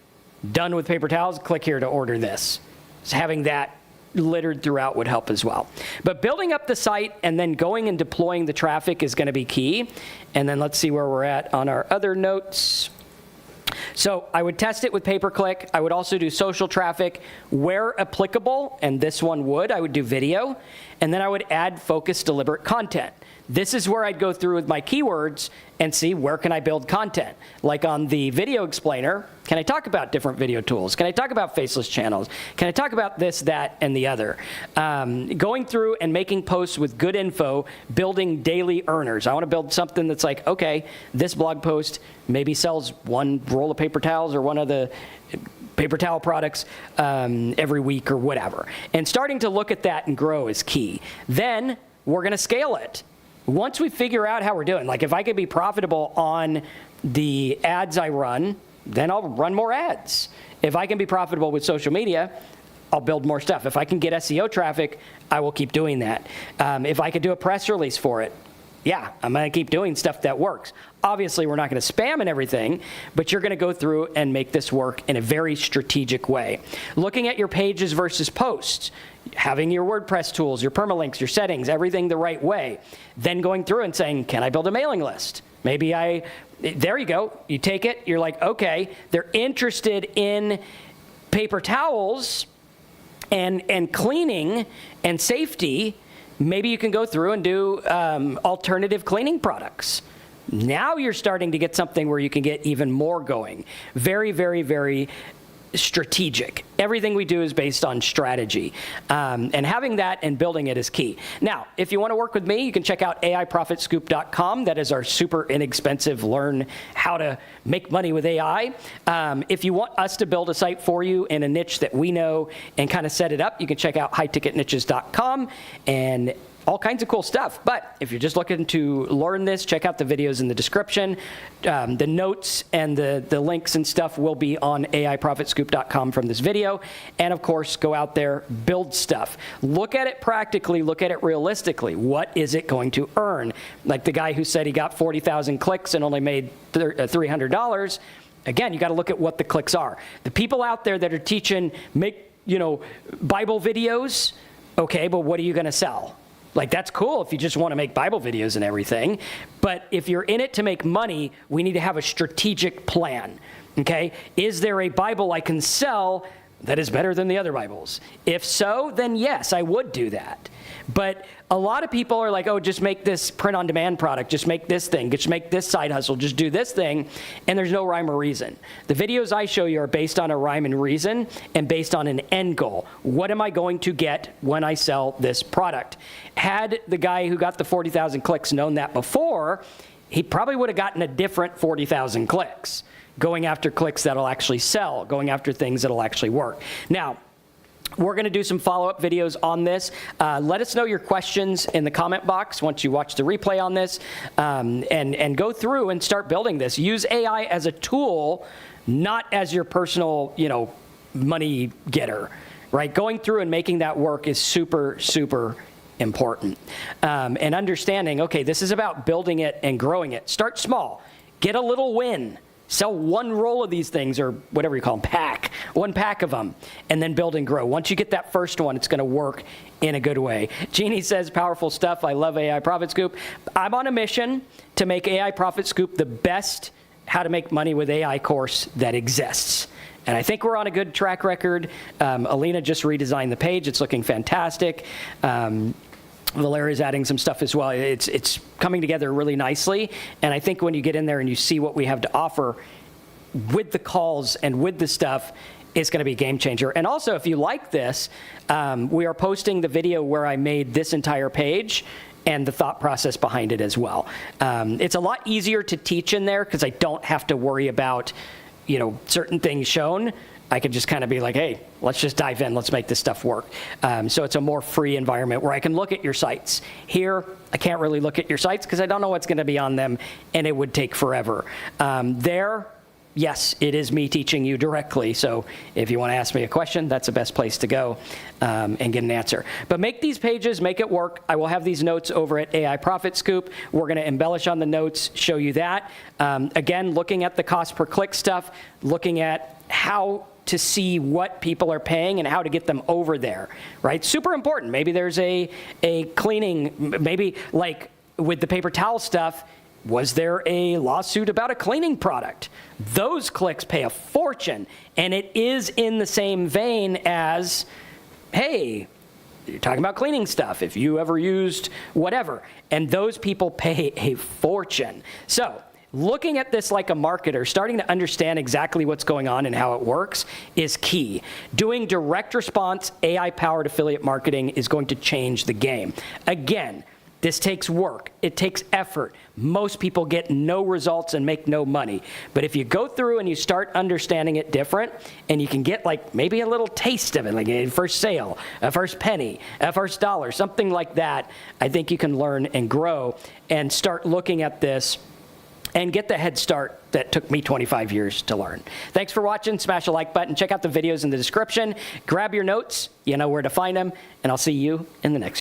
done with paper towels, click here to order this. So having that littered throughout would help as well. But building up the site and then going and deploying the traffic is going to be key. And then let's see where we're at on our other notes. So I would test it with pay-per-click. I would also do social traffic where applicable, and this one I would do video. And then I would add focused, deliberate content. This is where I'd go through with my keywords and see where can I build content. Like on the video explainer, can I talk about different video tools? Can I talk about faceless channels? Can I talk about this, that, and the other? Going through and making posts with good info, building daily earners. I want to build something that's like, okay, this blog post maybe sells one roll of paper towels or one of the paper towel products every week or whatever. And starting to look at that and grow is key. Then we're going to scale it. Once we figure out how we're doing, like if I could be profitable on the ads I run, then I'll run more ads. If I can be profitable with social media, I'll build more stuff. If I can get SEO traffic, I will keep doing that. If I could do a press release for it, yeah, I'm going to keep doing stuff that works. Obviously, we're not going to spam and everything, but you're going to go through and make this work in a very strategic way. Looking at your pages versus posts, having your WordPress tools, your permalinks, your settings, everything the right way. Then going through and saying, can I build a mailing list? There you go. You take it, you're like, okay, they're interested in paper towels and cleaning and safety. Maybe you can go through and do alternative cleaning products. Now you're starting to get something where you can get even more going. Very, very, very strategic. Everything we do is based on strategy. And having that and building it is key. Now, if you want to work with me, you can check out AIProfitScoop.com. That is our super inexpensive learn how to make money with AI. If you want us to build a site for you in a niche that we know and kind of set it up, you can check out highticketniches.com and all kinds of cool stuff. But if you're just looking to learn this, check out the videos in the description. The notes and the links and stuff will be on AIProfitScoop.com from this video. And of course, go out there, build stuff. Look at it practically, look at it realistically. What is it going to earn? Like the guy who said he got 40,000 clicks and only made $300. Again, you got to look at what the clicks are. The people out there that are teaching, Bible videos, okay, but what are you going to sell? Like, that's cool if you just want to make Bible videos and everything. But if you're in it to make money, we need to have a strategic plan, okay? Is there a Bible I can sell that is better than the other Bibles? If so, then yes, I would do that. But a lot of people are like, oh, just make this print-on-demand product, just make this thing, just make this side hustle, just do this thing, and there's no rhyme or reason. The videos I show you are based on a rhyme and reason and based on an end goal. What am I going to get when I sell this product? Had the guy who got the 40,000 clicks known that before, he probably would have gotten a different 40,000 clicks, going after clicks that'll actually sell, going after things that'll actually work. Now, we're going to do some follow-up videos on this. Let us know your questions in the comment box once you watch the replay on this, and go through and start building this. Use AI as a tool, not as your personal, money getter, right? Going through and making that work is super, super important. And understanding, okay, this is about building it and growing it. Start small. Get a little win. Sell one roll of these things, or whatever you call them, one pack of them, and then build and grow. Once you get that first one, it's going to work in a good way. Jeannie says, powerful stuff. I love AI Profit Scoop. I'm on a mission to make AI Profit Scoop the best how to make money with AI course that exists. And I think we're on a good track record. Alina just redesigned the page. It's looking fantastic. Valeria's adding some stuff as well. It's coming together really nicely. And I think when you get in there and you see what we have to offer with the calls and with the stuff, it's going to be a game changer. And also, if you like this, we are posting the video where I made this entire page and the thought process behind it as well. It's a lot easier to teach in there because I don't have to worry about, certain things shown. I could just kind of be like, hey, let's just dive in. Let's make this stuff work. So it's a more free environment where I can look at your sites. Here, I can't really look at your sites because I don't know what's going to be on them, and it would take forever. There, yes, it is me teaching you directly. So if you want to ask me a question, that's the best place to go and get an answer. But make these pages, make it work. I will have these notes over at AI Profit Scoop. We're going to embellish on the notes, show you that. Again, looking at the cost per click stuff, looking at how to see what people are paying and how to get them over there, right? Super important. Maybe there's a cleaning, maybe like with the paper towel stuff, was there a lawsuit about a cleaning product? Those clicks pay a fortune, and it is in the same vein as, hey, you're talking about cleaning stuff, if you ever used whatever, and those people pay a fortune. So looking at this like a marketer, starting to understand exactly what's going on and how it works is key. Doing direct response AI-powered affiliate marketing is going to change the game. Again, this takes work. It takes effort. Most people get no results and make no money. But if you go through and you start understanding it different, and you can get like maybe a little taste of it, like a first sale, a first penny, a first dollar, something like that, I think you can learn and grow and start looking at this and get the head start that took me 25 years to learn. Thanks for watching. Smash the like button. Check out the videos in the description. Grab your notes. You know where to find them. And I'll see you in the next